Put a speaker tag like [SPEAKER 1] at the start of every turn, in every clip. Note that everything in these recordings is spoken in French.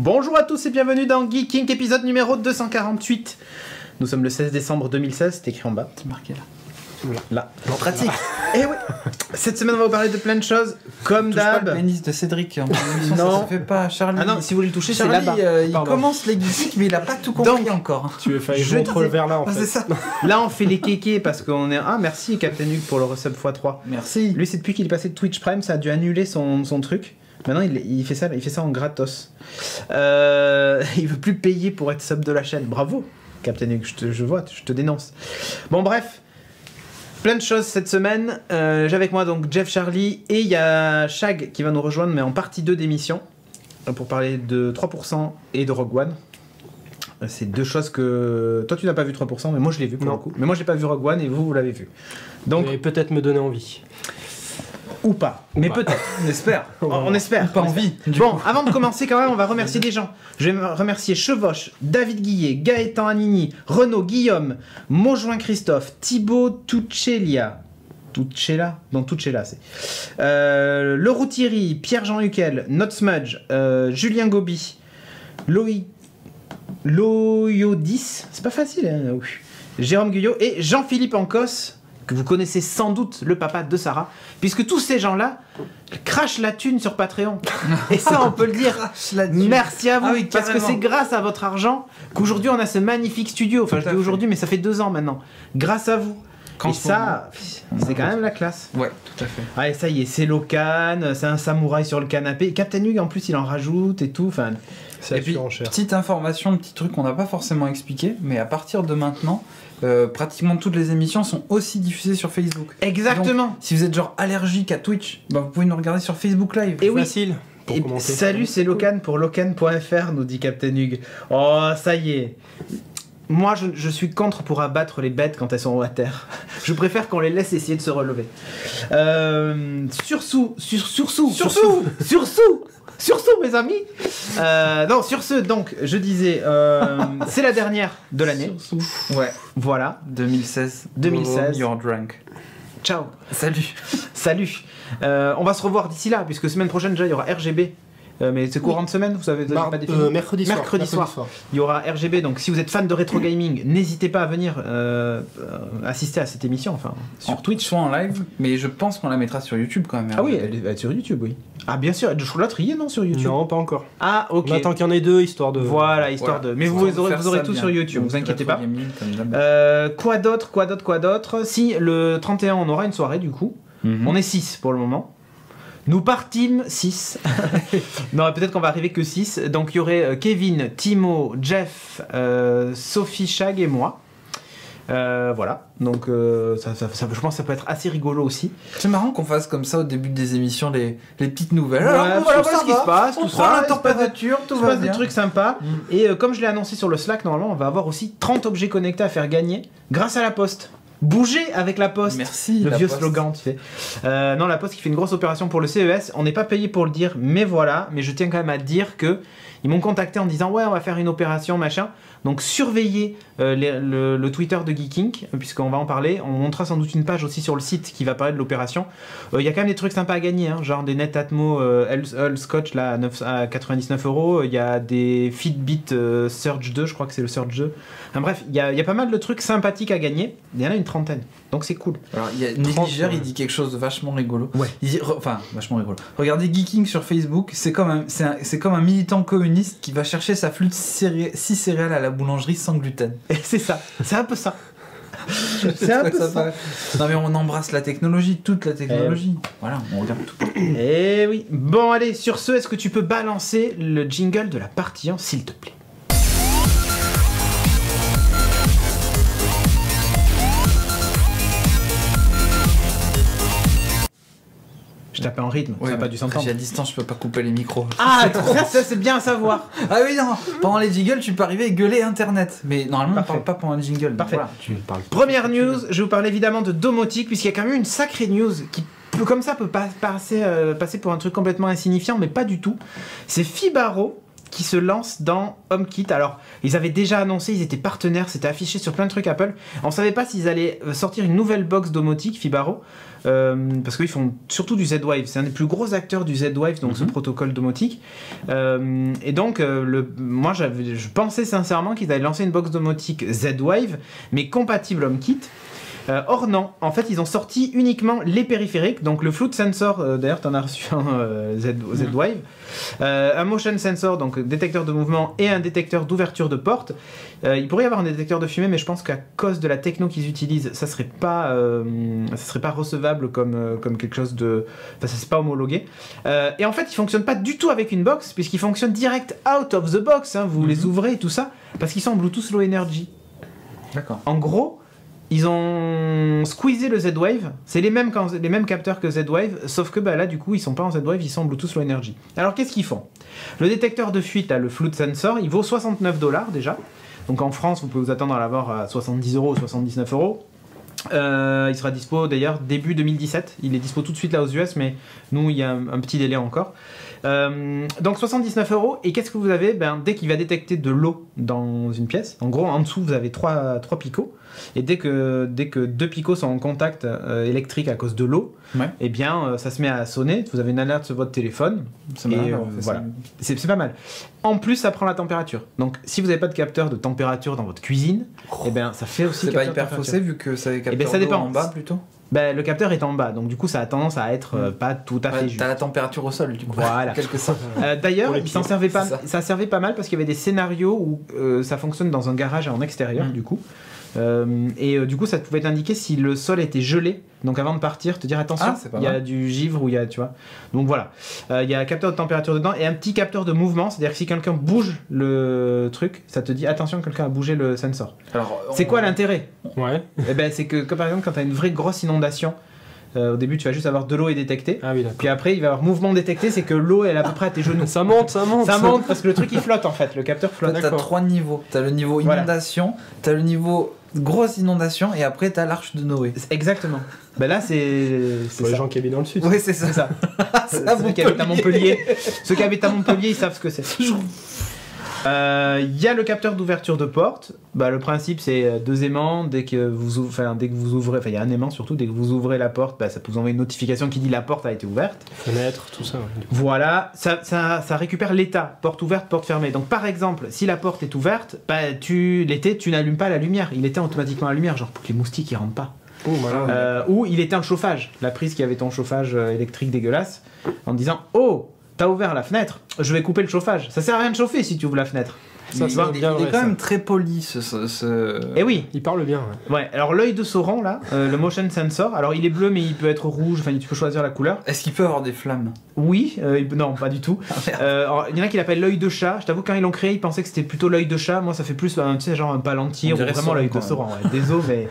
[SPEAKER 1] Bonjour à tous et bienvenue dans Geeking, épisode numéro 248. Nous sommes le 16 décembre 2016, c'est écrit en bas.
[SPEAKER 2] C'est marqué là.
[SPEAKER 1] Là.
[SPEAKER 2] En pratique.
[SPEAKER 1] Et oui, cette semaine on va vous parler de plein de choses, comme d'hab.
[SPEAKER 2] Pas le pénis de Cédric en émission,
[SPEAKER 1] non.
[SPEAKER 2] ça se fait pas. Charlie.
[SPEAKER 1] Ah non, si vous voulez le toucher, c'est
[SPEAKER 2] Charlie,
[SPEAKER 1] là-bas.
[SPEAKER 2] il commence les geeks, mais il a pas tout compris encore.
[SPEAKER 3] Tu veux faire je contrôle vers là en fait.
[SPEAKER 2] C'est ça.
[SPEAKER 1] Là on fait les kékés parce qu'on est... Ah merci Captain Hugues pour le resub x3.
[SPEAKER 2] Merci.
[SPEAKER 1] Lui c'est depuis qu'il est passé de Twitch Prime, ça a dû annuler son truc. Maintenant il fait ça en gratos. Il veut plus payer pour être sub de la chaîne. Bravo Captain Hugues, je te dénonce. Bon bref. Plein de choses cette semaine. J'ai avec moi donc Jeff, Charlie et il y a Shag qui va nous rejoindre, mais en partie 2 d'émission pour parler de 3% et de Rogue One. C'est deux choses que toi tu n'as pas vu 3%, mais moi je l'ai vu pour le coup. Mais moi j'ai pas vu Rogue One et vous l'avez vu. Donc
[SPEAKER 3] et peut-être me donner envie.
[SPEAKER 1] Ou pas, mais peut-être.
[SPEAKER 2] On espère.
[SPEAKER 1] On espère.
[SPEAKER 2] Pas envie.
[SPEAKER 1] Bon, avant de commencer quand même, on va remercier des gens. Je vais remercier Chevoche, David Guillet, Gaëtan Anini, Renaud, Guillaume, Maujoin Christophe, Thibaut Tucella, non Tucella c'est. Leroux Thierry, Pierre-Jean Huquel, Not Smudge, Julien Gobi, Loyodis, c'est pas facile, hein, oui. Jérôme Guyot et Jean-Philippe Ancos, que vous connaissez sans doute, le papa de Sarah, puisque tous ces gens-là crachent la thune sur Patreon. Et ça, on peut le dire. Merci à vous,
[SPEAKER 2] oui,
[SPEAKER 1] parce que c'est grâce à votre argent qu'aujourd'hui on a ce magnifique studio. Enfin, je dis aujourd'hui, mais ça fait 2 ans maintenant. Grâce à vous. Et ça, c'est quand même la classe.
[SPEAKER 2] Ouais, tout à fait.
[SPEAKER 1] Allez, ça y est, c'est Locan, c'est un samouraï sur le canapé. Captain Hugues, en plus, il en rajoute et tout. Enfin,
[SPEAKER 2] et puis, petite information, petit truc qu'on n'a pas forcément expliqué, mais à partir de maintenant, pratiquement toutes les émissions sont aussi diffusées sur Facebook.
[SPEAKER 1] Exactement.
[SPEAKER 2] Donc, si vous êtes genre allergique à Twitch, bah, vous pouvez nous regarder sur Facebook Live.
[SPEAKER 1] Et oui.
[SPEAKER 3] Facile.
[SPEAKER 1] Et salut, c'est Locan pour locan.fr, nous dit Captain Hugues. Oh, ça y est. Moi, je suis contre pour abattre les bêtes quand elles sont à terre. Je préfère qu'on les laisse essayer de se relever. Sursous, mes amis. Non, sur ce, donc, je disais, c'est la dernière de l'année.
[SPEAKER 2] Ouais.
[SPEAKER 1] Voilà.
[SPEAKER 2] 2016. You're drunk.
[SPEAKER 1] Ciao.
[SPEAKER 2] Salut.
[SPEAKER 1] On va se revoir d'ici là, puisque semaine prochaine, déjà, il y aura RGB. Mais c'est courant de semaine, vous savez pas défini.
[SPEAKER 3] Mercredi soir.
[SPEAKER 1] Il y aura RGB, donc si vous êtes fan de rétro gaming, n'hésitez pas à venir assister à cette émission, enfin sur Twitch.
[SPEAKER 2] Soit en live, mais je pense qu'on la mettra sur YouTube quand même.
[SPEAKER 1] Ah oui, elle est sur YouTube, oui. Ah bien sûr, l'autre y est non sur YouTube.
[SPEAKER 3] Non, pas encore.
[SPEAKER 1] Ah ok.
[SPEAKER 3] On attend qu'il y en ait 2 histoire de.
[SPEAKER 1] Voilà, histoire de. Mais vous aurez tout sur YouTube, vous inquiétez pas. Quoi d'autre. Si le 31 on aura une soirée du coup. On est 6 pour le moment. Nous partîmes 6. Non, peut-être qu'on va arriver que 6. Donc il y aurait Kevin, Timo, Jeff, Sophie, Shag et moi. Voilà. Donc je pense que ça peut être assez rigolo aussi.
[SPEAKER 2] C'est marrant qu'on fasse comme ça au début des émissions les petites nouvelles.
[SPEAKER 1] Alors voilà ce qui se passe.
[SPEAKER 2] On prend la température, tout va bien.
[SPEAKER 1] Des trucs sympas. Et comme je l'ai annoncé sur le Slack, normalement on va avoir aussi 30 objets connectés à faire gagner grâce à la Poste. Bougez avec la Poste.
[SPEAKER 2] Merci.
[SPEAKER 1] Le vieux slogan, tu fais. Non, la Poste qui fait une grosse opération pour le CES. On n'est pas payé pour le dire, mais voilà. Mais je tiens quand même à dire que ils m'ont contacté en disant ouais, on va faire une opération, machin. Donc surveillez le Twitter de Geeking, puisqu'on va en parler. On montrera sans doute une page aussi sur le site qui va parler de l'opération. Il y a quand même des trucs sympas à gagner, hein, genre des Netatmo Hull Scotch là, à 99 €. Il y a des Fitbit Surge 2, je crois que c'est le Surge 2. Enfin, bref, il y a pas mal de trucs sympathiques à gagner. Il y en a une trentaine, donc c'est cool.
[SPEAKER 2] Alors il y a Négligeur, il dit quelque chose de vachement rigolo.
[SPEAKER 1] Ouais.
[SPEAKER 2] Il dit, vachement rigolo. Regardez Geeking sur Facebook, c'est comme un militant communiste qui va chercher sa flûte 6 céréales à la boulangerie sans gluten.
[SPEAKER 1] Et c'est ça, c'est un peu ça. C'est un peu ça.
[SPEAKER 2] Non mais on embrasse la technologie, toute la technologie. Voilà, on regarde tout.
[SPEAKER 1] Eh oui. Bon allez, sur ce, est-ce que tu peux balancer le jingle de la partie 1, s'il te plaît? Je tapais en rythme, ça n'a pas dû s'entendre.
[SPEAKER 2] J'ai à distance, je peux pas couper les micros.
[SPEAKER 1] Ah, ça c'est bien à savoir.
[SPEAKER 2] Ah oui, non, pendant les jingles, tu peux arriver et gueuler internet. Mais normalement, on parle pas pendant les jingles.
[SPEAKER 1] Parfait.
[SPEAKER 2] Voilà, tu parles.
[SPEAKER 1] Première news, je vais vous parler évidemment de domotique, puisqu'il y a quand même une sacrée news qui comme ça peut passer pour un truc complètement insignifiant, mais pas du tout. C'est Fibaro qui se lance dans HomeKit. Alors, ils avaient déjà annoncé, ils étaient partenaires, c'était affiché sur plein de trucs Apple. On savait pas s'ils allaient sortir une nouvelle box domotique, Fibaro, parce qu'ils font surtout du Z-Wave. C'est un des plus gros acteurs du Z-Wave, donc ce protocole domotique. Et donc, moi, je pensais sincèrement qu'ils allaient lancer une box domotique Z-Wave, mais compatible HomeKit. Or non, en fait ils ont sorti uniquement les périphériques, donc le float sensor, d'ailleurs tu en as reçu un Z-Wave, un motion sensor, donc détecteur de mouvement, et un détecteur d'ouverture de porte. Il pourrait y avoir un détecteur de fumée, mais je pense qu'à cause de la techno qu'ils utilisent, ça serait pas recevable comme quelque chose de... Enfin ça c'est pas homologué. Et en fait il fonctionne pas du tout avec une box, puisqu'il fonctionne direct out of the box, hein, vous les ouvrez et tout ça, parce qu'ils sont en Bluetooth Low Energy.
[SPEAKER 2] D'accord.
[SPEAKER 1] En gros, ils ont squeezé le Z-Wave, c'est les mêmes capteurs que Z-Wave, sauf que là du coup ils sont pas en Z-Wave, ils sont en Bluetooth Low Energy. Alors qu'est-ce qu'ils font? Le détecteur de fuite, le float sensor, il vaut 69$ déjà. Donc en France vous pouvez vous attendre à l'avoir à 70€ ou 79€. Il sera dispo d'ailleurs début 2017, il est dispo tout de suite là aux US, mais nous il y a un petit délai encore. Donc 79€, et qu'est-ce que vous avez? Dès qu'il va détecter de l'eau dans une pièce, en gros en dessous vous avez 3 picots, et dès que 2 picots sont en contact électrique à cause de l'eau, et bien ça se met à sonner, vous avez une alerte sur votre téléphone, et voilà, c'est pas mal. En plus ça prend la température, donc si vous n'avez pas de capteur de température dans votre cuisine, et bien ça fait aussi...
[SPEAKER 2] C'est pas hyper faussé vu que ça capteur
[SPEAKER 1] ça dépend.
[SPEAKER 2] En bas plutôt?
[SPEAKER 1] Le capteur est en bas, donc du coup ça a tendance à être pas tout à fait juste.
[SPEAKER 2] T'as la température au sol du coup.
[SPEAKER 1] Voilà.
[SPEAKER 2] Quelque sorte.
[SPEAKER 1] D'ailleurs, ça servait pas mal parce qu'il y avait des scénarios où ça fonctionne dans un garage en extérieur du coup. Du coup ça pouvait t'indiquer si le sol était gelé, donc avant de partir te dire attention, il y a du givre ou il y a, tu vois, donc voilà, il y a un capteur de température dedans et un petit capteur de mouvement, c'est à dire que si quelqu'un bouge le truc, ça te dit attention, quelqu'un a bougé le sensor. Alors c'est quoi l'intérêt? C'est que par exemple quand tu as une vraie grosse inondation, au début tu vas juste avoir de l'eau et détecté, puis après il va y avoir mouvement détecté, c'est que l'eau elle est à peu près à tes genoux. ça monte parce que le truc il flotte en fait, le capteur flotte.
[SPEAKER 2] T'as 3 niveaux, t'as le niveau inondation, t'as le niveau grosse inondation, et après t'as l'arche de Noé.
[SPEAKER 1] Exactement. Là c'est
[SPEAKER 3] les gens qui habitent dans le sud.
[SPEAKER 1] Oui c'est ça. Ceux qui habitent à Montpellier, ils savent ce que c'est. Il y a le capteur d'ouverture de porte. Le principe c'est 2 aimants. Dès que vous ouvrez, il y a un aimant surtout. Dès que vous ouvrez la porte, ça peut vous envoyer une notification qui dit la porte a été ouverte.
[SPEAKER 3] Fenêtre, tout ça.
[SPEAKER 1] Voilà, ça récupère l'état. Porte ouverte, porte fermée. Donc par exemple, si la porte est ouverte, l'été tu n'allumes pas la lumière. Il éteint automatiquement la lumière, genre pour que les moustiques ils rentrent pas. Ou il éteint le chauffage. La prise qui avait ton chauffage électrique dégueulasse, en disant oh, t'as ouvert la fenêtre, je vais couper le chauffage. Ça sert à rien de chauffer si tu ouvres la fenêtre.
[SPEAKER 2] Il est quand même très poli
[SPEAKER 1] Et oui,
[SPEAKER 3] il parle bien.
[SPEAKER 1] Alors l'œil de Sauron là, le motion sensor, alors il est bleu mais il peut être rouge, tu peux choisir la couleur.
[SPEAKER 2] Est-ce qu'il peut avoir des flammes?
[SPEAKER 1] Oui, non pas du tout. Il y en a qui l'appellent l'œil de chat. Je t'avoue quand ils l'ont créé, ils pensaient que c'était plutôt l'œil de chat. Moi ça fait plus genre un palantir ou vraiment l'œil de Sauron. Désolé mais...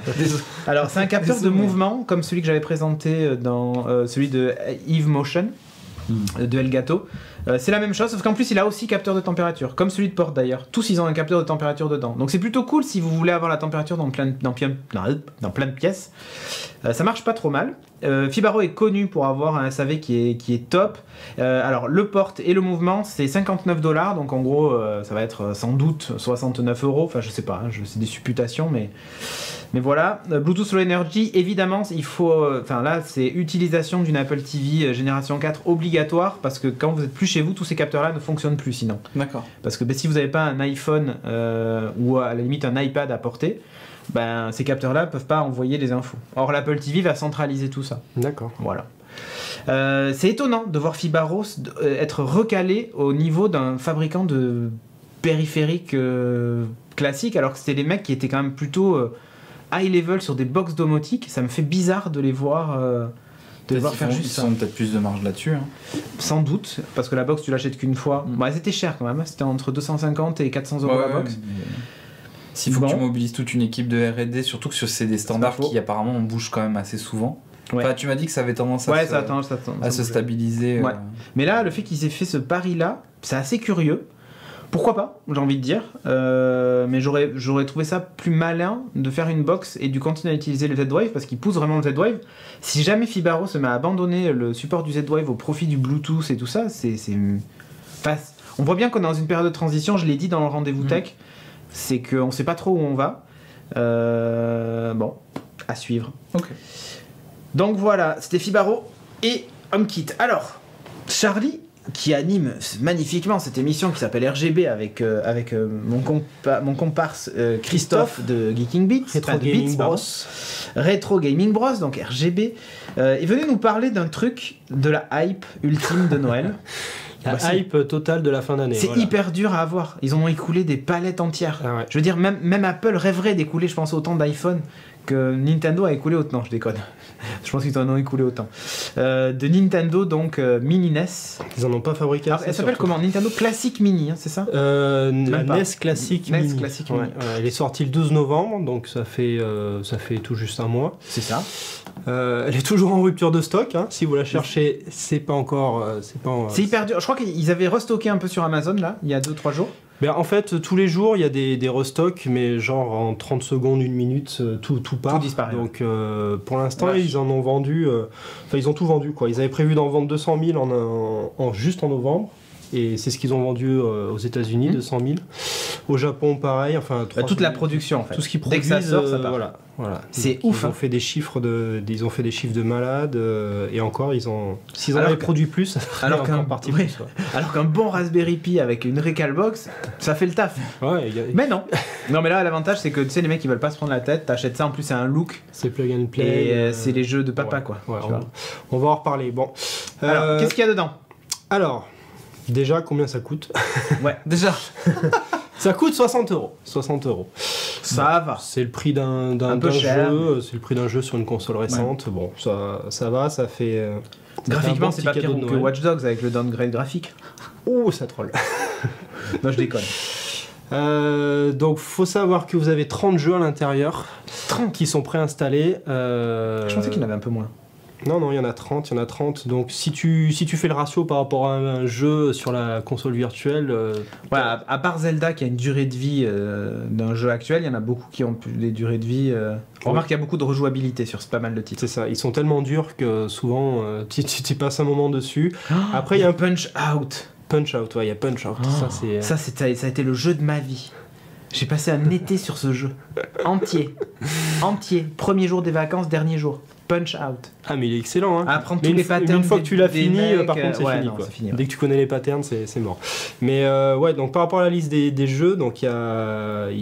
[SPEAKER 1] Alors c'est un capteur de mouvement comme celui que j'avais présenté dans celui de Eve Motion. De Elgato. C'est la même chose, sauf qu'en plus il a aussi capteur de température, comme celui de porte d'ailleurs. Tous ils ont un capteur de température dedans. Donc c'est plutôt cool si vous voulez avoir la température dans plein de pièces. Ça marche pas trop mal. Fibaro est connu pour avoir un SAV qui est top. Alors le porte et le mouvement c'est 59$, donc en gros ça va être sans doute 69€. Enfin je sais pas, c'est des supputations, mais voilà. Bluetooth Low Energy, évidemment il faut, là c'est utilisation d'une Apple TV génération 4 obligatoire, parce que quand vous êtes plus chez vous, tous ces capteurs là ne fonctionnent plus sinon.
[SPEAKER 2] D'accord.
[SPEAKER 1] Parce que si vous n'avez pas un iPhone ou à la limite un iPad à porter, ces capteurs là peuvent pas envoyer les infos. Or l'Apple TV va centraliser tout ça.
[SPEAKER 3] D'accord.
[SPEAKER 1] Voilà. C'est étonnant de voir Fibaro être recalé au niveau d'un fabricant de périphériques classiques, alors que c'était des mecs qui étaient quand même plutôt high level sur des box domotiques. Ça me fait bizarre de les voir faire juste ça.
[SPEAKER 2] Ils ont peut-être plus de marge là-dessus.
[SPEAKER 1] Sans doute, parce que la box tu l'achètes qu'une fois. C'était cher quand même, c'était entre 250 et 400€ la box.
[SPEAKER 2] S'il faut que tu mobilises toute une équipe de R&D, surtout que c'est des standards qui apparemment on bouge quand même assez souvent. Tu m'as dit que ça avait tendance à se stabiliser.
[SPEAKER 1] Mais là, le fait qu'ils aient fait ce pari-là, c'est assez curieux. Pourquoi pas, j'ai envie de dire. Mais j'aurais trouvé ça plus malin de faire une box et de continuer à utiliser le Z-Wave, parce qu'il pousse vraiment le Z-Wave. Si jamais Fibaro se met à abandonner le support du Z-Wave au profit du Bluetooth et tout ça, On voit bien qu'on est dans une période de transition, je l'ai dit dans le rendez-vous tech, c'est qu'on sait pas trop où on va. Bon, à suivre.
[SPEAKER 2] Ok.
[SPEAKER 1] Donc voilà, c'était Fibaro et HomeKit. Alors, Charlie, qui anime magnifiquement cette émission qui s'appelle RGB avec mon comparse Christophe de Geeking Beats, Retro Gaming Bros, donc RGB, est venu nous parler d'un truc de la hype ultime de Noël.
[SPEAKER 3] La hype totale de la fin d'année.
[SPEAKER 1] C'est hyper dur à avoir. Ils ont écoulé des palettes entières.
[SPEAKER 3] Ah ouais.
[SPEAKER 1] Je veux dire, même Apple rêverait d'écouler, je pense, autant d'iPhone que Nintendo a écoulé autant. Non, je déconne. Je pense qu'ils en ont écoulé autant. De Nintendo, donc Mini NES.
[SPEAKER 3] Ils en ont pas fabriqué.
[SPEAKER 1] Alors, elle s'appelle comment? Nintendo Classic Mini, hein, c'est ça?
[SPEAKER 3] La NES Classic Mini.
[SPEAKER 1] Classic Mini.
[SPEAKER 3] Elle est sortie le 12 novembre, donc ça fait tout juste un mois.
[SPEAKER 1] C'est ça.
[SPEAKER 3] Elle est toujours en rupture de stock. Hein. Si vous la cherchez, c'est pas encore.
[SPEAKER 1] C'est hyper dur. Je crois qu'ils avaient restocké un peu sur Amazon là, il y a 2-3 jours.
[SPEAKER 3] Ben, en fait, tous les jours, il y a des restocks, mais genre en 30 secondes, 1 minute, tout part.
[SPEAKER 1] Tout disparaît.
[SPEAKER 3] Donc pour l'instant, ils en ont vendu. Ils ont tout vendu, quoi. Ils avaient prévu d'en vendre 200 000 juste en novembre. Et c'est ce qu'ils ont vendu aux États-Unis, 200 000. Au Japon, pareil. Enfin,
[SPEAKER 1] toute la production, en fait.
[SPEAKER 3] Tout ce qu'ils produisent,
[SPEAKER 1] dès que ça sort, ça part.
[SPEAKER 3] Voilà.
[SPEAKER 1] C'est
[SPEAKER 3] donc,
[SPEAKER 1] ouf.
[SPEAKER 3] Ils ont fait des chiffres de malades. Et encore, s'ils en avaient produit plus, ça serait encore parti plus.
[SPEAKER 1] Alors qu'un bon Raspberry Pi avec une Recalbox, ça fait le taf.
[SPEAKER 3] Ouais,
[SPEAKER 1] mais non. Non, mais là, l'avantage, c'est que tu sais, les mecs, ils veulent pas se prendre la tête. T'achètes ça, en plus, c'est un look.
[SPEAKER 3] C'est plug and play.
[SPEAKER 1] Et c'est les jeux de papa, quoi.
[SPEAKER 3] Ouais, on va en reparler. Bon.
[SPEAKER 1] Alors, qu'est-ce qu'il y a dedans?
[SPEAKER 3] Alors. Déjà, combien ça coûte?
[SPEAKER 1] Ouais, déjà.
[SPEAKER 3] Ça coûte 60 €. 60 €.
[SPEAKER 1] Ça va.
[SPEAKER 3] C'est le prix d'un jeu. C'est le prix d'un jeu sur une console récente. Ouais. Bon, ça va, ça fait.
[SPEAKER 1] Graphiquement, c'est pas pire que Watch Dogs avec le downgrade graphique.
[SPEAKER 3] Oh, ça troll.
[SPEAKER 1] Non, je déconne.
[SPEAKER 3] Donc, faut savoir que vous avez 30 jeux à l'intérieur.
[SPEAKER 1] 30
[SPEAKER 3] qui sont préinstallés.
[SPEAKER 1] Je pensais qu'il y en avait un peu moins.
[SPEAKER 3] Non, il y en a 30. Donc, si tu fais le ratio par rapport à un jeu sur la console virtuelle...
[SPEAKER 1] Ouais, à part Zelda qui a une durée de vie d'un jeu actuel, il y en a beaucoup qui ont des durées de vie... On remarque qu'il y a beaucoup de rejouabilité sur pas mal de titres.
[SPEAKER 3] C'est ça, ils sont tellement durs que souvent, tu passes un moment dessus.
[SPEAKER 1] Après, il y a un Punch-Out.
[SPEAKER 3] Punch-Out, ouais, il y a Punch-Out.
[SPEAKER 1] Ça a été le jeu de ma vie. J'ai passé un été sur ce jeu. Entier. Premier jour des vacances, dernier jour. Punch-Out.
[SPEAKER 3] Ah, mais il est excellent, hein.
[SPEAKER 1] À apprendre tous les patterns.
[SPEAKER 3] Une fois que tu l'as fini, par contre, c'est fini,
[SPEAKER 1] non,
[SPEAKER 3] quoi.
[SPEAKER 1] C'est fini,
[SPEAKER 3] Dès que tu connais les patterns, c'est mort. Mais ouais, donc par rapport à la liste des jeux, donc il y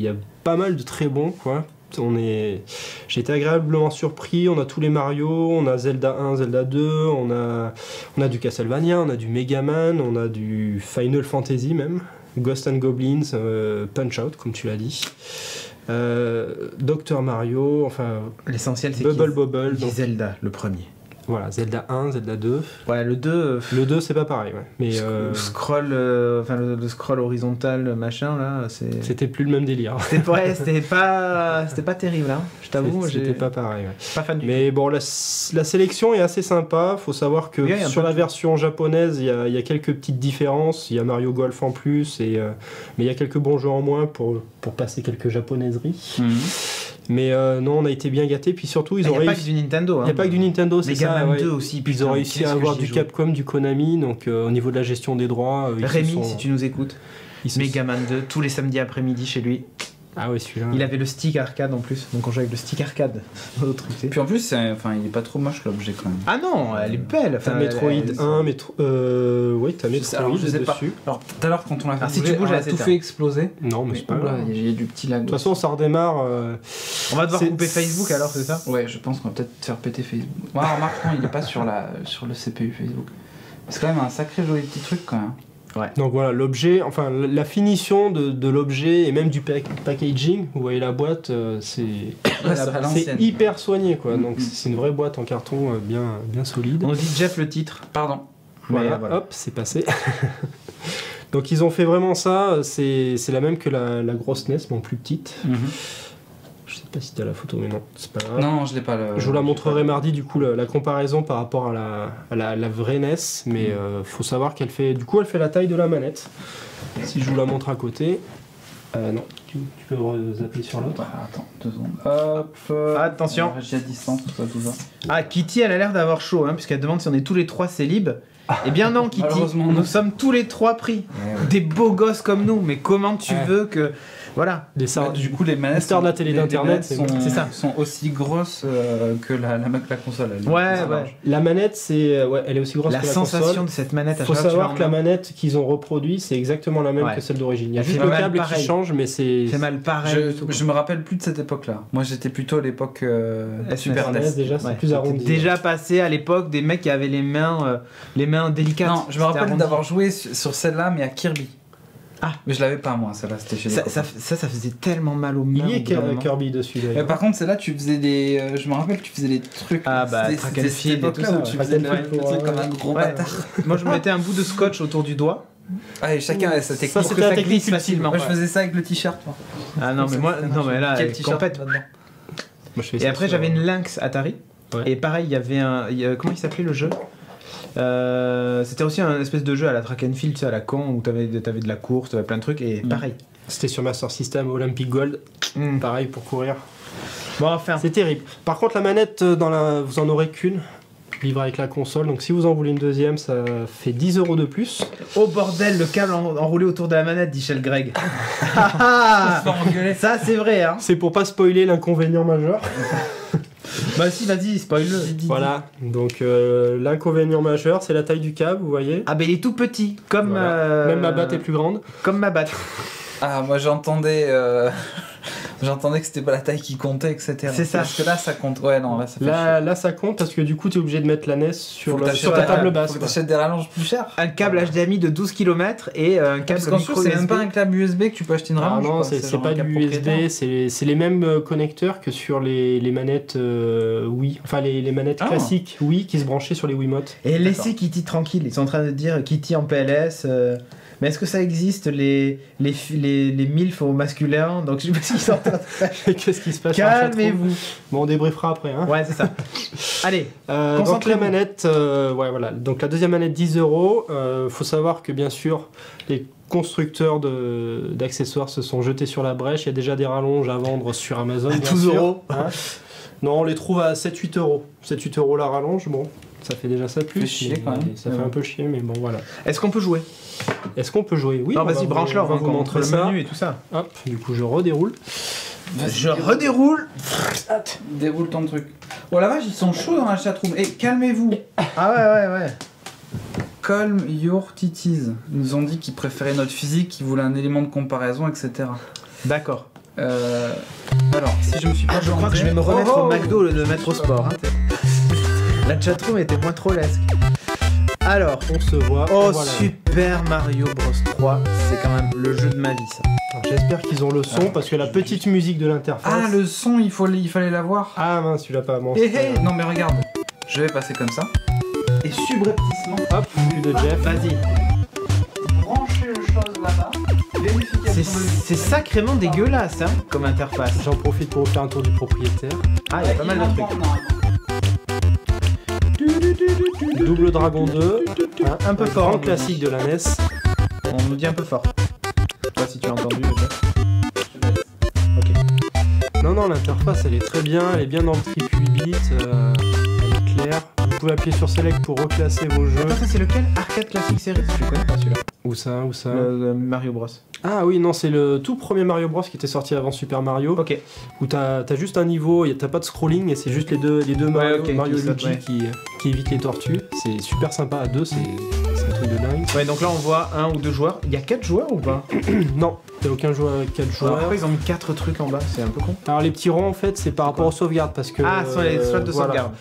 [SPEAKER 3] a pas mal de très bons, quoi. J'ai été agréablement surpris. On a tous les Mario, on a Zelda 1, Zelda 2, on a du Castlevania, on a du Mega Man, on a du Final Fantasy même, Ghosts and Goblins, Punch-Out, comme tu l'as dit. Dr Mario, enfin
[SPEAKER 1] l'essentiel c'est
[SPEAKER 3] Bubble,
[SPEAKER 1] donc Zelda le premier.
[SPEAKER 3] Voilà, Zelda 1, Zelda 2.
[SPEAKER 1] Ouais, le 2
[SPEAKER 3] c'est pas pareil, ouais. Mais
[SPEAKER 1] scroll le scroll horizontal machin là,
[SPEAKER 3] c'était plus le même délire.
[SPEAKER 1] C'était pas terrible hein. Je t'avoue,
[SPEAKER 3] c'était pas pareil, ouais.
[SPEAKER 1] Pas fan du tout.
[SPEAKER 3] Mais bon, la sélection est assez sympa, faut savoir que sur la version japonaise, il y a quelques petites différences, il y a Mario Golf en plus mais il y a quelques bons jeux en moins pour passer quelques japonaiseries. Mais non, on a été bien gâtés, puis surtout ils ont réussi.
[SPEAKER 1] Il n'y a pas que du Nintendo.
[SPEAKER 3] Il n'y a pas que du Nintendo, c'est ça.
[SPEAKER 1] Mega Man 2 aussi.
[SPEAKER 3] Ils ont réussi à avoir du Capcom, du Konami, donc au niveau de la gestion des droits.
[SPEAKER 1] Rémi, si tu nous écoutes, Mega Man 2 tous les samedis après-midi chez lui.
[SPEAKER 3] Ah ouais, celui-là.
[SPEAKER 1] Il avait le stick arcade en plus, donc on jouait avec le stick arcade.
[SPEAKER 2] Puis en plus, il est pas trop moche l'objet quand même.
[SPEAKER 1] Ah non, elle est belle.
[SPEAKER 3] T'as Metroid 1, oui, t'as Metroid dessus.
[SPEAKER 2] Alors tout à l'heure, quand on l'a fait,
[SPEAKER 1] si tu bouges,
[SPEAKER 2] on a tout fait exploser.
[SPEAKER 3] Non, mais c'est pas grave.
[SPEAKER 2] Il y a du petit lag.
[SPEAKER 3] De toute façon, ça redémarre.
[SPEAKER 1] On va devoir couper Facebook alors, c'est ça?
[SPEAKER 2] Ouais, je pense qu'on va peut-être faire péter Facebook. Ouais, remarque, il est pas sur le CPU Facebook. C'est quand même un sacré joli petit truc quand même.
[SPEAKER 1] Ouais.
[SPEAKER 3] Donc voilà, l'objet, enfin la finition de l'objet et même du packaging, vous voyez la boîte, c'est hyper soigné quoi. Donc c'est une vraie boîte en carton bien solide.
[SPEAKER 1] On dit Jeff le titre.
[SPEAKER 2] Pardon.
[SPEAKER 3] Voilà. Hop, c'est passé. Donc ils ont fait vraiment ça, c'est la même que la grosse NES, mais en plus petite. Je sais pas si t'as la photo, mais non, c'est pas grave.
[SPEAKER 2] Non, je l'ai pas.
[SPEAKER 3] Je vous la montrerai mardi, du coup, la comparaison par rapport à la vraie NES, mais faut savoir qu'elle fait la taille de la manette. Si je vous la montre à côté, non, tu peux zapper sur l'autre.
[SPEAKER 2] Attends, 2 secondes. Hop.
[SPEAKER 1] Attention.
[SPEAKER 2] J'ai à distance, tout ça.
[SPEAKER 1] Ah, Kitty, elle a l'air d'avoir chaud, hein, puisqu'elle demande si on est tous les 3 célibes. Eh bien non, Kitty, nous sommes tous les 3 pris. des beaux gosses comme nous, mais comment tu veux que... Voilà.
[SPEAKER 2] Du coup, les manettes
[SPEAKER 3] de la télé d'internet
[SPEAKER 2] sont aussi grosses que la console.
[SPEAKER 1] Ouais.
[SPEAKER 3] La manette, elle est aussi grosse que la console.
[SPEAKER 1] La sensation de cette manette.
[SPEAKER 3] Il faut savoir que la manette qu'ils ont reproduite, c'est exactement la même que celle d'origine. Il y a juste le câble qui change, mais c'est
[SPEAKER 1] mal pareil.
[SPEAKER 2] Je me rappelle plus de cette époque-là. Moi, j'étais plutôt à l'époque Super NES.
[SPEAKER 3] Déjà, c'est plus arrondi.
[SPEAKER 1] Déjà passé à l'époque des mecs qui avaient les mains délicates.
[SPEAKER 2] Non, je me rappelle d'avoir joué sur celle-là, mais à Kirby. Ah, mais je l'avais pas moi, celle-là, c'était chez
[SPEAKER 1] ça faisait tellement mal aux mains.
[SPEAKER 3] Il y a Kirby dessus d'ailleurs.
[SPEAKER 2] Par contre, celle-là, tu faisais des. Je me rappelle que tu faisais des trucs.
[SPEAKER 1] Ah bah, track and field et tout ça.
[SPEAKER 2] Tu faisais des trucs comme un gros bâtard.
[SPEAKER 1] Moi, je mettais un bout de scotch autour du doigt.
[SPEAKER 2] Ah, et chacun avait sa technique.
[SPEAKER 1] Ça, c'était la technique facilement.
[SPEAKER 2] Moi, je faisais ça avec le t-shirt.
[SPEAKER 1] Ah non, mais là, complète. Et après, j'avais une Lynx Atari. Et pareil, il y avait un. Comment il s'appelait le jeu ? C'était aussi un espèce de jeu à la track and field, tu sais, à la con, où t'avais de la course, t'avais plein de trucs, et pareil.
[SPEAKER 3] C'était sur Master System Olympic Gold, pareil pour courir.
[SPEAKER 1] Bon, enfin.
[SPEAKER 3] C'est terrible. Par contre, la manette, vous en aurez qu'une, livrée avec la console, donc si vous en voulez une deuxième, ça fait 10 € de plus.
[SPEAKER 1] Oh bordel, le câble enroulé autour de la manette, dit Shell Greg. Ça, c'est vrai, hein.
[SPEAKER 3] C'est pour pas spoiler l'inconvénient majeur.
[SPEAKER 1] Bah si, vas-y, spoil-le.
[SPEAKER 3] Voilà, donc l'inconvénient majeur, c'est la taille du câble, vous voyez.
[SPEAKER 1] Ah bah il est tout petit, comme...
[SPEAKER 3] Même ma batte est plus grande.
[SPEAKER 1] Comme ma batte.
[SPEAKER 2] Ah, moi j'entendais que c'était pas la taille qui comptait, etc.
[SPEAKER 1] C'est ça.
[SPEAKER 2] Parce que là, ça compte. Ouais, non, là, ça fait
[SPEAKER 3] là, ça compte parce que du coup, tu es obligé de mettre la NES sur ta table basse.
[SPEAKER 2] Faut que t'achètes des rallonges plus chères.
[SPEAKER 1] Un câble HDMI de 12 km et un câble micro
[SPEAKER 2] c'est
[SPEAKER 1] USB.
[SPEAKER 2] même pas un câble USB que tu peux acheter une rallonge.
[SPEAKER 3] Ah non, c'est pas du USB, c'est les mêmes connecteurs que sur les manettes Wii. Enfin, les manettes classiques Wii qui se branchaient sur les Wiimotes.
[SPEAKER 1] Et laissez Kitty tranquille, ils sont en train de dire Kitty en PLS... Mais est-ce que ça existe les MILF au masculin? Donc je sais pas ce qu'ils sont en train de faire.
[SPEAKER 3] Qu'est-ce qui se passe?
[SPEAKER 1] Calmez-vous.
[SPEAKER 3] Bon, on débriefera après. Hein.
[SPEAKER 1] Ouais, c'est ça. Allez,
[SPEAKER 3] donc la manette, ouais, voilà. Donc la deuxième manette, 10 €. Faut savoir que bien sûr, les constructeurs d'accessoires se sont jetés sur la brèche. Il y a déjà des rallonges à vendre sur Amazon.
[SPEAKER 1] À 12 €.
[SPEAKER 3] Hein. Non, on les trouve à 7-8 €. 7-8 € la rallonge, bon. Ça fait déjà ça de plus.
[SPEAKER 2] Chier, quand même.
[SPEAKER 3] Ça fait un peu chier, mais bon, voilà.
[SPEAKER 1] Est-ce qu'on peut jouer?
[SPEAKER 3] Oui.
[SPEAKER 1] Non, vas-y, branche-le, on va vous montrer le menu et tout ça.
[SPEAKER 3] Hop, du coup, je redéroule.
[SPEAKER 1] Je redéroule.
[SPEAKER 2] Déroule ton truc. Oh la vache, ils sont chauds dans la chatroom. Et calmez-vous.
[SPEAKER 1] Ah ouais.
[SPEAKER 2] Calm your titties. Ils nous ont dit qu'ils préféraient notre physique, qu'ils voulaient un élément de comparaison, etc.
[SPEAKER 1] D'accord.
[SPEAKER 2] Alors, si je me suis pas
[SPEAKER 1] je crois que je vais me remettre au McDo au lieu de me mettre au sport. Hein. La chatroom était moins trop lesque. Alors,
[SPEAKER 3] on se voit.
[SPEAKER 1] Oh, voilà. Super Mario Bros 3, c'est quand même le jeu de ma vie, ça.
[SPEAKER 3] J'espère qu'ils ont le son parce que la petite musique de l'interface.
[SPEAKER 2] Ah, le son, il fallait l'avoir.
[SPEAKER 3] Ah mince, tu l'as pas. Bon,
[SPEAKER 2] non, mais regarde, je vais passer comme ça. Et subrepticement.
[SPEAKER 3] Hop, plus de Jeff.
[SPEAKER 1] Vas-y.
[SPEAKER 2] Branchez le chose là-bas.
[SPEAKER 1] C'est sacrément dégueulasse, hein, comme interface.
[SPEAKER 3] J'en profite pour vous faire un tour du propriétaire.
[SPEAKER 1] Ah, il y a pas mal de trucs.
[SPEAKER 3] Double Dragon 2,
[SPEAKER 1] un peu fort,
[SPEAKER 3] grand classique de la NES.
[SPEAKER 1] On nous dit un peu fort. Je sais pas si tu as entendu déjà.
[SPEAKER 3] Ok. Non, l'interface elle est très bien, elle est bien dans le triple 8 bits, elle est claire. Vous pouvez appuyer sur Select pour reclasser vos jeux.
[SPEAKER 1] Attends, ça c'est lequel? Arcade Classic Series? Je connais pas celui-là.
[SPEAKER 3] Où ça?
[SPEAKER 1] Mario Bros.
[SPEAKER 3] Ah oui, non, c'est le tout premier Mario Bros qui était sorti avant Super Mario.
[SPEAKER 1] Ok.
[SPEAKER 3] Où t'as juste un niveau, t'as pas de scrolling et c'est juste les deux Mario, Mario et Luigi qui évitent les tortues. C'est super sympa à deux, c'est un truc de dingue.
[SPEAKER 1] Ouais, donc là on voit 1 ou 2 joueurs. Il y a 4 joueurs ou pas?
[SPEAKER 3] Non, t'as aucun joueur avec 4 joueurs.
[SPEAKER 1] Pourquoi ils ont mis 4 trucs en bas? C'est un peu con.
[SPEAKER 3] Alors les petits ronds en fait, c'est par rapport aux sauvegardes parce que.
[SPEAKER 1] Ah, ce sont les slots de sauvegarde.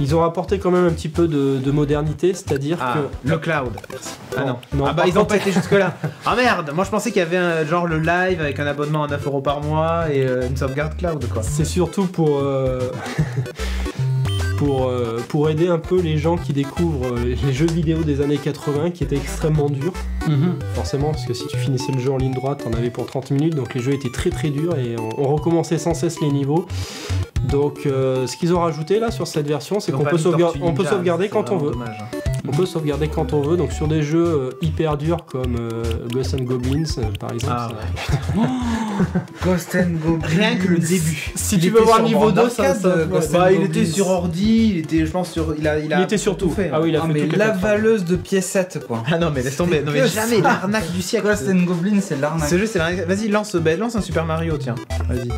[SPEAKER 3] Ils ont apporté quand même un petit peu de modernité, c'est-à-dire que...
[SPEAKER 1] Le cloud. Ah non. Ah bah ils ont pas été jusque là. Ah merde, moi je pensais qu'il y avait genre le live avec un abonnement à 9 € par mois et une sauvegarde cloud quoi.
[SPEAKER 3] C'est surtout pour aider un peu les gens qui découvrent les jeux vidéo des années 80 qui étaient extrêmement durs. Forcément, parce que si tu finissais le jeu en ligne droite, t'en avais pour 30 minutes, donc les jeux étaient très très durs et on recommençait sans cesse les niveaux. Donc ce qu'ils ont rajouté là sur cette version, c'est qu'on peut sauvegarder quand on veut.
[SPEAKER 1] Dommage, hein.
[SPEAKER 3] On peut sauvegarder quand on veut, donc sur des jeux hyper durs comme Ghosts and Goblins par exemple.
[SPEAKER 1] Ah ouais. Ghosts and Goblins. Rien que le début.
[SPEAKER 3] Si tu veux voir niveau 2,
[SPEAKER 1] il était sur ordi, il était, je pense, il
[SPEAKER 3] était sur tout.
[SPEAKER 1] Fait.
[SPEAKER 3] Ah oui, il a fait
[SPEAKER 2] mais lavaleuse de piécettes quoi.
[SPEAKER 1] Ah non mais laisse tomber. Non mais jamais l'arnaque du siècle.
[SPEAKER 2] Ghosts and Goblins, c'est l'arnaque.
[SPEAKER 1] Ce jeu, c'est l'arnaque. Vas-y, lance un Super Mario, tiens. Vas-y.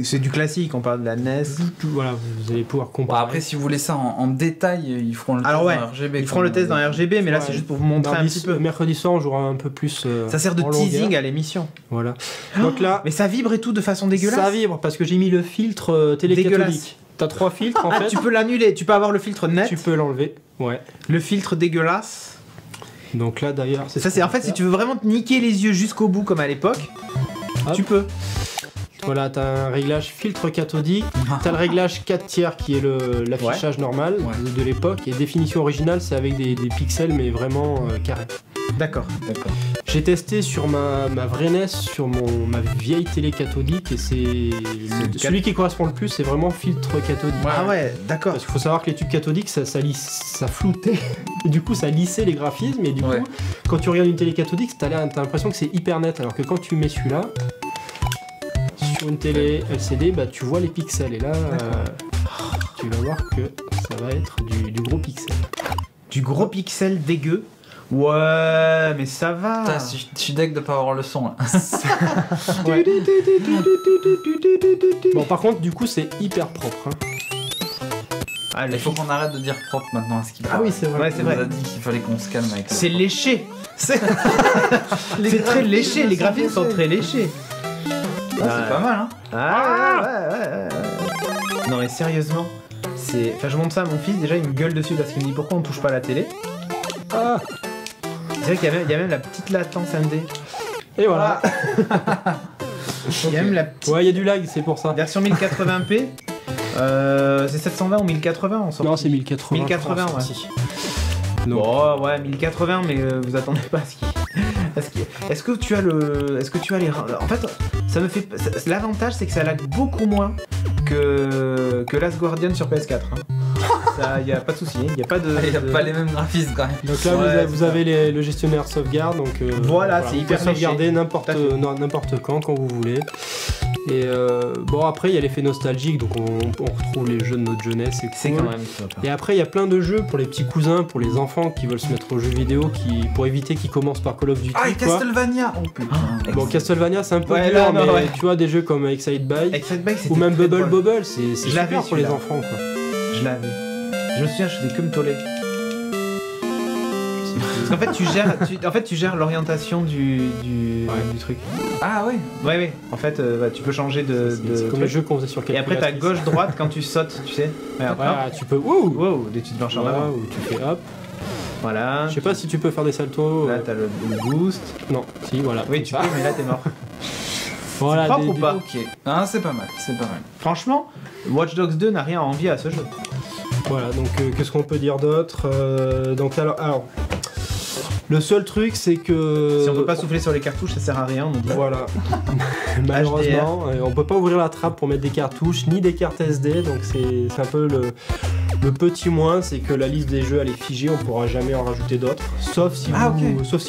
[SPEAKER 1] C'est du classique, on parle de la NES.
[SPEAKER 3] Voilà, vous allez pouvoir comparer.
[SPEAKER 2] Bon, après, si vous voulez ça en détail, ils feront le test dans RGB.
[SPEAKER 1] Ils feront le test dans RGB, mais là, c'est juste pour vous montrer un petit peu.
[SPEAKER 3] Mercredi soir, on jouera un peu plus.
[SPEAKER 1] Ça sert de teasing à l'émission.
[SPEAKER 3] Voilà. Donc là.
[SPEAKER 1] Mais ça vibre et tout de façon dégueulasse.
[SPEAKER 3] Ça vibre parce que j'ai mis le filtre télécathodique. T'as 3 filtres en fait.
[SPEAKER 1] Tu peux l'annuler, tu peux avoir le filtre net.
[SPEAKER 3] Tu peux l'enlever, ouais.
[SPEAKER 1] Le filtre dégueulasse.
[SPEAKER 3] Donc là d'ailleurs,
[SPEAKER 1] ça c'est en fait si tu veux vraiment te niquer les yeux jusqu'au bout comme à l'époque, tu peux.
[SPEAKER 3] Voilà, t'as un réglage filtre cathodique, t'as le réglage 4 tiers qui est l'affichage normal de l'époque, et définition originale c'est avec des pixels mais vraiment carrés.
[SPEAKER 1] D'accord.
[SPEAKER 3] J'ai testé sur ma vraie NES, sur ma vieille télé cathodique, et c'est celui qui correspond le plus, c'est vraiment filtre cathodique.
[SPEAKER 1] Ah ouais, d'accord.
[SPEAKER 3] Parce qu'il faut savoir que les tubes cathodiques, ça floutait, et du coup ça lissait les graphismes, et du coup, quand tu regardes une télé cathodique, t'as l'impression que c'est hyper net, alors que quand tu mets celui-là, sur une télé LCD, bah tu vois les pixels, et là, tu vas voir que ça va être du gros pixel.
[SPEAKER 1] Du gros pixel dégueu. Ouais, mais ça va.
[SPEAKER 2] Je suis deg de pas avoir le son là.
[SPEAKER 3] Bon, par contre, du coup, c'est hyper propre. Hein.
[SPEAKER 2] Ah, il faut qu'on arrête de dire propre maintenant à ce qu'il
[SPEAKER 3] paraît. Ah oui, c'est vrai.
[SPEAKER 1] Ouais, c'est vrai.
[SPEAKER 2] On nous a dit qu'il fallait qu'on se calme avec ça.
[SPEAKER 1] C'est léché. C'est très léché. Les graphismes sont très léchés.
[SPEAKER 2] C'est pas mal, hein.
[SPEAKER 1] Ouais. Non, mais sérieusement, je montre ça à mon fils. Déjà, il me gueule dessus parce qu'il me dit pourquoi on touche pas à la télé. C'est vrai qu'il y a même la petite latence ND.
[SPEAKER 3] Et voilà.
[SPEAKER 1] Il y a même la petite...
[SPEAKER 3] Ouais, il y a du lag, c'est pour ça.
[SPEAKER 1] Version 1080p. C'est 720 ou 1080 en sortie.
[SPEAKER 3] Non, c'est 1080.
[SPEAKER 1] 1080, ouais. Bon, ouais, 1080, mais vous attendez pas à ce qu'il... Est-ce que tu as les... En fait, ça me fait... L'avantage, c'est que ça lag beaucoup moins que Last Guardian sur PS4. Il n'y a pas de souci, il n'y a pas de...
[SPEAKER 2] Il n'y a pas les mêmes graphismes quand même.
[SPEAKER 3] Donc là, vous avez le gestionnaire sauvegarde, donc
[SPEAKER 1] voilà, c'est hyper
[SPEAKER 3] sauvegarder n'importe quand vous voulez. Et bon, après il y a l'effet nostalgique, donc on retrouve les jeux de notre jeunesse,
[SPEAKER 1] c'est cool. Quand même top.
[SPEAKER 3] Et après il y a plein de jeux pour les petits cousins, pour les enfants qui veulent se mettre aux jeux vidéo, pour éviter qu'ils commencent par Call of Duty.
[SPEAKER 2] Ah, et Castlevania. Oh putain.
[SPEAKER 3] Bon, Castlevania c'est un peu dur, mais tu vois, des jeux comme Excite Bike ou même Bubble, c'est super pour les enfants quoi.
[SPEAKER 1] Je l'avais. Je me souviens, je faisais que me toller. Parce qu'en fait, tu gères l'orientation du truc.
[SPEAKER 2] Ah ouais.
[SPEAKER 1] Ouais. En fait, tu peux changer de.
[SPEAKER 3] C'est comme les jeux qu'on faisait sur
[SPEAKER 1] calculatrice. Et après, t'as gauche-droite quand tu sautes, tu sais.
[SPEAKER 3] Ouais, après, tu peux.
[SPEAKER 1] Wow, des petites blanches en avant.
[SPEAKER 3] Ou tu fais hop.
[SPEAKER 1] Voilà.
[SPEAKER 3] Je sais pas si tu peux faire des saltos.
[SPEAKER 1] Là, t'as le boost.
[SPEAKER 3] Non, si, voilà.
[SPEAKER 1] Oui, tu peux, mais là, t'es mort.
[SPEAKER 3] Voilà,
[SPEAKER 1] c'est propre ou pas?
[SPEAKER 2] Ok. Ah, c'est pas mal.
[SPEAKER 1] Franchement, Watch Dogs 2 n'a rien à envier à ce jeu.
[SPEAKER 3] Voilà, donc qu'est-ce qu'on peut dire d'autre? Donc alors, le seul truc c'est que...
[SPEAKER 1] Si on peut pas souffler sur les cartouches, ça sert à rien. Donc
[SPEAKER 3] voilà. Malheureusement, on peut pas ouvrir la trappe pour mettre des cartouches, ni des cartes SD, donc c'est un peu le petit moins, c'est que la liste des jeux elle est figée, on pourra jamais en rajouter d'autres. Sauf si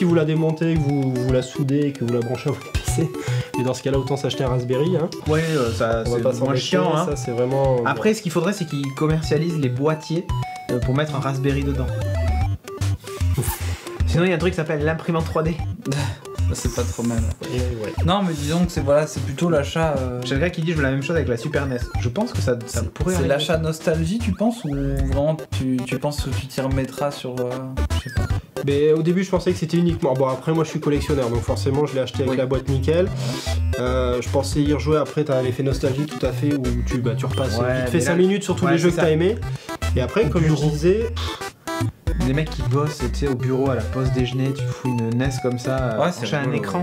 [SPEAKER 3] vous la démontez, que vous la soudez et que vous la branchez à votre PC. Et dans ce cas-là, autant s'acheter un Raspberry. Hein.
[SPEAKER 1] Ouais, ça c'est moins chiant. Hein.
[SPEAKER 3] Ça, c'est vraiment...
[SPEAKER 1] Après, ce qu'il faudrait, c'est qu'ils commercialisent les boîtiers pour mettre un Raspberry dedans. Sinon, il y a un truc qui s'appelle l'imprimante 3D.
[SPEAKER 2] C'est pas trop mal. Ouais. Non, mais disons que c'est plutôt l'achat.
[SPEAKER 1] J'ai le gars qui dit je veux la même chose avec la Super NES. Je pense que ça pourrait.
[SPEAKER 2] C'est l'achat nostalgie, tu penses, ou vraiment tu penses que tu t'y remettras sur. Je sais pas.
[SPEAKER 3] Mais au début, je pensais que c'était uniquement. Bon, après, moi je suis collectionneur, donc forcément, je l'ai acheté avec la boîte nickel. Je pensais y rejouer après, t'as l'effet nostalgie tout à fait où tu repasses vite fait 5 minutes sur tous les jeux que t'as aimés. Et après, comme je disais.
[SPEAKER 1] Des mecs qui bossent, tu sais, au bureau à la pause déjeuner, tu fous une NES comme ça, branché à un écran.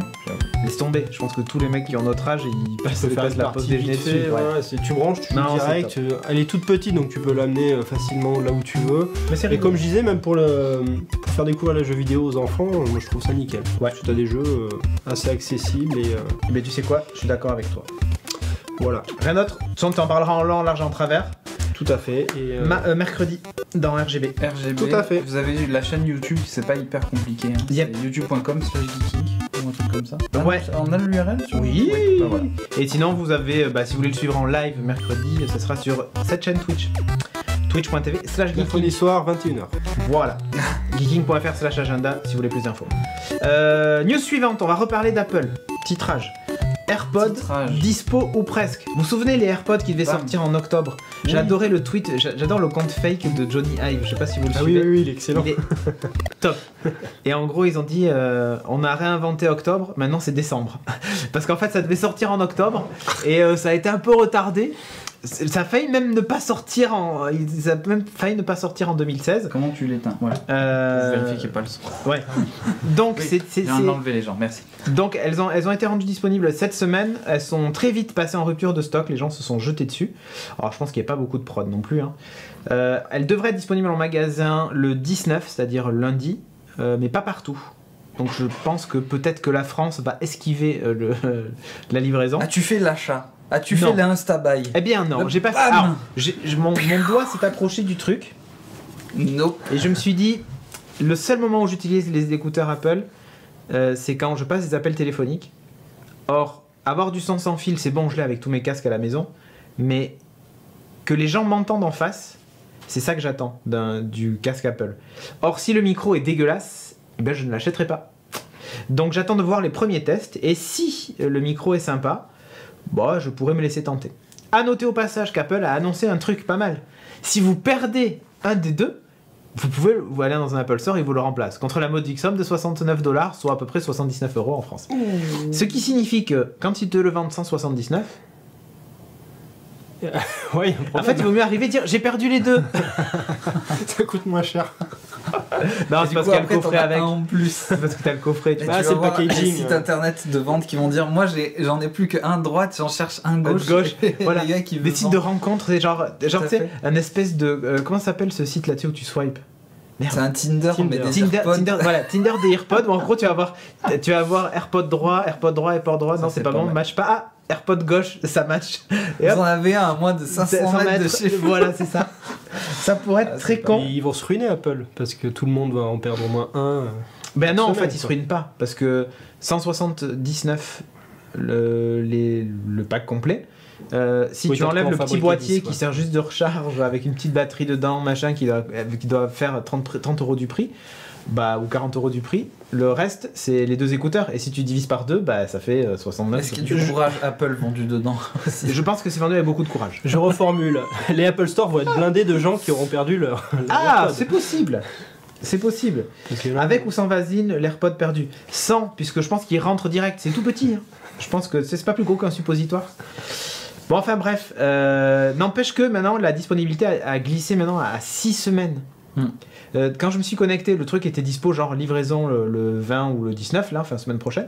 [SPEAKER 1] Laisse tomber. Je pense que tous les mecs qui ont notre âge, ils passent la pause déjeuner dessus.
[SPEAKER 3] Tu branches, tu joues direct. Elle est toute petite, donc tu peux l'amener facilement là où tu veux. Et comme je disais, même pour faire découvrir les jeux vidéo aux enfants, moi je trouve ça nickel.
[SPEAKER 1] Ouais.
[SPEAKER 3] Tu as des jeux assez accessibles et.
[SPEAKER 1] Mais tu sais quoi, je suis d'accord avec toi.
[SPEAKER 3] Voilà.
[SPEAKER 1] Rien d'autre. Tu en parleras en long, en large, en travers.
[SPEAKER 3] Tout à fait. Et
[SPEAKER 1] mercredi. Dans RGB.
[SPEAKER 2] Tout à fait. Vous avez la chaîne YouTube, c'est pas hyper compliqué. Hein.
[SPEAKER 1] Yep.
[SPEAKER 2] C'est youtube.com/geeking ou un truc comme ça.
[SPEAKER 1] Ouais.
[SPEAKER 2] On a l'URL sur...
[SPEAKER 1] Oui. Bah, voilà. Et sinon, vous avez, si vous voulez le suivre en live mercredi, ce sera sur cette chaîne Twitch. Twitch.tv/geeking.
[SPEAKER 3] Mercredi soir, 21h.
[SPEAKER 1] Voilà. geeking.fr/agenda si vous voulez plus d'infos. News suivante, on va reparler d'Apple. Titrage. AirPods dispo ou presque. Vous vous souvenez les AirPods qui devaient sortir en octobre? J'ai adoré le tweet, j'adore le compte fake de Johnny Ive, je sais pas si vous le suivez.
[SPEAKER 3] Oui, il est excellent.
[SPEAKER 1] Il est top. Et en gros, ils ont dit on a réinventé octobre, maintenant c'est décembre. Parce qu'en fait, ça devait sortir en octobre et ça a été un peu retardé. Ça a failli même ne pas sortir en 2016.
[SPEAKER 2] Comment tu l'éteins? Ouais. Vérifier qu'il n'y ait pas le son.
[SPEAKER 1] Ouais. Donc
[SPEAKER 2] c'est enlever les gens. Merci.
[SPEAKER 1] Donc elles ont été rendues disponibles cette semaine. Elles sont très vite passées en rupture de stock. Les gens se sont jetés dessus. Alors je pense qu'il n'y a pas beaucoup de prod non plus. Hein. Elles devraient être disponibles en magasin le 19, c'est-à-dire lundi, mais pas partout. Donc je pense que peut-être que la France va esquiver la livraison.
[SPEAKER 2] Ah, tu fais l'achat? Ah, tu fais l'Insta-buy?
[SPEAKER 1] Eh bien non, j'ai pas fait. Alors, mon doigt s'est approché du truc.
[SPEAKER 2] Nope.
[SPEAKER 1] Et je me suis dit, le seul moment où j'utilise les écouteurs Apple, c'est quand je passe des appels téléphoniques. Or, avoir du son sans fil, c'est bon, je l'ai avec tous mes casques à la maison. Mais que les gens m'entendent en face, c'est ça que j'attends du casque Apple. Or, si le micro est dégueulasse, ben, je ne l'achèterai pas. Donc j'attends de voir les premiers tests. Et si le micro est sympa, bon, je pourrais me laisser tenter. A noter au passage qu'Apple a annoncé un truc pas mal. Si vous perdez un des deux, vous allez dans un Apple Store et vous le remplace. Contre la modique somme de $69, soit à peu près 79 € en France. Ce qui signifie que quand ils te le vendent 179,
[SPEAKER 3] ouais,
[SPEAKER 1] en fait, il vaut mieux arriver et dire j'ai perdu les deux.
[SPEAKER 3] Ça coûte moins cher.
[SPEAKER 1] Non, c'est parce qu'il y a le coffret avec.
[SPEAKER 2] En plus.
[SPEAKER 1] Parce que t'as le coffret.
[SPEAKER 2] Tu c'est le packaging. Les sites internet de vente qui vont dire moi j'en ai plus qu'un droite, j'en cherche un gauche.
[SPEAKER 1] Voilà. Des sites de rencontres, c'est genre tu sais, un espèce de comment ça s'appelle ce site là-dessus où tu swipes?
[SPEAKER 2] Merde. C'est un Tinder. Mais des
[SPEAKER 1] Tinder, voilà, Tinder des AirPods où en gros tu vas avoir AirPod droit, AirPod droit. Non, c'est pas bon, match pas. Ah, AirPod gauche, ça match.
[SPEAKER 2] Vous en avez un à moins de 500 mètres de chez vous.
[SPEAKER 1] Voilà, c'est ça. Ça pourrait être très con.
[SPEAKER 3] Ils vont se ruiner Apple parce que tout le monde va en perdre au moins un.
[SPEAKER 1] Ben non, en fait, ils se ruinent pas parce que 179 le pack complet. Si tu enlèves le petit boîtier qui sert juste de recharge avec une petite batterie dedans, machin, qui doit faire 30 € du prix, bah, ou 40 € du prix, le reste c'est les deux écouteurs. Et si tu divises par deux, bah, ça fait 69.
[SPEAKER 2] Est-ce qu'il y a du courage Apple vendu dedans?
[SPEAKER 1] Je pense que c'est vendu avec beaucoup de courage.
[SPEAKER 3] Je reformule. Les Apple Store vont être blindés de gens qui auront perdu leur
[SPEAKER 1] AirPod. C'est possible. C'est possible. Avec ou sans vasine, l'AirPod perdu. Sans, puisque je pense qu'il rentre direct. C'est tout petit. Hein. Je pense que c'est pas plus gros qu'un suppositoire. Bon, enfin bref. N'empêche que maintenant, la disponibilité a glissé maintenant à 6 semaines. Quand je me suis connecté, le truc était dispo, genre livraison le 20 ou le 19, là, enfin semaine prochaine.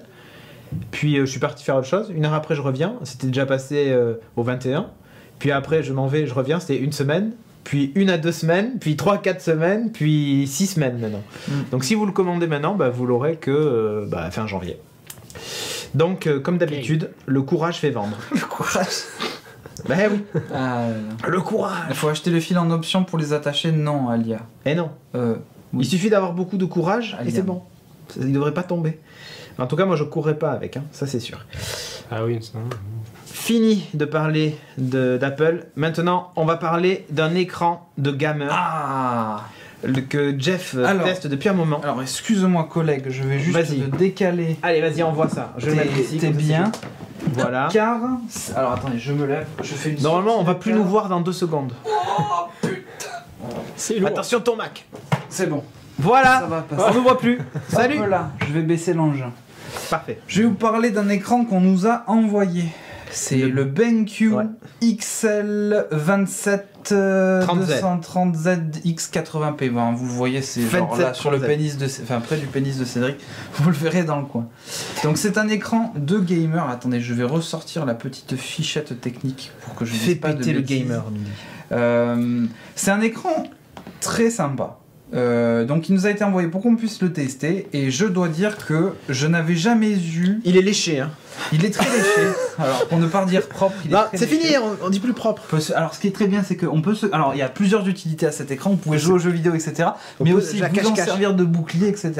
[SPEAKER 1] Puis je suis parti faire autre chose. 1 heure après, je reviens. C'était déjà passé au 21. Puis après, je m'en vais, je reviens. C'était 1 semaine. Puis 1 à 2 semaines, puis 3-4 semaines, puis 6 semaines maintenant. Donc si vous le commandez maintenant, bah, vous l'aurez que fin janvier. Donc comme d'habitude, le courage fait vendre.
[SPEAKER 2] Le courage.
[SPEAKER 1] Bah oui. Le courage.
[SPEAKER 2] Il faut acheter le fil en option pour les attacher? Non, Alia.
[SPEAKER 1] Eh non. Oui. Il suffit d'avoir beaucoup de courage et c'est bon. Il devrait pas tomber. En tout cas, moi je courrais pas avec, hein. Ça c'est sûr.
[SPEAKER 3] Ah oui, ça.
[SPEAKER 1] Fini de parler d'Apple. Maintenant, on va parler d'un écran de gamer. Que Jeff teste depuis un moment.
[SPEAKER 2] Alors, excuse-moi, collègue, je vais juste te décaler.
[SPEAKER 1] Allez, vas-y, envoie ça. Je vais le mettre ici.
[SPEAKER 2] T'es bien.
[SPEAKER 1] Voilà.
[SPEAKER 2] Car. Alors, attendez, je me lève. Je fais une.
[SPEAKER 1] Normalement, on va plus nous voir dans 2 secondes.
[SPEAKER 2] Oh putain.
[SPEAKER 3] C'est lourd.
[SPEAKER 1] Attention, ton Mac.
[SPEAKER 2] C'est bon.
[SPEAKER 1] Voilà.
[SPEAKER 2] Ça va passer.
[SPEAKER 1] On ne voit plus. Salut.
[SPEAKER 2] Là, je vais baisser l'engin.
[SPEAKER 1] Parfait.
[SPEAKER 2] Je vais vous parler d'un écran qu'on nous a envoyé. C'est le BenQ XL27 230Z X80P. Bon, vous le voyez, c'est genre là sur le pénis près du pénis de Cédric. Vous le verrez dans le coin. Donc c'est un écran de gamer. Attendez, je vais ressortir la petite fichette technique pour que je ne dise pas de bêtises.
[SPEAKER 1] le gamer.
[SPEAKER 2] C'est un écran très sympa. Donc il nous a été envoyé pour qu'on puisse le tester et je dois dire que je n'avais jamais eu...
[SPEAKER 1] Il est léché, hein.
[SPEAKER 2] Il est très léché. Alors, pour ne pas dire propre, il est
[SPEAKER 1] Non,
[SPEAKER 2] très
[SPEAKER 1] c'est
[SPEAKER 2] léché.
[SPEAKER 1] fini, on dit plus propre.
[SPEAKER 2] Alors, ce qui est très bien, c'est qu'on peut se. Alors, il y a plusieurs utilités à cet écran. Vous pouvez jouer aux jeux vidéo, etc. Mais aussi
[SPEAKER 1] la
[SPEAKER 2] vous en
[SPEAKER 1] cache-cache.
[SPEAKER 2] servir de bouclier, etc.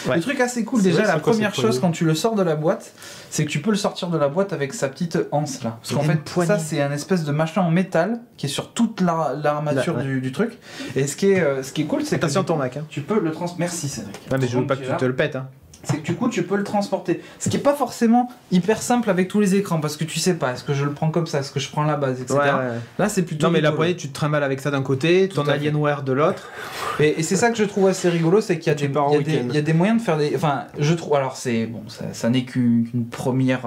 [SPEAKER 1] Ouais.
[SPEAKER 2] Le truc assez cool,
[SPEAKER 3] C'est
[SPEAKER 2] déjà,
[SPEAKER 3] vrai,
[SPEAKER 2] la
[SPEAKER 3] c'est quoi
[SPEAKER 2] première
[SPEAKER 3] cette
[SPEAKER 2] chose
[SPEAKER 3] poignée
[SPEAKER 2] quand tu le sors de la boîte, c'est que tu peux le sortir de la boîte avec sa petite anse là. Parce
[SPEAKER 1] Il
[SPEAKER 2] qu'en
[SPEAKER 1] y a une
[SPEAKER 2] fait,
[SPEAKER 1] poignée.
[SPEAKER 2] ça, c'est un espèce de machin en métal qui est sur toute l'armature
[SPEAKER 1] Ouais.
[SPEAKER 2] du truc. Et ce qui est cool, c'est que
[SPEAKER 1] Attention ton Mac. Hein.
[SPEAKER 2] tu peux le trans. Merci, Cédric.
[SPEAKER 1] Ouais, mais je veux pas que tu te le pètes. Hein.
[SPEAKER 2] C'est que du coup tu peux le transporter. Ce qui est pas forcément hyper simple avec tous les écrans parce que tu sais pas, est-ce que je le prends comme ça, est-ce que je prends la base, etc. Là c'est plutôt.
[SPEAKER 1] Non mais la
[SPEAKER 2] rigolo.
[SPEAKER 1] poignée, tu te trimbales avec ça d'un côté, ton
[SPEAKER 2] à fait.
[SPEAKER 1] Alienware de l'autre.
[SPEAKER 2] Et c'est ça que je trouve assez rigolo, c'est qu'il y a,
[SPEAKER 3] Tu pars en week-end.
[SPEAKER 2] il y a des moyens de faire des. Enfin, je trouve. Alors c'est bon, ça n'est qu'une première.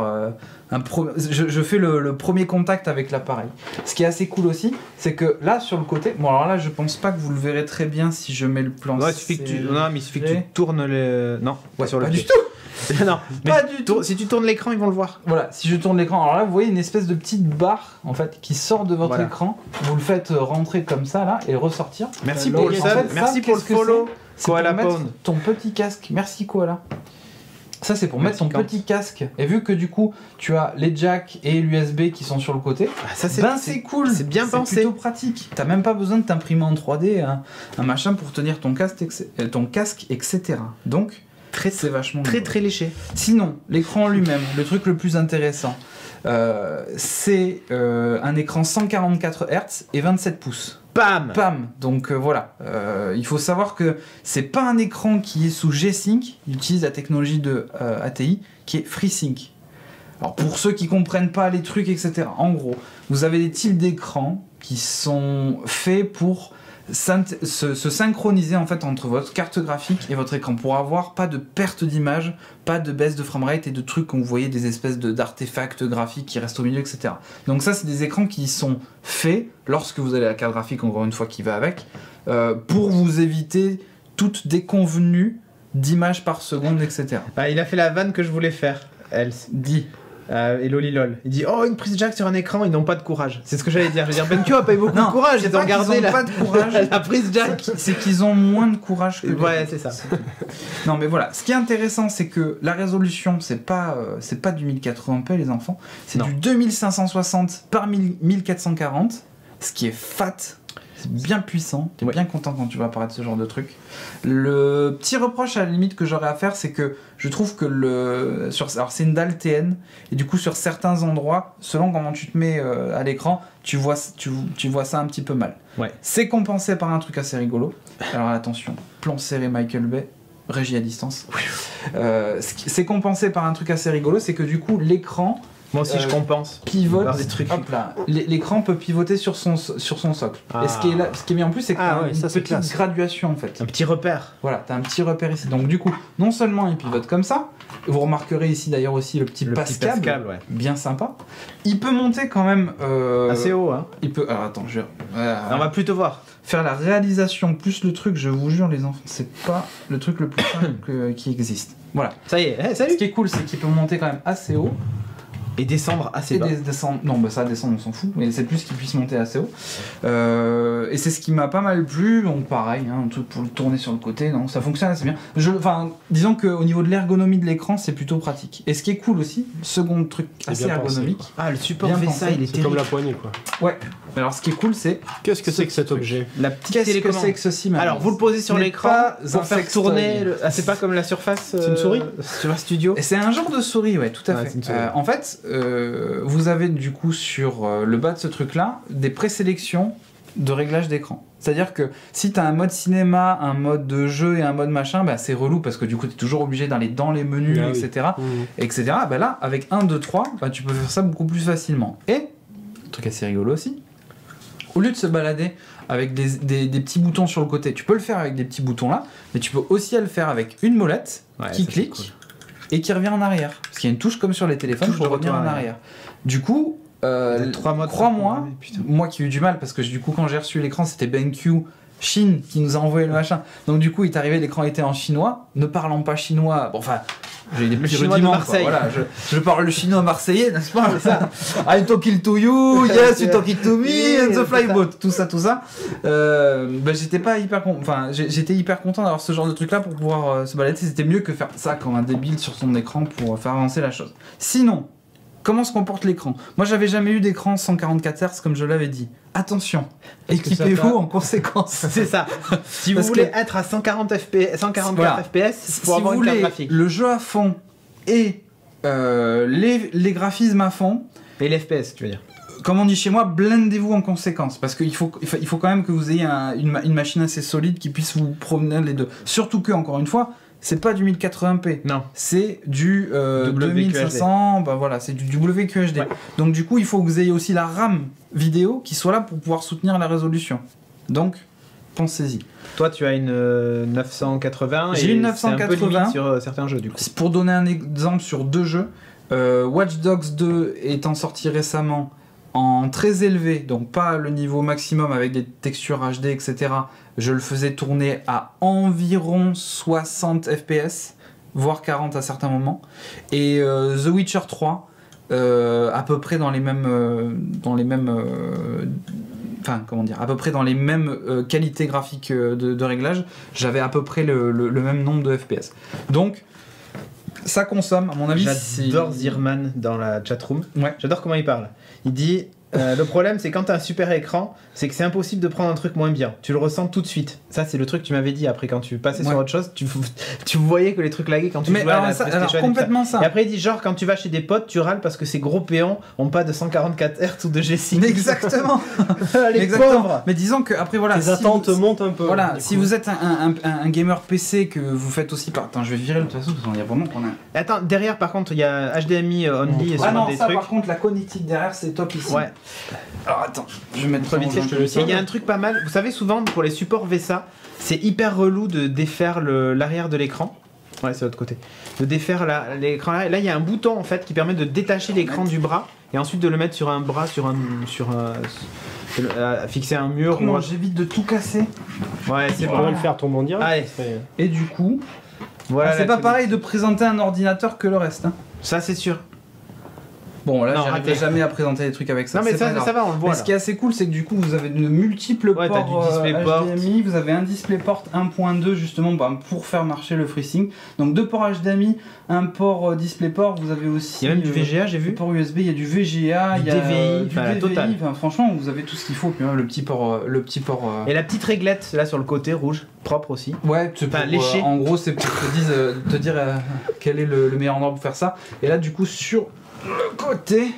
[SPEAKER 2] Je fais le premier contact avec l'appareil. Ce qui est assez cool aussi, c'est que là sur le côté. Bon alors là je pense pas que vous le verrez très bien si je mets le plan.
[SPEAKER 1] Ouais, il suffit que tu... Non mais il suffit que tu tournes les... Non,
[SPEAKER 2] Ouais,
[SPEAKER 1] sur le
[SPEAKER 2] pas
[SPEAKER 1] pied.
[SPEAKER 2] du tout.
[SPEAKER 1] Non, mais
[SPEAKER 2] Pas du tout.
[SPEAKER 1] si tu tournes l'écran, ils vont le voir.
[SPEAKER 2] Voilà, si je tourne l'écran, alors là vous voyez une espèce de petite barre en fait qui sort de votre
[SPEAKER 1] Voilà.
[SPEAKER 2] écran. Vous le faites rentrer comme ça là et ressortir.
[SPEAKER 1] Merci
[SPEAKER 2] Là,
[SPEAKER 1] pour le
[SPEAKER 2] en
[SPEAKER 1] sub,
[SPEAKER 2] fait, ça,
[SPEAKER 1] merci pour le
[SPEAKER 2] qu'est-ce que
[SPEAKER 1] follow.
[SPEAKER 2] C'est pour
[SPEAKER 1] Koala
[SPEAKER 2] mettre
[SPEAKER 1] Pound.
[SPEAKER 2] ton petit casque. Merci Koala. Ça c'est pour mettre ton
[SPEAKER 1] Merci,
[SPEAKER 2] petit casque. Et vu que du coup tu as les jacks et l'USB qui sont sur le côté,
[SPEAKER 1] Ah, ça
[SPEAKER 2] c'est cool.
[SPEAKER 1] c'est bien pensé.
[SPEAKER 2] C'est plutôt pratique. T'as même pas besoin de t'imprimer en 3D un machin pour tenir ton casque, etc. Donc c'est vachement
[SPEAKER 1] Très
[SPEAKER 2] bien.
[SPEAKER 1] très léché.
[SPEAKER 2] Sinon, l'écran en lui-même, le truc le plus intéressant, c'est un écran 144 Hz et 27 pouces.
[SPEAKER 1] Bam.
[SPEAKER 2] Pam. Donc voilà, il faut savoir que c'est pas un écran qui est sous G-Sync, il utilise la technologie de ATI qui est FreeSync. Alors pour ceux qui comprennent pas les trucs, etc. En gros, vous avez des types d'écrans qui sont faits pour se synchroniser en fait entre votre carte graphique et votre écran pour avoir pas de perte d'image, pas de baisse de framerate et de trucs qu'on voyait des espèces d'artefacts graphiques qui restent au milieu, etc. Donc ça c'est des écrans qui sont faits lorsque vous avez la carte graphique encore une fois qui va avec pour vous éviter toute déconvenue d'images par seconde, etc.
[SPEAKER 1] Bah, il a fait la vanne que je voulais faire. Elle
[SPEAKER 2] Dit.
[SPEAKER 1] et Lolilol. Il dit oh une prise jack sur un écran, ils n'ont pas de courage. C'est ce que j'allais dire. Je veux dire BenQ a pas eu beaucoup de courage.
[SPEAKER 2] c'est
[SPEAKER 1] Ils
[SPEAKER 2] pas
[SPEAKER 1] ont
[SPEAKER 2] qu'ils
[SPEAKER 1] gardé
[SPEAKER 2] ont pas de courage.
[SPEAKER 1] la prise jack.
[SPEAKER 2] C'est qu'ils ont moins de courage que les
[SPEAKER 1] Ouais
[SPEAKER 2] autres.
[SPEAKER 1] c'est ça.
[SPEAKER 2] Non mais voilà, ce qui est intéressant c'est que la résolution c'est pas du 1080p les enfants, c'est
[SPEAKER 1] Non.
[SPEAKER 2] du 2560 par 1440, ce qui est fat, c'est bien puissant, t'es
[SPEAKER 1] Ouais.
[SPEAKER 2] bien content quand tu vas apparaître ce genre de truc. Le petit reproche à la limite que j'aurais à faire c'est que je trouve que alors c'est une dalle TN et du coup sur certains endroits, selon comment tu te mets à l'écran, tu vois ça un petit peu mal.
[SPEAKER 1] Ouais.
[SPEAKER 2] C'est compensé par un truc assez rigolo. Alors attention, plan serré Michael Bay, régie à distance. C'est compensé par un truc assez rigolo, c'est que du coup l'écran
[SPEAKER 1] Moi aussi je compense.
[SPEAKER 2] pivote.
[SPEAKER 1] Par des trucs.
[SPEAKER 2] Hop là, l'écran peut pivoter sur son socle.
[SPEAKER 1] Ah.
[SPEAKER 2] Et ce qui est mis en plus, c'est que
[SPEAKER 3] Ah
[SPEAKER 2] t'as
[SPEAKER 3] ouais,
[SPEAKER 2] une
[SPEAKER 3] ça, c'est
[SPEAKER 2] petite
[SPEAKER 3] classe.
[SPEAKER 2] graduation en fait.
[SPEAKER 1] Un petit repère.
[SPEAKER 2] Voilà, t'as un petit repère ici. Donc du coup, non seulement il pivote comme ça, vous remarquerez ici d'ailleurs aussi le petit
[SPEAKER 1] Le
[SPEAKER 2] passe
[SPEAKER 1] petit Pascal, ouais.
[SPEAKER 2] bien sympa. Il peut monter quand même.
[SPEAKER 1] Assez haut hein.
[SPEAKER 2] Il peut. Alors attends, je vais
[SPEAKER 1] On va plus te voir.
[SPEAKER 2] faire la réalisation plus le truc. Je vous jure, les enfants, c'est pas le truc le plus simple qui existe. Voilà.
[SPEAKER 1] Ça y est.
[SPEAKER 2] Ce
[SPEAKER 1] Salut.
[SPEAKER 2] qui est cool, c'est qu'il peut monter quand même assez haut.
[SPEAKER 1] Et descendre assez
[SPEAKER 2] Et
[SPEAKER 1] bas.
[SPEAKER 2] descendre. Non, bah ça descendre, on s'en fout. Mais c'est plus qu'il puisse monter assez haut. Et c'est ce qui m'a pas mal plu. Donc pareil, hein, un truc pour le tourner sur le côté. Non, ça fonctionne assez bien. Enfin, disons qu'au niveau de l'ergonomie de l'écran, c'est plutôt pratique. Et ce qui est cool aussi, second truc assez
[SPEAKER 3] bien pensé,
[SPEAKER 2] ergonomique.
[SPEAKER 1] Ah le support
[SPEAKER 2] Bien
[SPEAKER 1] VESA
[SPEAKER 2] pensé.
[SPEAKER 1] il est
[SPEAKER 3] C'est comme
[SPEAKER 1] terrible.
[SPEAKER 3] la poignée quoi.
[SPEAKER 2] Ouais. Alors ce qui est cool, c'est
[SPEAKER 3] Qu'est-ce que c'est que cet objet?
[SPEAKER 1] La petite
[SPEAKER 2] qu'est-ce que
[SPEAKER 1] télécommande.
[SPEAKER 2] c'est que ceci maintenant.
[SPEAKER 1] Alors vous le posez sur
[SPEAKER 2] Ce n'est
[SPEAKER 1] l'écran
[SPEAKER 2] pas
[SPEAKER 1] pour
[SPEAKER 2] un
[SPEAKER 1] faire
[SPEAKER 2] sextoy.
[SPEAKER 1] tourner. Ah c'est pas comme la Surface.
[SPEAKER 3] C'est une souris
[SPEAKER 1] Surface Studio.
[SPEAKER 2] Et c'est un genre de souris, ouais, tout à
[SPEAKER 1] Ouais,
[SPEAKER 2] fait.
[SPEAKER 1] c'est une souris.
[SPEAKER 2] En fait, vous avez du coup sur le bas de ce truc-là des présélections de réglage d'écran. C'est-à-dire que si tu as un mode cinéma, un mode de jeu et un mode machin, bah, c'est relou parce que du coup tu es toujours obligé d'aller dans les menus,
[SPEAKER 3] Ah oui.
[SPEAKER 2] etc.
[SPEAKER 3] Mmh.
[SPEAKER 2] etc. Bah là, avec 1, 2, 3, bah, tu peux faire ça beaucoup plus facilement. Et, truc assez rigolo aussi, au lieu de se balader avec des petits boutons sur le côté, tu peux le faire avec des petits boutons là, mais tu peux aussi le faire avec une molette
[SPEAKER 1] Ouais,
[SPEAKER 2] qui
[SPEAKER 1] ça, c'est
[SPEAKER 2] clique
[SPEAKER 1] cool.
[SPEAKER 2] et qui revient en arrière. Parce qu'il y a une touche comme sur les téléphones
[SPEAKER 1] Touche
[SPEAKER 2] pour
[SPEAKER 1] de
[SPEAKER 2] revenir
[SPEAKER 1] retour
[SPEAKER 2] en
[SPEAKER 1] en
[SPEAKER 2] arrière. Du coup,
[SPEAKER 1] Vous êtes 3 modes.
[SPEAKER 2] crois-moi,
[SPEAKER 1] Putain.
[SPEAKER 2] moi qui ai eu du mal parce que du coup quand j'ai reçu l'écran c'était BenQ Chine qui nous a envoyé le machin. Donc du coup il est arrivé, l'écran était en chinois, ne parlant pas chinois. Bon enfin, j'ai des petits
[SPEAKER 1] chinois de
[SPEAKER 2] rudiments, quoi.
[SPEAKER 1] Marseille.
[SPEAKER 2] Voilà, je parle le chinois marseillais, n'est-ce pas? I'm talking to you, yes, you talking to me, and the flyboat, tout ça. J'étais pas hyper j'étais hyper content d'avoir ce genre de truc là pour pouvoir se balader. C'était mieux que faire ça comme un débile sur son écran pour faire avancer la chose. Sinon, comment se comporte l'écran. Moi, j'avais jamais eu d'écran 144 Hz comme je l'avais dit. Attention, équipez-vous en conséquence.
[SPEAKER 1] C'est ça. Si vous voulez être à 144 FPS, pour avoir une carte graphique.
[SPEAKER 2] Le jeu à fond et les graphismes à fond.
[SPEAKER 1] Et l'FPS, tu veux dire.
[SPEAKER 2] Comme on dit chez moi, blindez-vous en conséquence. Parce qu'il faut quand même que vous ayez une machine assez solide qui puisse vous promener les deux. Surtout que, encore une fois, c'est pas du 1080p.
[SPEAKER 1] Non.
[SPEAKER 2] C'est du 2500, bah voilà, c'est du WQHD. Ouais. Donc du coup, il faut que vous ayez aussi la RAM vidéo qui soit là pour pouvoir soutenir la résolution. Donc, pensez-y.
[SPEAKER 1] Toi, tu as une 980.
[SPEAKER 2] J'ai une 980.
[SPEAKER 1] C'est un peu limite sur certains jeux, du coup.
[SPEAKER 2] Pour donner un exemple sur 2 jeux, Watch Dogs 2 étant sorti récemment en très élevé, donc pas le niveau maximum avec des textures HD, etc. Je le faisais tourner à environ 60 FPS, voire 40 à certains moments. Et The Witcher 3, à peu près dans les mêmes à peu près dans les mêmes qualités graphiques de réglage, j'avais à peu près le même nombre de FPS. Donc, ça consomme, à mon avis.
[SPEAKER 1] J'adore Zirman dans la chatroom.
[SPEAKER 2] Ouais.
[SPEAKER 1] J'adore comment il parle. Il dit le problème, c'est quand t'as un super écran, c'est que c'est impossible de prendre un truc moins bien. Tu le ressens tout de suite. Ça, c'est le truc que tu m'avais dit après quand tu passais sur autre chose. Tu voyais que les trucs laguaient quand tu jouais à la PlayStation.
[SPEAKER 2] Complètement ça.
[SPEAKER 1] Et après, il dit genre quand tu vas chez des potes, tu râles parce que ces gros péons ont pas de 144 Hz ou de G6.
[SPEAKER 2] Exactement.
[SPEAKER 1] Les pauvres.
[SPEAKER 2] Mais disons que après voilà.
[SPEAKER 3] Les attentes montent un peu.
[SPEAKER 2] Voilà. Si vous êtes un gamer PC que vous faites aussi par. Attends, je vais virer le toute façon parce qu'il y a vraiment qu'on a.
[SPEAKER 1] Attends, derrière par contre, il y a HDMI only et sur
[SPEAKER 2] non,
[SPEAKER 1] des
[SPEAKER 2] ça,
[SPEAKER 1] trucs.
[SPEAKER 2] Par contre, la connectique derrière, c'est top ici.
[SPEAKER 1] Ouais.
[SPEAKER 2] Alors attends, je vais mettre
[SPEAKER 1] vite fait. Il y a un truc pas mal. Vous savez, souvent pour les supports VESA, c'est hyper relou de défaire l'arrière de l'écran. Ouais, c'est l'autre côté. De défaire l'écran. Là, il y a un bouton en fait qui permet de détacher l'écran du bras et ensuite de le mettre sur un bras, fixer un mur.
[SPEAKER 2] Comment j'évite de tout casser.
[SPEAKER 1] Ouais, c'est
[SPEAKER 3] bon. On va le faire tomber en direct.
[SPEAKER 1] Allez.
[SPEAKER 2] Et du coup,
[SPEAKER 1] voilà.
[SPEAKER 2] C'est pas pareil de présenter un ordinateur que le reste. Hein.
[SPEAKER 1] Ça, c'est sûr.
[SPEAKER 2] Bon, là, j'arriverai jamais à présenter des trucs avec ça.
[SPEAKER 1] Non, mais ça va, on le voit.
[SPEAKER 2] Mais ce qui est assez cool, c'est que du coup, vous avez de multiples ports HDMI. Vous avez un DisplayPort 1.2 justement pour faire marcher le FreeSync. Donc 2 ports HDMI, un port DisplayPort. Vous avez aussi.
[SPEAKER 1] Il y a même du VGA, j'ai vu.
[SPEAKER 2] Du port USB, il y a du VGA,
[SPEAKER 1] il y a
[SPEAKER 2] DVI,
[SPEAKER 1] du DVI.
[SPEAKER 2] Enfin, franchement, vous avez tout ce qu'il faut. Puis, le petit port.
[SPEAKER 1] Et la petite réglette là sur le côté rouge, propre aussi.
[SPEAKER 2] Ouais, c'est pour lécher. En gros, c'est pour te dire quel est le meilleur endroit pour faire ça. Et là, du coup, sur le côté,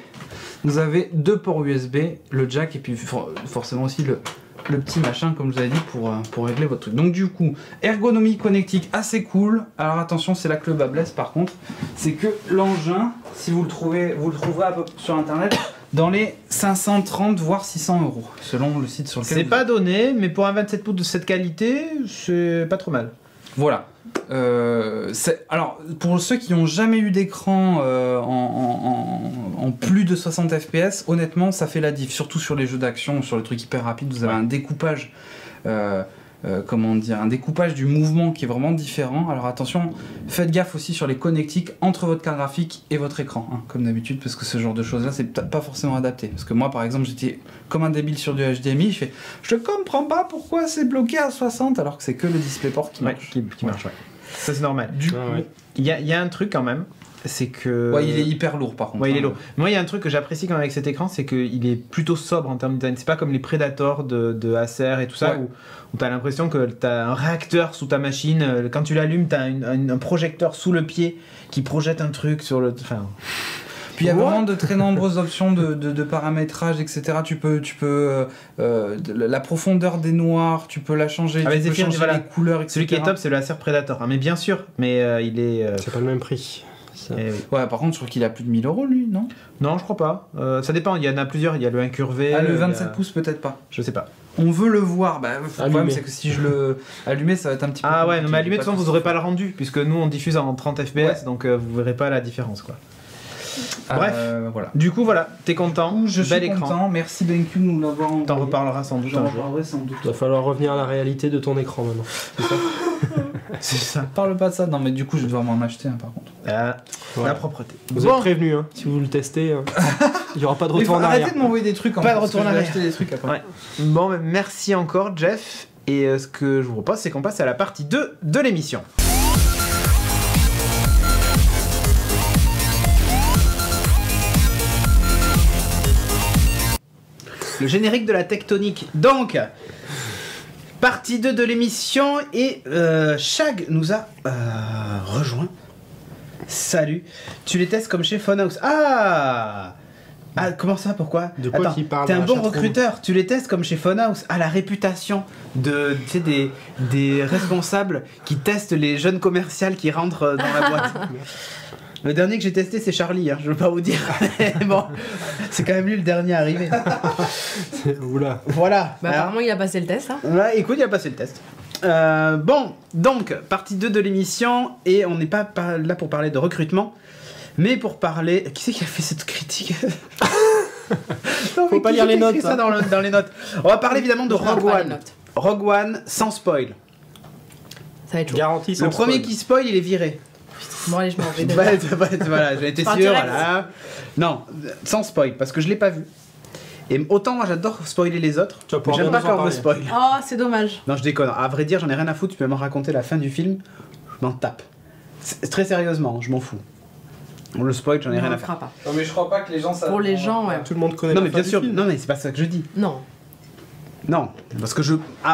[SPEAKER 2] vous avez 2 ports USB, le jack et puis forcément aussi le petit machin comme je vous avais dit pour régler votre truc. Donc du coup, ergonomie connectique assez cool. Alors attention, c'est là que le bas blesse par contre, c'est que l'engin, si vous le trouverez un peu sur internet, dans les 530 voire 600 € selon le site sur lequel.
[SPEAKER 1] C'est pas donné, mais pour un 27 pouces de cette qualité, c'est pas trop mal.
[SPEAKER 2] Voilà. Alors, pour ceux qui n'ont jamais eu d'écran en plus de 60 FPS, honnêtement, ça fait la diff. Surtout sur les jeux d'action, sur les trucs hyper rapides, vous avez un découpage, un découpage du mouvement qui est vraiment différent. Alors attention, faites gaffe aussi sur les connectiques entre votre carte graphique et votre écran, hein, comme d'habitude, parce que ce genre de choses-là, c'est pas forcément adapté. Parce que moi, par exemple, j'étais comme un débile sur du HDMI, je comprends pas pourquoi c'est bloqué à 60 alors que c'est que le DisplayPort qui marche.
[SPEAKER 1] Qui marche, ouais. Ça c'est normal. Du coup, il y a un truc quand même, c'est que...
[SPEAKER 2] Ouais, il est hyper lourd par contre.
[SPEAKER 1] Ouais, il est lourd. Moi, il y a un truc que j'apprécie quand même avec cet écran, c'est qu'il est plutôt sobre en termes de design. C'est pas comme les Predator de Acer et tout ça, où t'as l'impression que t'as un réacteur sous ta machine. Quand tu l'allumes, t'as un projecteur sous le pied qui projette un truc sur le... Enfin...
[SPEAKER 2] Puis il y a vraiment de très nombreuses options de paramétrage, etc. Tu peux la profondeur des noirs, tu peux la changer, tu peux changer les couleurs, etc.
[SPEAKER 1] Celui qui est top, c'est le Acer Predator. Ah, mais bien sûr, mais il est...
[SPEAKER 3] C'est pas le même prix.
[SPEAKER 2] Ouais, par contre, je crois qu'il a plus de 1000 € lui, non?
[SPEAKER 1] Non, je crois pas. Ça dépend, il y en a plusieurs. Il y a le incurvé.
[SPEAKER 2] Ah, le 27 pouces, peut-être pas.
[SPEAKER 1] Je sais pas.
[SPEAKER 2] On veut le voir. Bah, le problème, c'est que si je le allumais, ça va être un petit peu.
[SPEAKER 1] Ah ouais, non, mais allumé, de toute façon, vous aurez pas le rendu, puisque nous, on diffuse en 30 FPS, donc vous verrez pas la différence, quoi. Bref,
[SPEAKER 2] voilà.
[SPEAKER 1] Du coup, voilà, t'es content,
[SPEAKER 2] je suis
[SPEAKER 1] bel
[SPEAKER 2] content,
[SPEAKER 1] écran.
[SPEAKER 2] Merci BenQ de nous l'avoir envoyé.
[SPEAKER 1] T'en reparleras sans doute un jour.
[SPEAKER 3] Il va falloir revenir à la réalité de ton écran maintenant. C'est ça.
[SPEAKER 1] C'est ça.
[SPEAKER 2] Parle pas de ça, non mais du coup je vais devoir m'en acheter un par contre.
[SPEAKER 1] La propreté.
[SPEAKER 3] Vous êtes prévenus, hein. Si vous le testez, il n'y aura pas de retour en arrière.
[SPEAKER 2] Arrêtez de m'envoyer des trucs en
[SPEAKER 1] pas de retour en arrière.
[SPEAKER 2] Acheter des trucs après.
[SPEAKER 1] Ouais. Bon, merci encore Jeff. Et ce que je vous propose, c'est qu'on passe à la partie 2 de l'émission. Le générique de la tectonique. Donc, partie 2 de l'émission et Shag nous a rejoint. Salut. Tu les testes comme chez Funhouse. Ah, comment ça, pourquoi?
[SPEAKER 3] De quoi qu'il parle?
[SPEAKER 1] T'es un
[SPEAKER 3] dans la
[SPEAKER 1] bon
[SPEAKER 3] chatroom.
[SPEAKER 1] recruteur, tu les testes comme chez Funhouse. Ah, la réputation de, tu sais, des responsables qui testent les jeunes commerciales qui rentrent dans la boîte. Le dernier que j'ai testé, c'est Charlie, hein, je veux pas vous dire. Bon, c'est quand même lui le dernier arrivé.
[SPEAKER 3] Oula.
[SPEAKER 1] Voilà.
[SPEAKER 4] Bah, apparemment, il a passé le test. Hein.
[SPEAKER 1] Ouais, écoute, il a passé le test. Bon, donc, partie 2 de l'émission, et on n'est pas là pour parler de recrutement, mais pour parler... Qui c'est qui a fait cette critique? Non,
[SPEAKER 3] Faut pas lire les notes.
[SPEAKER 1] Ça dans les notes. On va parler évidemment de Rogue
[SPEAKER 4] pas les
[SPEAKER 1] One.
[SPEAKER 4] notes.
[SPEAKER 1] Rogue One, sans spoil.
[SPEAKER 4] Ça va être chaud.
[SPEAKER 3] Garantie sans
[SPEAKER 1] Le premier
[SPEAKER 3] spoil.
[SPEAKER 1] qui spoil, il est viré.
[SPEAKER 4] Bon, allez, je m'en vais.
[SPEAKER 1] Voilà, j'ai été
[SPEAKER 4] Par
[SPEAKER 1] sûr.
[SPEAKER 4] direct.
[SPEAKER 1] Voilà. Non, sans spoil, parce que je l'ai pas vu. Et autant moi j'adore spoiler les autres,
[SPEAKER 3] Tu vas
[SPEAKER 1] mais
[SPEAKER 3] pouvoir
[SPEAKER 1] j'aime
[SPEAKER 3] bien
[SPEAKER 1] pas
[SPEAKER 3] nous en
[SPEAKER 1] quand on me
[SPEAKER 3] parler.
[SPEAKER 1] spoil.
[SPEAKER 4] Oh, c'est dommage.
[SPEAKER 1] Non, je déconne. À vrai dire, j'en ai rien à foutre. Tu peux me raconter la fin du film, je m'en tape. Très sérieusement, je m'en fous. On le spoil, j'en ai
[SPEAKER 4] Non,
[SPEAKER 1] rien
[SPEAKER 4] on
[SPEAKER 1] à
[SPEAKER 4] le
[SPEAKER 1] faire.
[SPEAKER 4] fera pas.
[SPEAKER 2] Non, mais je crois pas que les gens savent.
[SPEAKER 4] Pour les gens, ouais.
[SPEAKER 3] Tout le monde connaît
[SPEAKER 1] Non,
[SPEAKER 3] la
[SPEAKER 1] mais
[SPEAKER 3] fin
[SPEAKER 1] bien
[SPEAKER 3] du
[SPEAKER 1] sûr.
[SPEAKER 3] film.
[SPEAKER 1] Non, mais c'est pas ça que je dis.
[SPEAKER 4] Non.
[SPEAKER 1] Non, parce que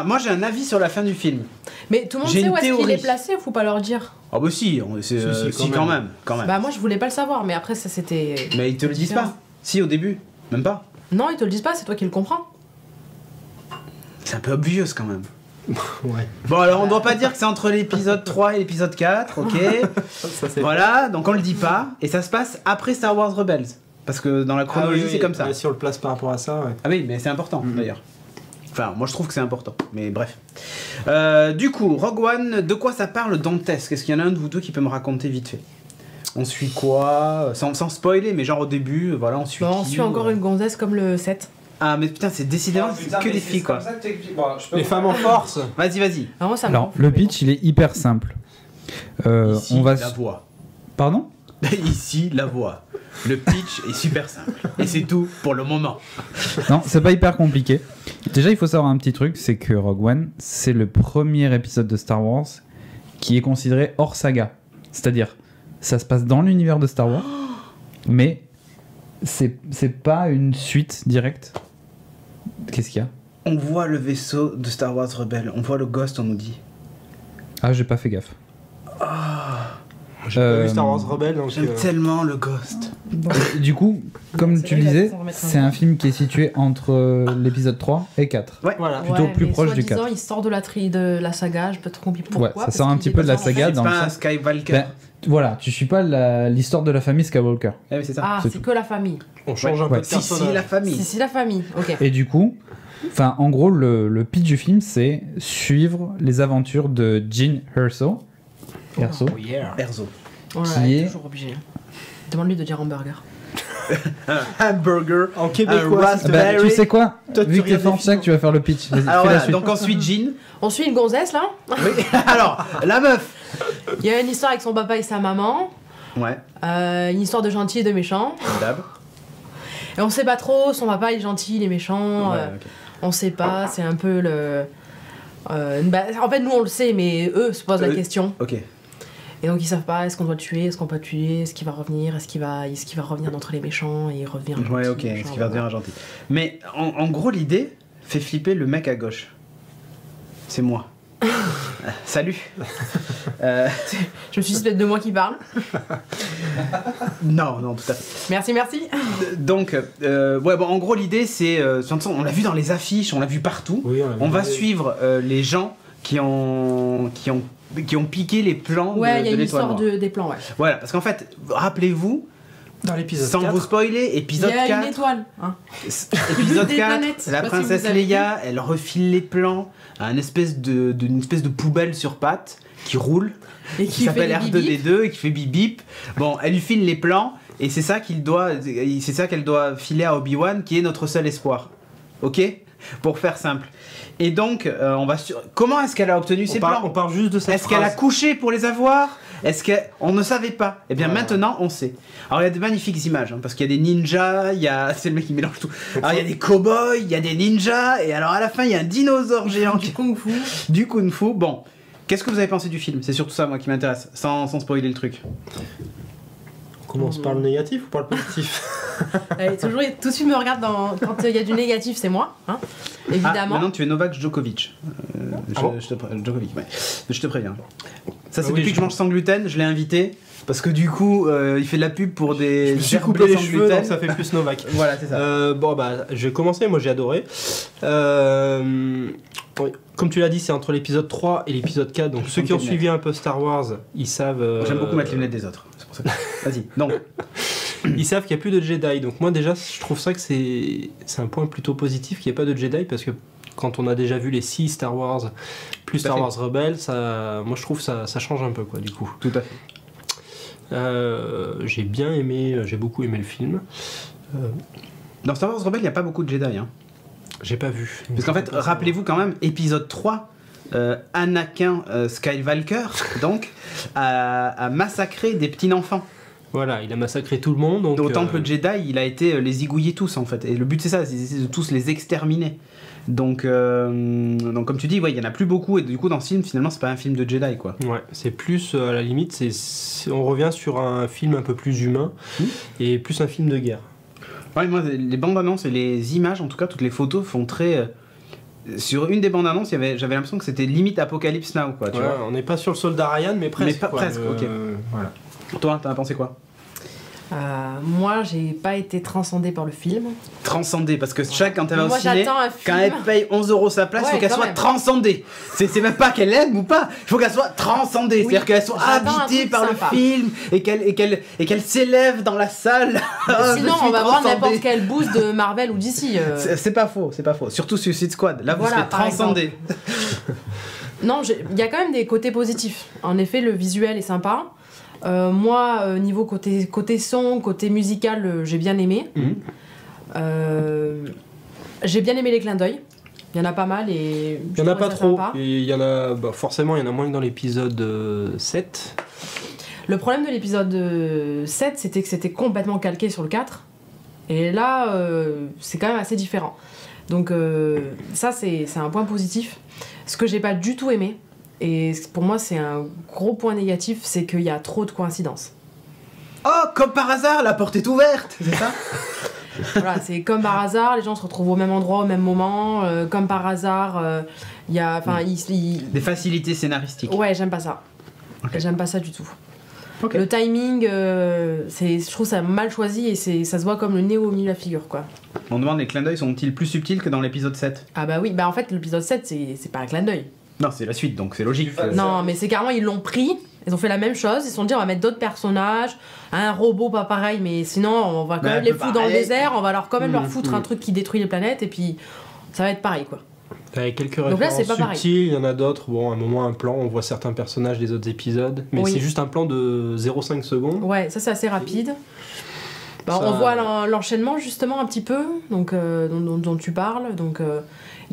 [SPEAKER 1] moi j'ai un avis sur la fin du film.
[SPEAKER 4] Mais tout le monde
[SPEAKER 1] J'ai
[SPEAKER 4] sait
[SPEAKER 1] une
[SPEAKER 4] où est-ce qu'il
[SPEAKER 1] théorie.
[SPEAKER 4] est placé, faut pas leur dire.
[SPEAKER 1] Ah bah si, quand même.
[SPEAKER 4] Bah, moi, je voulais pas le savoir, mais après, ça c'était.
[SPEAKER 1] Mais ils te le disent
[SPEAKER 4] différent.
[SPEAKER 1] pas. Si, au début, même pas.
[SPEAKER 4] Non, ils te le disent pas, c'est toi qui le comprends.
[SPEAKER 1] C'est un peu obvious quand même.
[SPEAKER 3] Ouais.
[SPEAKER 1] Bon, alors on doit pas dire que c'est entre l'épisode 3 et l'épisode 4, ok?
[SPEAKER 3] Ça, c'est...
[SPEAKER 1] Voilà, donc on le dit pas. Et ça se passe après Star Wars Rebels. Parce que dans la chronologie,
[SPEAKER 3] Ah oui,
[SPEAKER 1] c'est comme ça.
[SPEAKER 3] ouais, si on le place par rapport à ça, ouais.
[SPEAKER 1] Ah oui, mais c'est important d'ailleurs. Enfin, moi je trouve que c'est important, mais bref. Du coup, Rogue One, de quoi ça parle dantesque? Est-ce qu'il y en a un de vous deux qui peut me raconter vite fait? On suit quoi? Sans spoiler, mais genre au début, voilà, on suit
[SPEAKER 4] Bah, on
[SPEAKER 1] qui,
[SPEAKER 4] suit encore une gonzesse comme le 7.
[SPEAKER 1] Ah, mais putain, c'est décidément c'est que des filles quoi.
[SPEAKER 3] Les femmes en force.
[SPEAKER 1] Vas-y.
[SPEAKER 4] Ah, moi, ça me
[SPEAKER 2] Alors,
[SPEAKER 4] gonfle,
[SPEAKER 2] le
[SPEAKER 4] mais
[SPEAKER 2] pitch, il est hyper simple.
[SPEAKER 1] Ici,
[SPEAKER 2] On va.
[SPEAKER 1] la voix.
[SPEAKER 2] Pardon?
[SPEAKER 1] Ici, la voix. Le pitch est super simple. Et c'est tout pour le moment.
[SPEAKER 2] Non, c'est pas hyper compliqué. Déjà, il faut savoir un petit truc, c'est que Rogue One, c'est le premier épisode de Star Wars qui est considéré hors saga. C'est-à-dire, ça se passe dans l'univers de Star Wars, mais c'est pas une suite directe. Qu'est-ce qu'il y a?
[SPEAKER 1] On voit le vaisseau de Star Wars Rebelle. On voit le Ghost, on nous dit.
[SPEAKER 2] Ah, j'ai pas fait gaffe.
[SPEAKER 3] J'ai pas vu Star Wars Rebelle, donc...
[SPEAKER 1] J'aime tellement le Ghost.
[SPEAKER 2] Du coup, comme
[SPEAKER 4] C'est
[SPEAKER 2] tu
[SPEAKER 4] vrai,
[SPEAKER 2] le
[SPEAKER 4] il va
[SPEAKER 2] disais,
[SPEAKER 4] s'en remettre un
[SPEAKER 2] c'est
[SPEAKER 4] jour.
[SPEAKER 2] un film qui est situé entre l'épisode 3 et 4.
[SPEAKER 3] Voilà.
[SPEAKER 2] plutôt plus
[SPEAKER 4] mais
[SPEAKER 2] proche du
[SPEAKER 4] soi-disant,
[SPEAKER 2] 4.
[SPEAKER 4] il sort de la saga, je peux te comprendre pourquoi.
[SPEAKER 2] Ouais, ça
[SPEAKER 4] parce
[SPEAKER 2] sort un
[SPEAKER 4] qu'il
[SPEAKER 2] petit
[SPEAKER 4] est
[SPEAKER 2] peu de la
[SPEAKER 4] besoin
[SPEAKER 2] saga
[SPEAKER 1] C'est
[SPEAKER 2] dans le
[SPEAKER 1] pas un
[SPEAKER 2] sens-
[SPEAKER 1] Skywalker.
[SPEAKER 2] Ben, voilà, tu suis pas l'histoire de la famille Skywalker.
[SPEAKER 1] Eh oui, c'est ça.
[SPEAKER 4] Ah,
[SPEAKER 2] c'est
[SPEAKER 4] c'est
[SPEAKER 2] tout.
[SPEAKER 4] que la famille.
[SPEAKER 3] On change un peu
[SPEAKER 2] Ouais.
[SPEAKER 3] de
[SPEAKER 1] Si,
[SPEAKER 3] personnage.
[SPEAKER 1] la famille.
[SPEAKER 4] Si, la famille, ok.
[SPEAKER 2] Et du coup, enfin, en gros, le pitch du film, c'est suivre les aventures de Jyn Erso. Erso.
[SPEAKER 3] Oh yeah.
[SPEAKER 1] Erzo.
[SPEAKER 4] Oh là là,
[SPEAKER 2] Qui
[SPEAKER 4] il
[SPEAKER 2] est-
[SPEAKER 4] toujours obligé. Demande-lui de dire hamburger.
[SPEAKER 1] Hamburger.
[SPEAKER 3] En québécois.
[SPEAKER 1] Un
[SPEAKER 2] Ah
[SPEAKER 1] raspberry.
[SPEAKER 2] bah, tu sais quoi?
[SPEAKER 3] Toi, tu
[SPEAKER 2] Vu que t'es
[SPEAKER 3] regardes des
[SPEAKER 2] Fanchak, tu vas faire le pitch. Vas-y,
[SPEAKER 1] Alors
[SPEAKER 2] fais la
[SPEAKER 1] voilà,
[SPEAKER 2] suite.
[SPEAKER 1] donc ensuite Jean.
[SPEAKER 4] On suit une gonzesse là.
[SPEAKER 1] Oui. Alors, la meuf.
[SPEAKER 4] Il y a une histoire avec son papa et sa maman.
[SPEAKER 1] Ouais,
[SPEAKER 4] Une histoire de gentil et de méchant.
[SPEAKER 1] d'hab.
[SPEAKER 4] Et on sait pas trop, son papa il est gentil, il est méchant.
[SPEAKER 1] Ouais, ok.
[SPEAKER 4] On sait pas, c'est un peu le. En fait, nous on le sait, mais eux se posent la question.
[SPEAKER 1] Ok.
[SPEAKER 4] Et donc ils savent pas, est-ce qu'on doit le tuer, est-ce qu'on peut le tuer, est-ce qu'il va revenir, est-ce qu'il va revenir d'entre les méchants et il revient gentil.
[SPEAKER 1] Ouais, ok,
[SPEAKER 4] machin,
[SPEAKER 1] ce qui va devenir
[SPEAKER 4] voilà.
[SPEAKER 1] un gentil. Mais en gros, l'idée fait flipper le mec à gauche. C'est moi. Salut.
[SPEAKER 4] Je me suis dit, c'est peut-être de moi qui parle.
[SPEAKER 1] Non, tout à fait.
[SPEAKER 4] Merci.
[SPEAKER 1] Donc, ouais, bon, en gros, l'idée, c'est. De toute façon, on l'a vu dans les affiches, on l'a vu partout.
[SPEAKER 3] Oui,
[SPEAKER 1] On va suivre les gens qui ont piqué les plans
[SPEAKER 4] Ouais, il
[SPEAKER 1] de
[SPEAKER 4] y a une
[SPEAKER 1] l'étoile
[SPEAKER 4] histoire
[SPEAKER 1] noire.
[SPEAKER 4] des plans, ouais.
[SPEAKER 1] Voilà, parce qu'en fait, rappelez-vous,
[SPEAKER 3] Dans l'épisode
[SPEAKER 1] sans
[SPEAKER 3] 4.
[SPEAKER 1] vous spoiler,
[SPEAKER 4] Il
[SPEAKER 1] épisode
[SPEAKER 4] y a
[SPEAKER 1] 4.
[SPEAKER 4] une étoile. Hein.
[SPEAKER 1] Épisode
[SPEAKER 4] Des
[SPEAKER 1] 4,
[SPEAKER 4] planètes, je sais
[SPEAKER 1] la
[SPEAKER 4] pas si
[SPEAKER 1] princesse
[SPEAKER 4] vous avez
[SPEAKER 1] Leia, elle refile les plans à une espèce de poubelle sur pattes qui roule,
[SPEAKER 4] Et
[SPEAKER 1] qui
[SPEAKER 4] qui fait
[SPEAKER 1] s'appelle
[SPEAKER 4] des bip-bip.
[SPEAKER 1] R2D2 et qui fait bip bip. Bon, elle lui file les plans et c'est ça qu'elle doit filer à Obi-Wan qui est notre seul espoir. Ok? Pour faire simple. Et donc, comment est-ce qu'elle a obtenu ces plans?
[SPEAKER 3] On part juste de cette
[SPEAKER 1] Est-ce qu'elle a
[SPEAKER 3] phrase.
[SPEAKER 1] couché pour les avoir? Est-ce qu'on ne savait pas? Eh bien maintenant on sait. Alors il y a des magnifiques images, hein, parce qu'il y a des ninjas, c'est le mec qui mélange tout. Alors il y a des cow-boys, il y a des ninjas, et alors à la fin il y a un dinosaure géant
[SPEAKER 4] Du kung fu.
[SPEAKER 1] du kung fu. Bon, qu'est-ce que vous avez pensé du film? C'est surtout ça moi qui m'intéresse, sans spoiler le truc.
[SPEAKER 3] On commence par le négatif ou par le positif?
[SPEAKER 4] Elle est toujours, tout de suite me regarde quand il y a du négatif, c'est moi, hein, évidemment.
[SPEAKER 5] Maintenant tu es Novak Djokovic. Djokovic, ouais. Je te préviens. Ça c'est depuis que je mange sans gluten, je l'ai invité. Parce que du coup, il fait de la pub pour des.
[SPEAKER 3] Je me suis coupé les cheveux, donc ça fait plus Novak.
[SPEAKER 5] Voilà, c'est ça.
[SPEAKER 3] Bon, bah, je vais commencer. Moi, j'ai adoré. Comme tu l'as dit, c'est entre l'épisode 3 et l'épisode 4. Donc, ceux qui ont suivi un peu Star Wars, ils savent.
[SPEAKER 5] J'aime beaucoup mettre les lunettes des autres. C'est pour ça que... Vas-y, donc.
[SPEAKER 3] Ils savent qu'il n'y a plus de Jedi. Donc, moi, déjà, je trouve ça que c'est un point plutôt positif qu'il n'y ait pas de Jedi. Parce que quand on a déjà vu les 6 Star Wars, plus Star Wars Rebels, moi, je trouve que ça change un peu, quoi, du coup.
[SPEAKER 5] Tout à fait.
[SPEAKER 3] J'ai beaucoup aimé le film.
[SPEAKER 5] Dans Star Wars Rebels, il n'y a pas beaucoup de Jedi. Hein.
[SPEAKER 3] J'ai pas vu.
[SPEAKER 5] Parce qu'en fait, rappelez-vous quand même, épisode 3, Anakin Skywalker, donc, a massacré des petits enfants.
[SPEAKER 3] Voilà, il a massacré tout le monde. Donc,
[SPEAKER 5] au temple Jedi, il a été les zigouiller tous, en fait. Et le but, c'est ça, c'est de tous les exterminer. Donc comme tu dis, ouais, il y en a plus beaucoup. Et du coup, dans ce film, finalement, c'est pas un film de Jedi, quoi.
[SPEAKER 3] Ouais, c'est plus, à la limite, on revient sur un film un peu plus humain et plus un film de guerre.
[SPEAKER 5] Ouais, moi, les bandes annonces et les images, en tout cas, toutes les photos font très... Sur une des bandes annonces, j'avais l'impression que c'était limite Apocalypse Now, quoi. Tu vois,
[SPEAKER 3] on n'est pas sur le soldat Ryan, mais presque.
[SPEAKER 5] Mais presque, ok.
[SPEAKER 3] Voilà.
[SPEAKER 5] Toi, t'en as pensé quoi?
[SPEAKER 4] Moi, j'ai pas été transcendée par le film.
[SPEAKER 5] Transcendée, parce que quand elle va au
[SPEAKER 4] moi,
[SPEAKER 5] ciné,
[SPEAKER 4] quand
[SPEAKER 5] elle paye 11€ sa place, il faut qu'elle soit transcendée. C'est même pas qu'elle aime ou pas, il faut qu'elle soit transcendée. C'est-à-dire qu'elle soit habitée par le film et qu'elle s'élève dans la salle.
[SPEAKER 4] Sinon, on va voir n'importe quel boost de Marvel ou DC.
[SPEAKER 5] C'est pas faux, c'est pas faux. Surtout Suicide Squad, là vous serez transcendée.
[SPEAKER 4] Non, il y a quand même des côtés positifs. En effet, le visuel est sympa. Moi, niveau côté son, côté musical, j'ai bien aimé. J'ai bien aimé les clins d'œil. Il y en a pas mal et
[SPEAKER 3] il y en a pas trop. Et il y en a, forcément, il y en a moins que dans l'épisode 7.
[SPEAKER 4] Le problème de l'épisode 7, c'était que c'était complètement calqué sur le 4. Et là, c'est quand même assez différent. Donc ça, c'est un point positif. Ce que j'ai pas du tout aimé, et pour moi, c'est un gros point négatif, c'est qu'il y a trop de coïncidences.
[SPEAKER 5] Oh, comme par hasard, la porte est ouverte, c'est ça?
[SPEAKER 4] Voilà, c'est comme par hasard, les gens se retrouvent au même endroit, au même moment. Comme par hasard, il y a...
[SPEAKER 5] Des facilités scénaristiques.
[SPEAKER 4] Ouais, j'aime pas ça. Okay. J'aime pas ça du tout.
[SPEAKER 5] Okay.
[SPEAKER 4] Le timing, je trouve ça mal choisi et ça se voit comme le nez au milieu de la figure, quoi.
[SPEAKER 5] On demande, les clins d'œil sont-ils plus subtils que dans l'épisode 7?
[SPEAKER 4] Ah bah oui, en fait, l'épisode 7, c'est pas un clin d'œil.
[SPEAKER 5] Non, c'est la suite, donc c'est logique.
[SPEAKER 4] Non, mais c'est carrément, ils l'ont pris, ils ont fait la même chose, ils se sont dit on va mettre d'autres personnages, un robot pas pareil, mais sinon on va quand même les foutre dans le désert, on va quand même leur foutre un truc qui détruit les planètes, et puis ça va être pareil, quoi.
[SPEAKER 3] Avec quelques références subtiles, il y en a d'autres. Bon, à un moment, un plan, on voit certains personnages des autres épisodes, mais c'est juste un plan de 0,5 secondes.
[SPEAKER 4] Ouais, ça c'est assez rapide. On voit l'enchaînement justement un petit peu, donc dont tu parles, donc...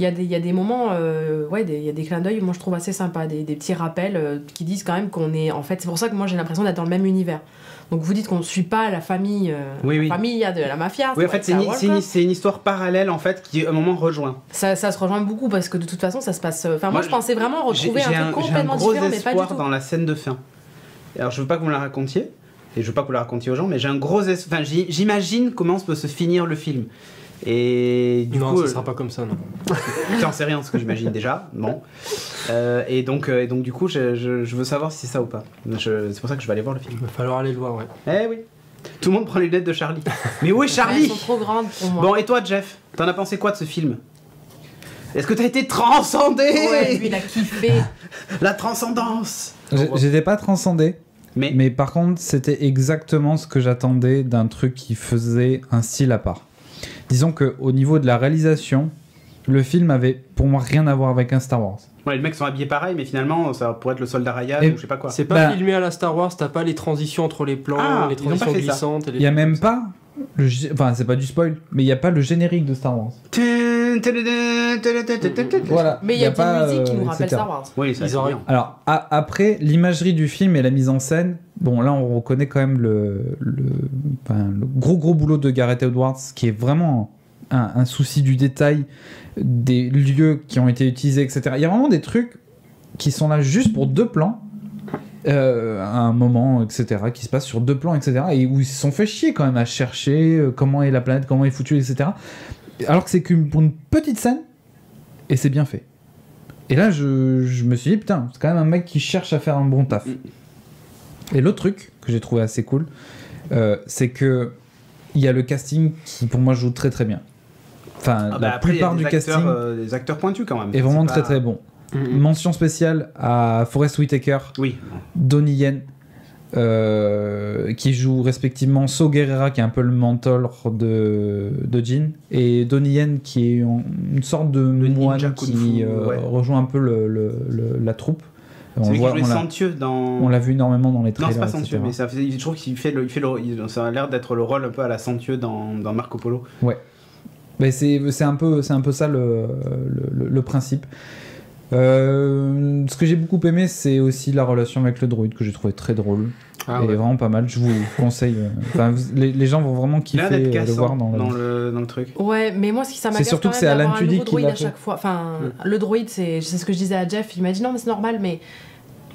[SPEAKER 4] Il y a des moments, il y a des clins d'œil, moi je trouve assez sympa, des petits rappels qui disent quand même qu'on est... En fait, c'est pour ça que moi j'ai l'impression d'être dans le même univers. Donc vous dites qu'on ne suit pas la famille, famille de la mafia.
[SPEAKER 5] Oui, en fait, c'est une histoire parallèle en fait qui à un moment rejoint.
[SPEAKER 4] Ça se rejoint beaucoup parce que de toute façon ça se passe... Enfin, moi je pensais vraiment retrouver un truc complètement différent, mais pas du tout. J'ai un gros espoir
[SPEAKER 5] dans la scène de fin. Alors je veux pas que vous me la racontiez, et je veux pas que vous la racontiez aux gens, mais j'ai un gros espoir... Enfin, j'imagine comment peut se finir le film. Et du coup,
[SPEAKER 3] ça sera pas comme ça, non.
[SPEAKER 5] T'en sais rien, ce que j'imagine déjà. Bon. Et donc du coup, je veux savoir si c'est ça ou pas. C'est pour ça que je vais aller voir le film.
[SPEAKER 3] Il va falloir aller le voir, ouais.
[SPEAKER 5] Eh oui. Tout le monde prend les lunettes de Charlie. Mais où est Charlie?
[SPEAKER 4] Elles sont trop grandes pour moi.
[SPEAKER 5] Bon, et toi, Jeff, t'en as pensé quoi de ce film? Est-ce que t'as été transcendé?
[SPEAKER 4] Ouais, lui, il a kiffé.
[SPEAKER 5] La transcendance.
[SPEAKER 2] J'étais pas transcendé.
[SPEAKER 5] Mais
[SPEAKER 2] par contre, c'était exactement ce que j'attendais d'un truc qui faisait un style à part. Disons qu'au niveau de la réalisation, le film avait pour moi rien à voir avec un Star Wars.
[SPEAKER 5] Ouais, les mecs sont habillés pareil, mais finalement ça pourrait être le soldat Ryan ou je sais pas quoi.
[SPEAKER 3] C'est pas filmé à la Star Wars, t'as pas les transitions entre les plans, les transitions glissantes.
[SPEAKER 2] Il y a même pas, enfin c'est pas du spoil, mais il y a pas le générique de Star Wars. Voilà.
[SPEAKER 4] Mais il y a pas musique qui nous rappelle Star Wars.
[SPEAKER 5] Oui, ça ils ont rien.
[SPEAKER 2] Alors après, l'imagerie du film et la mise en scène, bon là on reconnaît quand même le gros boulot de Gareth Edwards, qui est vraiment un souci du détail, des lieux qui ont été utilisés, etc. Il y a vraiment des trucs qui sont là juste pour 2 plans un moment, etc., qui se passe sur 2 plans, etc., et où ils se sont fait chier quand même à chercher comment est la planète, comment est foutue, etc. Alors que c'est pour une petite scène, et c'est bien fait. Et là, je me suis dit, putain, c'est quand même un mec qui cherche à faire un bon taf. Et l'autre truc que j'ai trouvé assez cool, c'est que il y a le casting qui, pour moi, joue très très bien. Enfin, la plupart du casting...
[SPEAKER 5] des acteurs pointus quand même.
[SPEAKER 2] est vraiment très très bon. Mention spéciale à Forest Whitaker, Donnie Yen, qui joue respectivement Saw Gerrera, qui est un peu le mentor de Jin, et Donnie Yen, qui est une sorte de moine qui rejoint un peu la troupe.
[SPEAKER 5] C'est lui qui jouait Sentieux dans...
[SPEAKER 2] On l'a vu énormément dans les trailers.
[SPEAKER 5] Non, c'est pas Sentieux, mais je trouve qu'il fait ça a l'air d'être le rôle un peu à la Sentieux dans Marco Polo.
[SPEAKER 2] Ouais. Mais c'est un peu ça le principe. Ce que j'ai beaucoup aimé, c'est aussi la relation avec le droïde, que j'ai trouvé très drôle. Et vraiment pas mal. Je vous conseille. Les gens vont vraiment kiffer le voir dans
[SPEAKER 5] le truc.
[SPEAKER 4] Ouais, mais moi, ce qui ça m'agace,
[SPEAKER 2] c'est surtout que c'est Alan Tudyk qui l'a fait.
[SPEAKER 4] à chaque fois. Enfin, le droïde, c'est ce que je disais à Jeff. Il m'a dit non, mais c'est normal, mais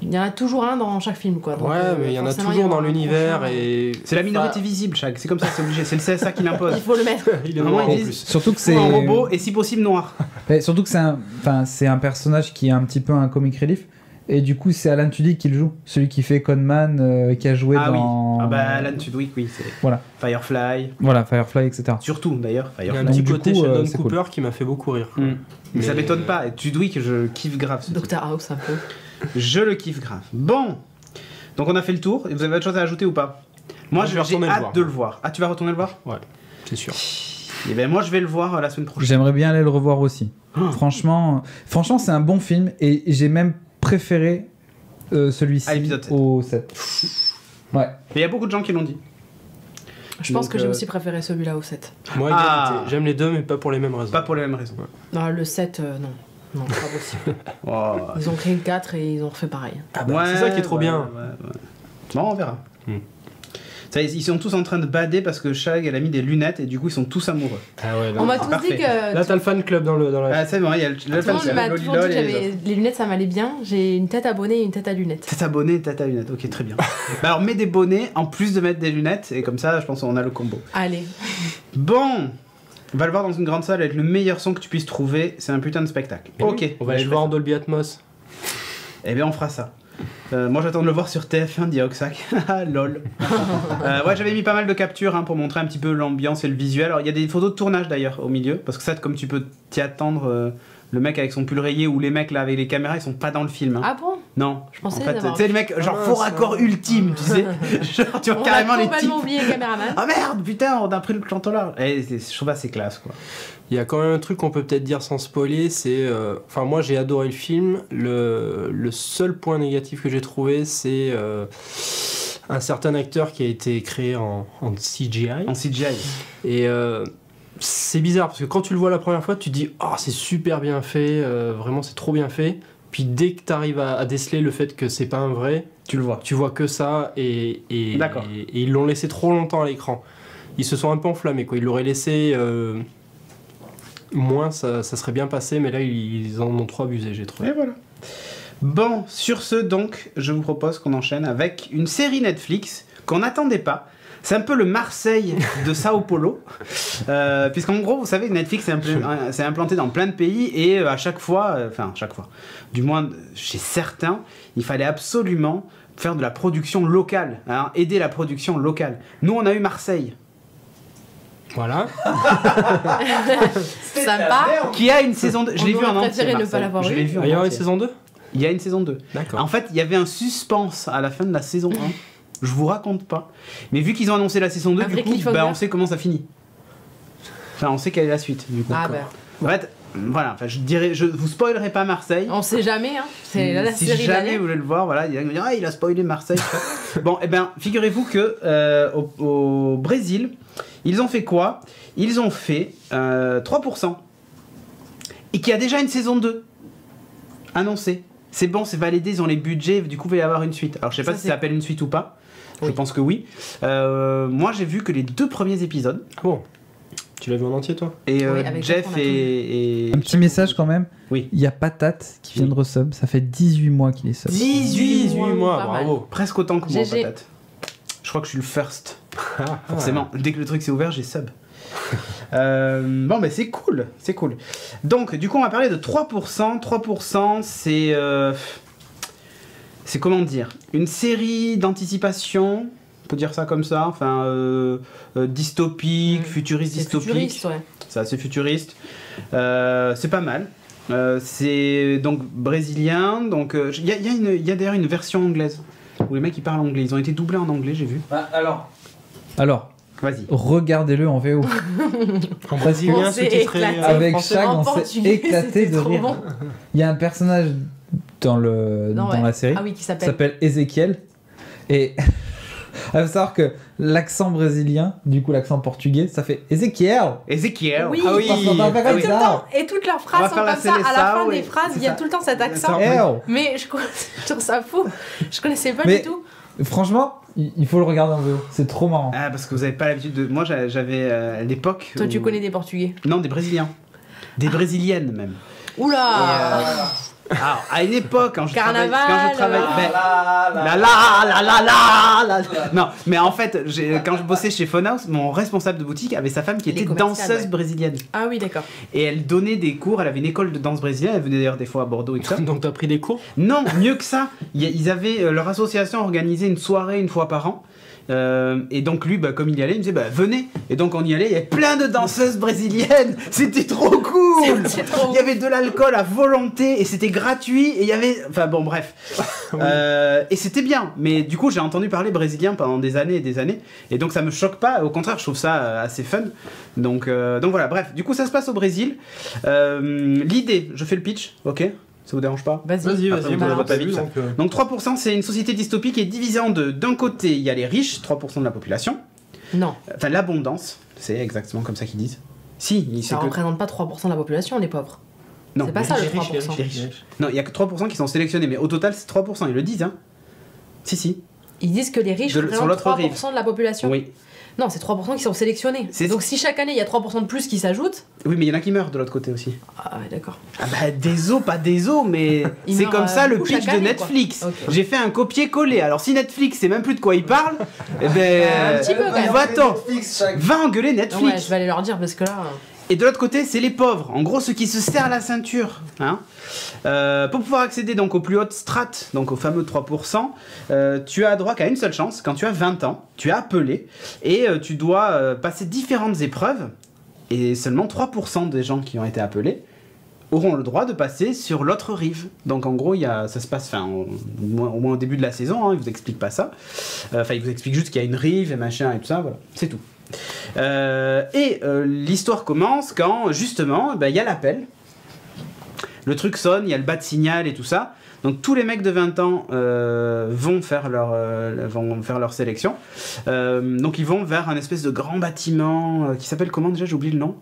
[SPEAKER 4] il y en a toujours un dans chaque film, quoi. Donc,
[SPEAKER 3] mais il y en a toujours dans l'univers et
[SPEAKER 5] c'est la minorité visible, Chag. C'est comme ça, c'est obligé. C'est le CSA qui l'impose.
[SPEAKER 4] Il faut le mettre.
[SPEAKER 3] Il est noir en plus.
[SPEAKER 2] Surtout que c'est
[SPEAKER 5] un robot et si possible noir.
[SPEAKER 2] Surtout que c'est un personnage qui est un petit peu un comic relief. Et du coup, c'est Alan Tudyk qui le joue. Celui qui fait Conman, qui a joué dans...
[SPEAKER 5] Ah bah Alan Tudyk, oui. C'est...
[SPEAKER 2] Voilà.
[SPEAKER 5] Firefly.
[SPEAKER 2] Voilà, Firefly, etc.
[SPEAKER 5] Surtout, d'ailleurs.
[SPEAKER 3] Il y a un petit côté Sheldon Cooper qui m'a fait beaucoup rire.
[SPEAKER 5] Mais ça m'étonne pas. Et Tudyk, je kiffe grave.
[SPEAKER 4] Dr House, un peu.
[SPEAKER 5] Je le kiffe grave. Bon. Donc on a fait le tour. Et vous avez autre chose à ajouter ou pas? Moi, j'ai hâte de le voir. Ah, tu vas retourner le voir?
[SPEAKER 3] Ouais, c'est sûr.
[SPEAKER 5] Et ben moi, je vais le voir la semaine prochaine.
[SPEAKER 2] J'aimerais bien aller le revoir aussi. Franchement, c'est un bon film. Et j'ai même préféré celui-ci au 7. Ouais.
[SPEAKER 5] Mais il y a beaucoup de gens qui l'ont dit.
[SPEAKER 4] Je pense que j'ai aussi préféré celui-là au 7.
[SPEAKER 3] Moi, j'aime les deux, mais pas pour les mêmes raisons.
[SPEAKER 5] Pas pour les mêmes raisons.
[SPEAKER 4] Non, le 7, non. Non, pas possible. Ils ont créé le 4 et ils ont refait pareil.
[SPEAKER 3] C'est ça qui est trop bien.
[SPEAKER 5] Bon, on verra. Ça, ils sont tous en train de bader parce que Chag elle a mis des lunettes et du coup ils sont tous amoureux.
[SPEAKER 3] Ah ouais,
[SPEAKER 4] on m'a tous dit que...
[SPEAKER 3] Là t'as le fan club dans la...
[SPEAKER 5] Ah c'est bon, il y a le fan club.
[SPEAKER 4] On m'a toujours dit que les lunettes ça m'allait bien. J'ai une tête à bonnet et une tête à lunettes.
[SPEAKER 5] Tête à bonnet et tête à lunettes, ok très bien. Alors mets des bonnets en plus de mettre des lunettes et comme ça je pense qu'on a le combo.
[SPEAKER 4] Allez.
[SPEAKER 5] Bon, on va le voir dans une grande salle avec le meilleur son que tu puisses trouver. C'est un putain de spectacle. Ok.
[SPEAKER 3] On va aller le voir en Dolby Atmos.
[SPEAKER 5] Eh bien on fera ça. Moi j'attends de le voir sur TF1, dit Oxac. Lol. Ouais, j'avais mis pas mal de captures pour montrer un petit peu l'ambiance et le visuel. Alors il y a des photos de tournage d'ailleurs au milieu, parce que ça, comme tu peux t'y attendre, le mec avec son pull rayé ou les mecs là avec les caméras, ils sont pas dans le film.
[SPEAKER 4] Ah bon?
[SPEAKER 5] Non.
[SPEAKER 4] Je pensais
[SPEAKER 5] en fait, tu sais, les mecs, genre faux raccord ultime, tu sais. Genre, tu vois carrément les types.
[SPEAKER 4] On a complètement oublié le caméraman.
[SPEAKER 5] Ah merde, putain, on a pris le chanton là. Et je trouve assez classe quoi.
[SPEAKER 3] Il y a quand même un truc qu'on peut peut-être dire sans spoiler, c'est... Enfin, moi j'ai adoré le film. Le seul point négatif que j'ai trouvé, c'est un certain acteur qui a été créé en CGI.
[SPEAKER 5] En CGI.
[SPEAKER 3] Et c'est bizarre, parce que quand tu le vois la première fois, tu te dis « Oh, c'est super bien fait, vraiment c'est trop bien fait ». Puis dès que tu arrives à déceler le fait que c'est pas un vrai,
[SPEAKER 5] tu le vois.
[SPEAKER 3] Tu vois que ça, et ils l'ont laissé trop longtemps à l'écran. Ils se sont un peu enflammés, quoi. Ils l'auraient laissé... moins ça serait bien passé, mais là ils en ont trop abusé, j'ai trouvé.
[SPEAKER 5] Et voilà. Bon, sur ce donc, je vous propose qu'on enchaîne avec une série Netflix qu'on n'attendait pas. C'est un peu le Marseille de Sao Paulo, puisqu'en gros, vous savez, Netflix s'est implanté dans plein de pays et à chaque fois, du moins chez certains, il fallait absolument faire de la production locale, aider la production locale. Nous, on a eu Marseille.
[SPEAKER 3] Voilà.
[SPEAKER 4] Sympa.
[SPEAKER 5] Qui a une saison 2. Je l'ai vu en entier.
[SPEAKER 4] Préféré ne pas l'avoir vu.
[SPEAKER 3] Il y aura une saison 2 ?
[SPEAKER 5] Il y a une saison 2.
[SPEAKER 3] D'accord.
[SPEAKER 5] En fait, il y avait un suspense à la fin de la saison 1. Je vous raconte pas. Mais vu qu'ils ont annoncé la saison 2, du coup, on sait comment ça finit. Enfin, on sait quelle est la suite. Du coup.
[SPEAKER 4] Ah ben.
[SPEAKER 5] En fait, voilà. Enfin, je vous spoilerai pas Marseille.
[SPEAKER 4] On sait jamais. C'est la
[SPEAKER 5] si
[SPEAKER 4] série
[SPEAKER 5] jamais vous voulez le voir, voilà, il a spoilé Marseille. Bon, et ben, figurez-vous que au Brésil, ils ont fait quoi? Ils ont fait 3%. Et qu'il y a déjà une saison 2 annoncée. C'est bon, c'est validé, ils ont les budgets, du coup il va y avoir une suite. Alors je sais pas si ça s'appelle une suite ou pas. Je pense que oui. Moi j'ai vu que les 2 premiers épisodes.
[SPEAKER 3] Bon. Tu l'as vu en entier, toi?
[SPEAKER 5] Et
[SPEAKER 4] Oui, avec
[SPEAKER 5] Jeff
[SPEAKER 4] Jeff, on a
[SPEAKER 5] et...
[SPEAKER 2] Un petit message quand même.
[SPEAKER 5] Oui.
[SPEAKER 2] Il y a Patate qui vient de resub. Ça fait 18 mois qu'il est sub.
[SPEAKER 3] 18 mois,
[SPEAKER 4] Pas
[SPEAKER 3] bravo.
[SPEAKER 5] Presque autant que moi,
[SPEAKER 4] GG.
[SPEAKER 5] Patate. Je crois que je suis le first. Forcément, dès que le truc s'est ouvert, j'ai sub. Bon, bah c'est cool, c'est cool. Donc, du coup, on va parler de 3%. 3%, c'est comment dire? Une série d'anticipation, on peut dire ça comme ça, enfin, dystopique, futuriste,
[SPEAKER 4] C'est
[SPEAKER 5] dystopique.
[SPEAKER 4] futuriste, ouais.
[SPEAKER 5] C'est assez futuriste. C'est pas mal. C'est donc brésilien. Donc, il y a d'ailleurs une version anglaise où les mecs ils parlent anglais. Ils ont été doublés en anglais, j'ai vu.
[SPEAKER 2] Alors,
[SPEAKER 5] Vas-y.
[SPEAKER 2] regardez-le en VO.
[SPEAKER 3] En brésilien,
[SPEAKER 4] On s'est
[SPEAKER 3] sous-titré
[SPEAKER 4] éclaté.
[SPEAKER 2] Avec
[SPEAKER 3] français.
[SPEAKER 2] Chag,
[SPEAKER 4] En
[SPEAKER 2] on s'est
[SPEAKER 4] portugais,
[SPEAKER 2] éclaté
[SPEAKER 4] c'était
[SPEAKER 2] de
[SPEAKER 4] trop
[SPEAKER 2] rire.
[SPEAKER 4] bon.
[SPEAKER 2] Il y a un personnage dans
[SPEAKER 4] Ouais.
[SPEAKER 2] la série
[SPEAKER 4] Ah oui, qui
[SPEAKER 2] qui
[SPEAKER 4] s'appelle.
[SPEAKER 2] s'appelle Ezekiel. Et il faut savoir que l'accent brésilien, du coup l'accent portugais, ça fait Ezekiel.
[SPEAKER 5] Ezekiel.
[SPEAKER 4] Oui.
[SPEAKER 5] Ah oui.
[SPEAKER 2] Parce qu'on parle pas
[SPEAKER 5] Ah
[SPEAKER 2] comme
[SPEAKER 5] oui.
[SPEAKER 4] Tout le
[SPEAKER 2] ça.
[SPEAKER 4] temps, et toutes leurs
[SPEAKER 5] On va
[SPEAKER 4] phrases sont
[SPEAKER 5] faire la
[SPEAKER 4] comme ça. À la
[SPEAKER 5] Célessa,
[SPEAKER 4] fin
[SPEAKER 5] ouais.
[SPEAKER 4] des phrases,
[SPEAKER 5] C'est
[SPEAKER 4] il y a
[SPEAKER 5] ça.
[SPEAKER 4] tout le temps cet accent.
[SPEAKER 5] Ça,
[SPEAKER 2] Eh oh.
[SPEAKER 4] Mais je trouve ça fou. Je connaissais pas
[SPEAKER 2] Mais-
[SPEAKER 4] du tout.
[SPEAKER 2] Franchement, il faut le regarder en VO. C'est trop marrant.
[SPEAKER 5] Ah, parce que vous avez pas l'habitude de. Moi, j'avais à l'époque.
[SPEAKER 4] Toi, tu
[SPEAKER 5] où-
[SPEAKER 4] connais des Portugais.
[SPEAKER 5] Non, des Brésiliens. Des Brésiliennes même.
[SPEAKER 4] Oula
[SPEAKER 5] Alors, à une époque, quand je
[SPEAKER 4] Carnaval,
[SPEAKER 5] travaillais. Non, mais en fait, quand je bossais chez Funhouse, mon responsable de boutique avait sa femme qui
[SPEAKER 4] Les
[SPEAKER 5] était
[SPEAKER 4] commerciales,
[SPEAKER 5] danseuse
[SPEAKER 4] ouais.
[SPEAKER 5] brésilienne.
[SPEAKER 4] Ah oui, d'accord.
[SPEAKER 5] Et elle donnait des cours, elle avait une école de danse brésilienne, elle venait d'ailleurs des fois à Bordeaux et tout ça.
[SPEAKER 3] Donc t'as pris des cours?
[SPEAKER 5] Non, mieux que ça, ils avaient leur association organisé une soirée une fois par an. Et donc lui, comme il y allait, il me disait venez. Et donc on y allait, il y avait plein de danseuses brésiliennes. C'était trop cool.
[SPEAKER 4] C'était trop
[SPEAKER 5] Il y avait de l'alcool à volonté et c'était gratuit. Et il y avait, enfin bon bref. Et c'était bien. Mais du coup j'ai entendu parler brésilien pendant des années et des années. Et donc ça me choque pas. Au contraire, je trouve ça assez fun. Donc voilà. Bref, du coup ça se passe au Brésil. L'idée, je fais le pitch, ok? Ça vous dérange pas?
[SPEAKER 3] Vas-y,
[SPEAKER 5] Après,
[SPEAKER 3] vas-y,
[SPEAKER 5] vous avez
[SPEAKER 3] moi,
[SPEAKER 5] votre avis,
[SPEAKER 3] vu,
[SPEAKER 5] ça.
[SPEAKER 3] donc,
[SPEAKER 5] Donc 3%, c'est une société dystopique qui est divisée en deux. D'un côté, il y a les riches, 3% de la population.
[SPEAKER 4] Non,
[SPEAKER 5] Enfin, l'abondance, c'est exactement comme ça qu'ils disent. Si, c'est
[SPEAKER 4] ça
[SPEAKER 5] que...
[SPEAKER 4] représente pas 3% de la population, les pauvres.
[SPEAKER 5] Non,
[SPEAKER 4] c'est pas
[SPEAKER 5] les
[SPEAKER 4] ça,
[SPEAKER 5] riches,
[SPEAKER 4] le
[SPEAKER 5] les riches,
[SPEAKER 4] 3%.
[SPEAKER 5] les riches. Non, il y a que 3% qui sont sélectionnés, mais au total, c'est 3%, ils le disent, hein. Si.
[SPEAKER 4] Ils disent que les riches
[SPEAKER 5] Sur
[SPEAKER 4] représentent
[SPEAKER 5] l'autre
[SPEAKER 4] 3%
[SPEAKER 5] rive.
[SPEAKER 4] de la population.
[SPEAKER 5] Oui.
[SPEAKER 4] Non, c'est 3% qui sont sélectionnés. Donc si chaque année il y a 3% de plus qui s'ajoutent.
[SPEAKER 5] Oui, mais il y en a qui meurent de l'autre côté aussi.
[SPEAKER 4] Ah ouais, d'accord.
[SPEAKER 5] Ah bah, des os, pas des os, mais
[SPEAKER 4] Ils
[SPEAKER 5] c'est
[SPEAKER 4] meurent,
[SPEAKER 5] comme ça le
[SPEAKER 4] beaucoup
[SPEAKER 5] pitch
[SPEAKER 4] chaque
[SPEAKER 5] de
[SPEAKER 4] année,
[SPEAKER 5] Netflix.
[SPEAKER 4] quoi. Ok.
[SPEAKER 5] J'ai fait un copier-coller. Alors, si Netflix sait même plus de quoi il parle, eh ben.
[SPEAKER 4] Un petit peu, quand même.
[SPEAKER 5] Va-t'en. Va engueuler Netflix.
[SPEAKER 4] Ouais, je vais aller leur dire parce que là.
[SPEAKER 5] Et de l'autre côté, c'est les pauvres. En gros, ceux qui se serrent la ceinture. Hein. Pour pouvoir accéder donc aux plus hautes strates, donc aux fameux 3%, tu as droit qu'à une seule chance. Quand tu as 20 ans, tu es appelé et tu dois passer différentes épreuves. Et seulement 3% des gens qui ont été appelés auront le droit de passer sur l'autre rive. Donc en gros, ça se passe au moins au début de la saison, hein, il vous explique pas ça. Enfin, il vous explique juste qu'il y a une rive et machin et tout ça, voilà, c'est tout. L'histoire commence quand justement il y a l'appel. Le truc sonne, il y a le bas de signal et tout ça. Donc tous les mecs de 20 ans vont faire leur sélection. Donc ils vont vers un espèce de grand bâtiment qui s'appelle comment déjà, j'ai oublié le nom.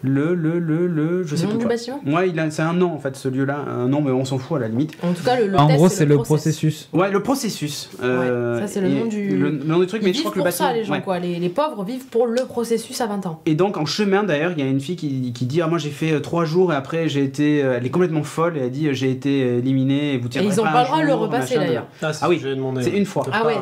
[SPEAKER 5] Je sais
[SPEAKER 4] Le nom
[SPEAKER 5] plus
[SPEAKER 4] du
[SPEAKER 5] quoi.
[SPEAKER 4] bâtiment ?
[SPEAKER 5] Ouais, c'est un nom en fait, ce lieu-là, un nom, mais on s'en fout à la limite.
[SPEAKER 4] En tout cas, le
[SPEAKER 2] En
[SPEAKER 4] test,
[SPEAKER 2] gros, c'est le processus.
[SPEAKER 5] Ouais, le processus.
[SPEAKER 4] Ça, c'est le nom
[SPEAKER 5] le nom du truc, mais
[SPEAKER 4] Ils
[SPEAKER 5] je crois
[SPEAKER 4] vivent
[SPEAKER 5] que le
[SPEAKER 4] pour ça,
[SPEAKER 5] bâtiment.
[SPEAKER 4] les gens,
[SPEAKER 5] ouais.
[SPEAKER 4] quoi. Les pauvres vivent pour le processus à 20 ans.
[SPEAKER 5] Et donc en chemin d'ailleurs, il y a une fille qui dit moi j'ai fait 3 jours et après j'ai été, elle est complètement folle et elle dit j'ai été éliminée et vous
[SPEAKER 4] Et
[SPEAKER 5] tiendrez
[SPEAKER 4] ils ont
[SPEAKER 5] pas
[SPEAKER 4] pas
[SPEAKER 5] un
[SPEAKER 4] le droit de le
[SPEAKER 5] jour,
[SPEAKER 4] repasser
[SPEAKER 5] machin,
[SPEAKER 4] d'ailleurs.
[SPEAKER 5] Ah oui,
[SPEAKER 3] j'ai demandé.
[SPEAKER 5] c'est une fois.
[SPEAKER 3] T'as
[SPEAKER 4] Ah
[SPEAKER 3] pas-
[SPEAKER 4] ouais,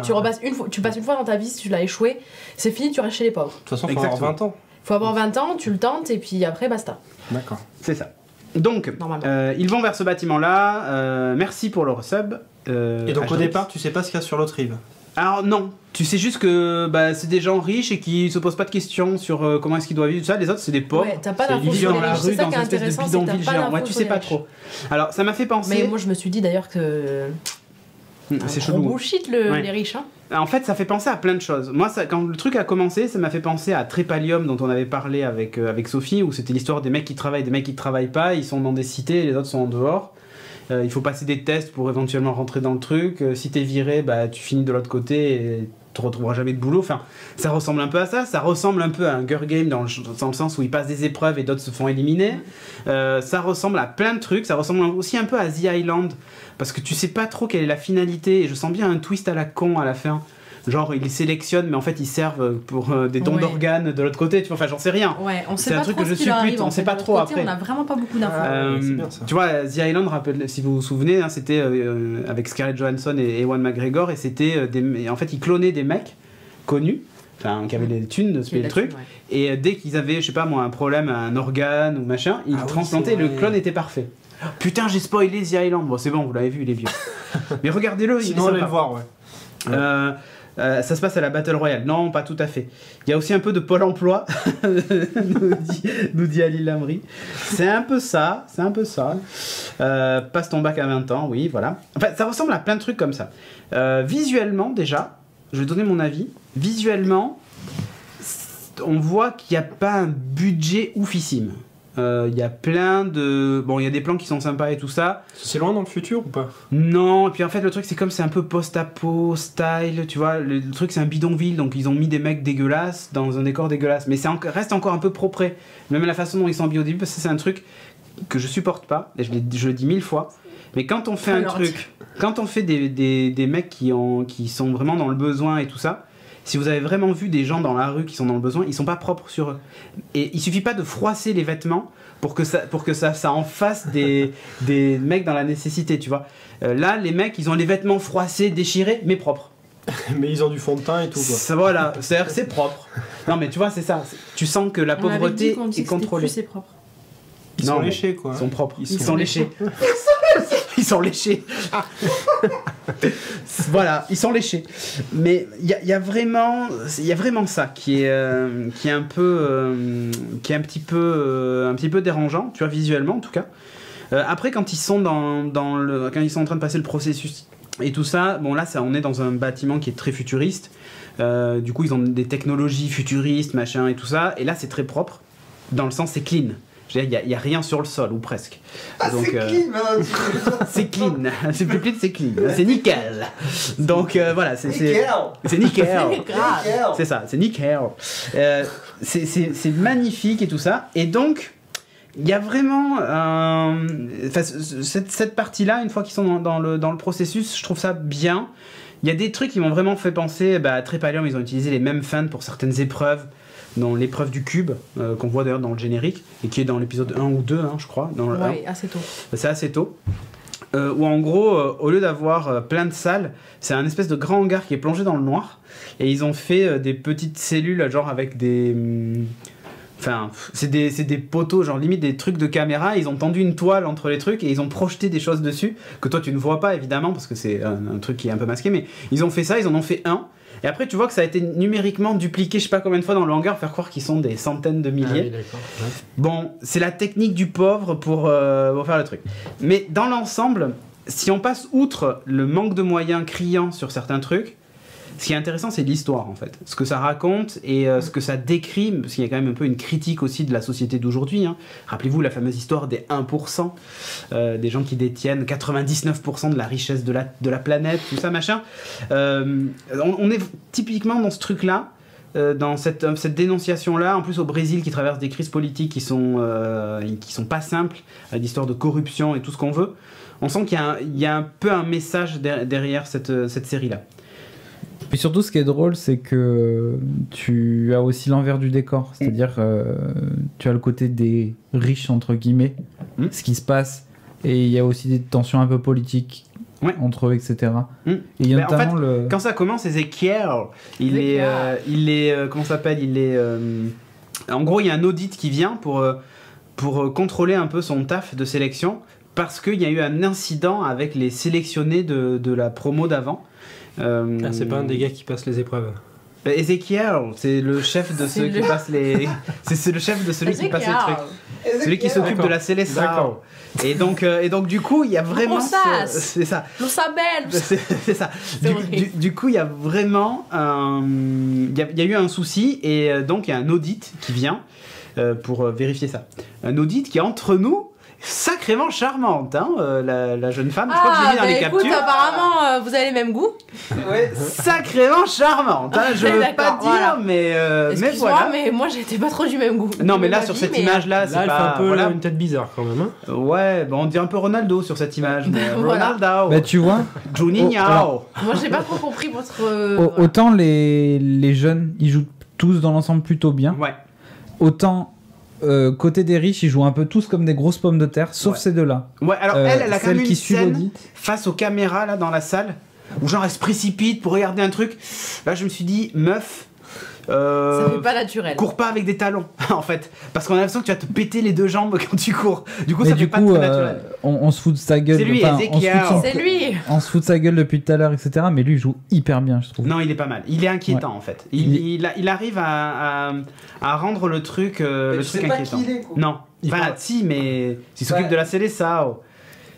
[SPEAKER 4] tu passes une fois dans ta vie, si tu l'as échoué, c'est fini, tu restes chez les pauvres.
[SPEAKER 3] De toute façon, faut avoir
[SPEAKER 5] Exactement.
[SPEAKER 3] 20 ans.
[SPEAKER 4] Faut avoir 20 ans, tu le tentes et puis après basta.
[SPEAKER 3] D'accord.
[SPEAKER 5] C'est ça. Donc
[SPEAKER 4] Normalement.
[SPEAKER 5] ils vont vers ce bâtiment-là. Merci pour le resub.
[SPEAKER 3] Et donc au départ, tu sais pas ce qu'il y a sur l'autre rive.
[SPEAKER 5] Alors non, tu sais juste que c'est des gens riches et qui se posent pas de questions sur comment est-ce qu'ils doivent vivre tout ça. Les autres c'est des pauvres.
[SPEAKER 4] Ouais, t'as pas
[SPEAKER 5] Ils
[SPEAKER 4] d'infos
[SPEAKER 5] vivent
[SPEAKER 4] sur
[SPEAKER 5] dans
[SPEAKER 4] les
[SPEAKER 5] la
[SPEAKER 4] riches.
[SPEAKER 5] rue
[SPEAKER 4] C'est ça
[SPEAKER 5] dans
[SPEAKER 4] qui est
[SPEAKER 5] une espèce de
[SPEAKER 4] intéressant, c'est que
[SPEAKER 5] bidonville
[SPEAKER 4] t'as pas
[SPEAKER 5] géant. Ouais,
[SPEAKER 4] d'infos
[SPEAKER 5] tu
[SPEAKER 4] sur
[SPEAKER 5] sais
[SPEAKER 4] les
[SPEAKER 5] pas
[SPEAKER 4] riches.
[SPEAKER 5] trop. Alors ça m'a fait penser.
[SPEAKER 4] Mais moi je me suis dit d'ailleurs que
[SPEAKER 5] C'est
[SPEAKER 4] gros
[SPEAKER 5] chelou.
[SPEAKER 4] bullshit
[SPEAKER 5] Ouais.
[SPEAKER 4] les riches. Hein.
[SPEAKER 5] En fait, ça fait penser à plein de choses. Moi, quand le truc a commencé, ça m'a fait penser à Trépalium, dont on avait parlé avec Sophie, où c'était l'histoire des mecs qui travaillent, des mecs qui travaillent pas. Ils sont dans des cités, les autres sont en dehors. Il faut passer des tests pour éventuellement rentrer dans le truc. Si t'es viré, tu finis de l'autre côté et tu retrouveras jamais de boulot. Enfin, ça ressemble un peu à ça. Ça ressemble un peu à un girl game dans le sens où ils passent des épreuves et d'autres se font éliminer. Ça ressemble à plein de trucs. Ça ressemble aussi un peu à The Island, parce que tu sais pas trop quelle est la finalité. Et je sens bien un twist à la con à la fin. genre ils les sélectionnent, mais en fait ils servent pour des dons d'organes de l'autre côté, tu vois, enfin j'en sais rien.
[SPEAKER 4] Ouais, on sait
[SPEAKER 5] C'est
[SPEAKER 4] pas
[SPEAKER 5] un truc
[SPEAKER 4] trop
[SPEAKER 5] que je
[SPEAKER 4] ce qui leur
[SPEAKER 5] suppute,
[SPEAKER 4] arrive,
[SPEAKER 5] on
[SPEAKER 4] en
[SPEAKER 5] sait
[SPEAKER 4] fait.
[SPEAKER 5] pas
[SPEAKER 4] De l'autre
[SPEAKER 5] trop
[SPEAKER 4] côté,
[SPEAKER 5] après.
[SPEAKER 4] On a vraiment pas beaucoup d'infos.
[SPEAKER 3] c'est bien, ça.
[SPEAKER 5] Tu vois, The Island, si vous vous souvenez, hein, c'était avec Scarlett Johansson et Ewan McGregor, et c'était en fait ils clonaient des mecs connus, enfin qui avaient des thunes de se payer le truc, et dès qu'ils avaient, je sais pas moi, un problème, un organe ou machin, ils transplantaient,
[SPEAKER 3] c'est vrai.
[SPEAKER 5] le clone était parfait. Putain, j'ai spoilé The Island. Bon, c'est bon, vous l'avez vu, il est vieux. Mais regardez-le, il est
[SPEAKER 3] Sinon, allez
[SPEAKER 5] sympa.
[SPEAKER 3] le voir, ouais.
[SPEAKER 5] Ça se passe à la Battle Royale. Non, pas tout à fait. Il y a aussi un peu de Pôle emploi, nous dit Ali Lamri. C'est un peu ça. Passe ton bac à 20 ans, oui, voilà. Enfin, ça ressemble à plein de trucs comme ça. Visuellement, déjà, je vais donner mon avis. Visuellement, on voit qu'il n'y a pas un budget oufissime. Il y a plein de... Bon, il y a des plans qui sont sympas et tout ça.
[SPEAKER 3] C'est loin dans le futur ou pas?
[SPEAKER 5] Non, et puis en fait le truc c'est comme c'est un peu post-apo style, tu vois, le truc c'est un bidonville, donc ils ont mis des mecs dégueulasses dans un décor dégueulasse, mais reste encore un peu propre. Même la façon dont ils sont habillés au début, parce que c'est un truc que je supporte pas, et je le dis 1000 fois, mais quand on fait un truc, quand on fait des mecs qui sont vraiment dans le besoin et tout ça, si vous avez vraiment vu des gens dans la rue qui sont dans le besoin, ils sont pas propres sur eux. Et il suffit pas de froisser les vêtements pour que ça en fasse des mecs dans la nécessité, tu vois. Là, les mecs, ils ont les vêtements froissés, déchirés, mais propres.
[SPEAKER 3] Mais ils ont du fond de teint et tout, quoi.
[SPEAKER 5] Ça, voilà, c'est-à-dire que c'est propre. Non, mais tu vois, c'est ça. Tu sens que la pauvreté est contrôlée.
[SPEAKER 4] C'est propre.
[SPEAKER 3] Ils sont léchés, quoi.
[SPEAKER 5] Ils sont propres.
[SPEAKER 3] Ils
[SPEAKER 5] Ils
[SPEAKER 3] sont
[SPEAKER 5] sont léchés. Ils sont léchés. Voilà, ils sont léchés. Mais il y a vraiment ça qui est un petit peu dérangeant, tu vois, visuellement en tout cas. Après, quand ils sont quand ils sont en train de passer le processus et tout ça, bon là, on est dans un bâtiment qui est très futuriste. Du coup, ils ont des technologies futuristes, machin et tout ça. Et là, c'est très propre. Dans le sens, c'est clean. Il n'y a rien sur le sol, ou presque. Donc,
[SPEAKER 2] c'est clean,
[SPEAKER 5] c'est clean. C'est plus clean, c'est clean. C'est nickel. Donc voilà, c'est nickel. C'est ça, c'est nickel. C'est magnifique et tout ça. Et donc, il y a vraiment cette partie-là, une fois qu'ils sont dans le processus, je trouve ça bien. Il y a des trucs qui m'ont vraiment fait penser, à Trépalium, ils ont utilisé les mêmes fans pour certaines épreuves. Dans l'épreuve du cube, qu'on voit d'ailleurs dans le générique, et qui est dans l'épisode 1 ou 2, hein, je crois.
[SPEAKER 4] Ouais, assez tôt.
[SPEAKER 5] C'est assez tôt. Où en gros, au lieu d'avoir plein de salles, c'est un espèce de grand hangar qui est plongé dans le noir, et ils ont fait des petites cellules, genre avec des... Enfin, c'est des poteaux, genre limite des trucs de caméra, ils ont tendu une toile entre les trucs, et ils ont projeté des choses dessus, que toi tu ne vois pas évidemment, parce que c'est un truc qui est un peu masqué, mais ils ont fait ça, ils en ont fait un. Et après, tu vois que ça a été numériquement dupliqué, je sais pas combien de fois dans le hangar, faire croire qu'ils sont des centaines de milliers.
[SPEAKER 3] Ah oui, d'accord. Ouais.
[SPEAKER 5] Bon, c'est la technique du pauvre pour faire le truc. Mais dans l'ensemble, si on passe outre le manque de moyens criant sur certains trucs, ce qui est intéressant, c'est l'histoire en fait. Ce que ça raconte et ce que ça décrit, parce qu'il y a quand même un peu une critique aussi de la société d'aujourd'hui. Hein. Rappelez-vous la fameuse histoire des 1%, des gens qui détiennent 99% de la richesse de la planète, tout ça, machin. On est typiquement dans ce truc-là, dans cette dénonciation-là, en plus au Brésil qui traverse des crises politiques qui sont pas simples, l'histoire de corruption et tout ce qu'on veut. On sent qu'il y a un peu un message derrière cette série-là.
[SPEAKER 2] Puis surtout, ce qui est drôle, c'est que tu as aussi l'envers du décor. C'est-à-dire, tu as le côté des riches, entre guillemets, ce qui se passe. Et il y a aussi des tensions un peu politiques entre eux, etc. Et il y a notamment
[SPEAKER 5] en fait, quand ça commence, Ezekiel, il est comment ça s'appelle? En gros, il y a un audit qui vient pour contrôler un peu son taf de sélection, parce qu'il y a eu un incident avec les sélectionnés de la promo d'avant.
[SPEAKER 3] C'est pas un des gars qui passe les épreuves.
[SPEAKER 5] Ezekiel, c'est le chef de ceux qui passent les. C'est le chef de celui qui passe les trucs. Celui qui s'occupe de la Célestin. Et donc du coup, il y a vraiment. C'est ça. C'est ça. Du coup, il y a vraiment il y a eu un souci et donc il y a un audit qui vient pour vérifier ça. Un audit qui entre nous. sacrément charmante, hein, la jeune femme. Je crois que j'ai mis dans les
[SPEAKER 4] écoute,
[SPEAKER 5] captures.
[SPEAKER 4] apparemment, vous avez les mêmes goûts.
[SPEAKER 5] Ouais, sacrément charmante. Hein, je veux pas dire, mais voilà.
[SPEAKER 4] Mais moi, j'étais pas trop du même goût.
[SPEAKER 5] Non, mais là, sur cette image-là, c'est
[SPEAKER 3] elle
[SPEAKER 5] pas.
[SPEAKER 3] fait un peu
[SPEAKER 5] voilà.
[SPEAKER 3] une tête bizarre quand même. Hein.
[SPEAKER 5] Ouais, bon, on dirait un peu Ronaldo sur cette image. Mais
[SPEAKER 4] Voilà.
[SPEAKER 5] Ronaldo.
[SPEAKER 6] Bah, tu vois,
[SPEAKER 5] Juninho.
[SPEAKER 6] alors,
[SPEAKER 4] Moi, j'ai pas trop compris votre.
[SPEAKER 6] autant les jeunes, ils jouent tous dans l'ensemble plutôt bien.
[SPEAKER 5] Ouais.
[SPEAKER 6] Autant côté des riches, ils jouent un peu tous comme des grosses pommes de terre, sauf ces deux-là.
[SPEAKER 5] Ouais, alors elle a quand même
[SPEAKER 6] celle
[SPEAKER 5] une
[SPEAKER 6] qui suit
[SPEAKER 5] scène
[SPEAKER 6] l'audit.
[SPEAKER 5] face aux caméras là dans la salle où genre elle se précipite pour regarder un truc. Là, je me suis dit, meuf.
[SPEAKER 4] Ça fait pas naturel.
[SPEAKER 5] Cours pas avec des talons en fait, parce qu'on a l'impression que tu vas te péter les deux jambes quand tu cours. Du coup,
[SPEAKER 6] Mais
[SPEAKER 5] ça
[SPEAKER 6] du
[SPEAKER 5] fait pas
[SPEAKER 6] coup,
[SPEAKER 5] très naturel.
[SPEAKER 6] on se fout de sa gueule.
[SPEAKER 5] C'est lui,
[SPEAKER 6] enfin,
[SPEAKER 5] Ezekiel.
[SPEAKER 4] C'est lui.
[SPEAKER 6] on se fout de sa gueule depuis tout à l'heure, etc. Mais lui, il joue hyper bien, je trouve.
[SPEAKER 5] Non, il est pas mal. Il est inquiétant en fait. Il arrive à rendre le truc, le
[SPEAKER 2] tu
[SPEAKER 5] truc
[SPEAKER 2] sais pas
[SPEAKER 5] inquiétant.
[SPEAKER 2] qui il est, quoi.
[SPEAKER 5] Non.
[SPEAKER 3] Il
[SPEAKER 5] Enfin,
[SPEAKER 3] parle-
[SPEAKER 5] si, mais il s'occupe
[SPEAKER 2] Ouais.
[SPEAKER 5] de la Célessa.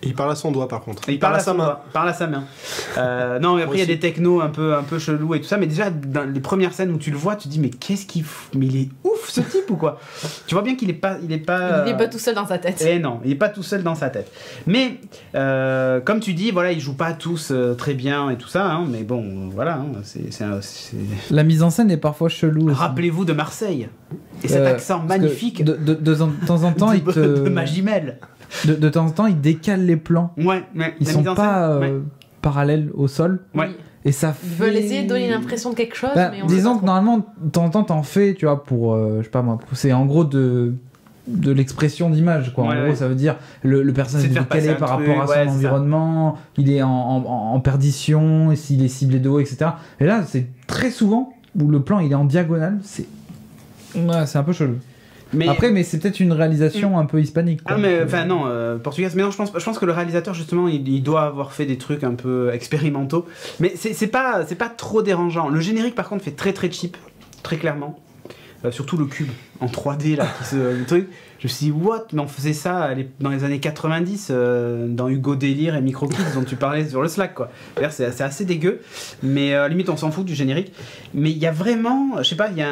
[SPEAKER 3] Et il parle à son doigt par contre.
[SPEAKER 5] Et il parle à sa main. Parle à sa main. Non, mais après il y a
[SPEAKER 3] Aussi.
[SPEAKER 5] des technos un peu chelous et tout ça. Mais déjà dans les premières scènes où tu le vois, tu te dis mais qu'est-ce qu'il fout. Mais il est ouf ce type ou quoi. Tu vois bien qu'il est pas.
[SPEAKER 4] Il est pas tout seul dans sa tête.
[SPEAKER 5] Eh non, il est pas tout seul dans sa tête. Mais comme tu dis, voilà, ils jouent pas tous très bien et tout ça. Hein, mais bon, voilà, hein, c'est
[SPEAKER 6] La mise en scène est parfois chelou. aussi.
[SPEAKER 5] Rappelez-vous de Marseille et cet accent
[SPEAKER 6] Parce que
[SPEAKER 5] magnifique
[SPEAKER 6] de temps en temps,
[SPEAKER 5] de Magimel.
[SPEAKER 6] de temps en temps, ils décalent les plans.
[SPEAKER 5] Ouais,
[SPEAKER 6] Ils
[SPEAKER 5] la
[SPEAKER 6] sont
[SPEAKER 5] mise en
[SPEAKER 6] pas
[SPEAKER 5] scène, ouais.
[SPEAKER 6] parallèles au sol.
[SPEAKER 5] Ouais.
[SPEAKER 6] Et ça
[SPEAKER 4] Ils
[SPEAKER 6] fait...
[SPEAKER 4] veulent essayer de donner l'impression de quelque chose,
[SPEAKER 6] Bah,
[SPEAKER 4] mais on sait
[SPEAKER 6] disons
[SPEAKER 4] pas
[SPEAKER 6] que
[SPEAKER 4] trop.
[SPEAKER 6] normalement, de temps en temps, t'en fais, tu vois, pour, je sais pas moi, c'est en gros de l'expression d'image, quoi.
[SPEAKER 5] Ouais,
[SPEAKER 6] En
[SPEAKER 5] ouais.
[SPEAKER 6] gros, ça veut dire le personnage
[SPEAKER 5] C'est de
[SPEAKER 6] est
[SPEAKER 5] faire passer
[SPEAKER 6] décalé
[SPEAKER 5] un
[SPEAKER 6] par
[SPEAKER 5] truc,
[SPEAKER 6] rapport à son
[SPEAKER 5] ouais, c'est ça.
[SPEAKER 6] environnement, il est en perdition, et s'il est ciblé de haut, etc. Et là, c'est très souvent où le plan il est en diagonale, c'est un peu chelou.
[SPEAKER 5] Mais
[SPEAKER 6] Après, mais c'est peut-être une réalisation un peu hispanique, quoi.
[SPEAKER 5] ah mais enfin non, portugaise. Mais non, je pense que le réalisateur justement, il doit avoir fait des trucs un peu expérimentaux. Mais c'est pas trop dérangeant. Le générique par contre fait très très cheap, très clairement. Surtout le cube en 3D là, le truc. Je me suis dit what, mais on faisait ça dans les années 90 dans Hugo Délire et Micro Kids dont tu parlais sur le Slack quoi. D'ailleurs c'est assez dégueu, mais limite on s'en fout du générique. Mais il y a vraiment, je sais pas, il y a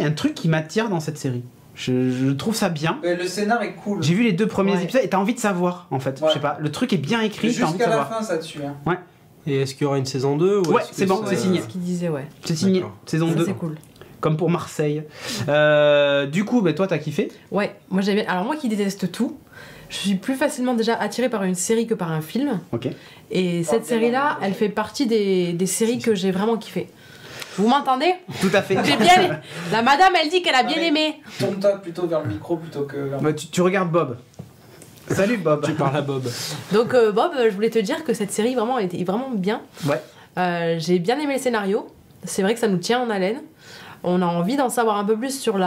[SPEAKER 5] un truc qui m'attire dans cette série. Je trouve ça bien.
[SPEAKER 2] Le scénar est cool.
[SPEAKER 5] J'ai vu les 2 premiers
[SPEAKER 4] Ouais.
[SPEAKER 5] épisodes et t'as envie de savoir en fait.
[SPEAKER 2] Ouais.
[SPEAKER 5] Je sais pas, le truc est bien écrit, t'as envie de
[SPEAKER 2] Jusqu'à la
[SPEAKER 5] savoir.
[SPEAKER 2] fin, ça tue. Hein.
[SPEAKER 3] Et est-ce qu'il y aura une saison 2 ou
[SPEAKER 5] Ouais,
[SPEAKER 3] est-ce que
[SPEAKER 5] c'est bon, c'est signé.
[SPEAKER 4] C'est ce qu'il disait, ouais.
[SPEAKER 5] C'est signé,
[SPEAKER 3] D'accord.
[SPEAKER 5] saison
[SPEAKER 4] Ça,
[SPEAKER 5] 2,
[SPEAKER 4] c'est cool.
[SPEAKER 5] comme pour Marseille. Du coup, bah, toi t'as kiffé.
[SPEAKER 4] Ouais, moi j'aime bien. Alors, moi qui déteste tout, je suis plus facilement déjà attirée par une série que par un film.
[SPEAKER 5] Ok.
[SPEAKER 4] Et cette série-là, elle fait partie des séries que j'ai vraiment kiffé. Vous m'entendez?
[SPEAKER 5] Tout à fait.
[SPEAKER 4] J'ai bien. La madame, elle dit qu'elle a bien aimé.
[SPEAKER 2] Tourne-toi plutôt vers le micro plutôt que vers.
[SPEAKER 5] Bah, tu regardes Bob. Salut Bob.
[SPEAKER 3] Tu parles à Bob.
[SPEAKER 4] Donc, Bob, je voulais te dire que cette série vraiment était vraiment bien.
[SPEAKER 5] Ouais.
[SPEAKER 4] J'ai bien aimé le scénario. C'est vrai que ça nous tient en haleine. On a envie d'en savoir un peu plus sur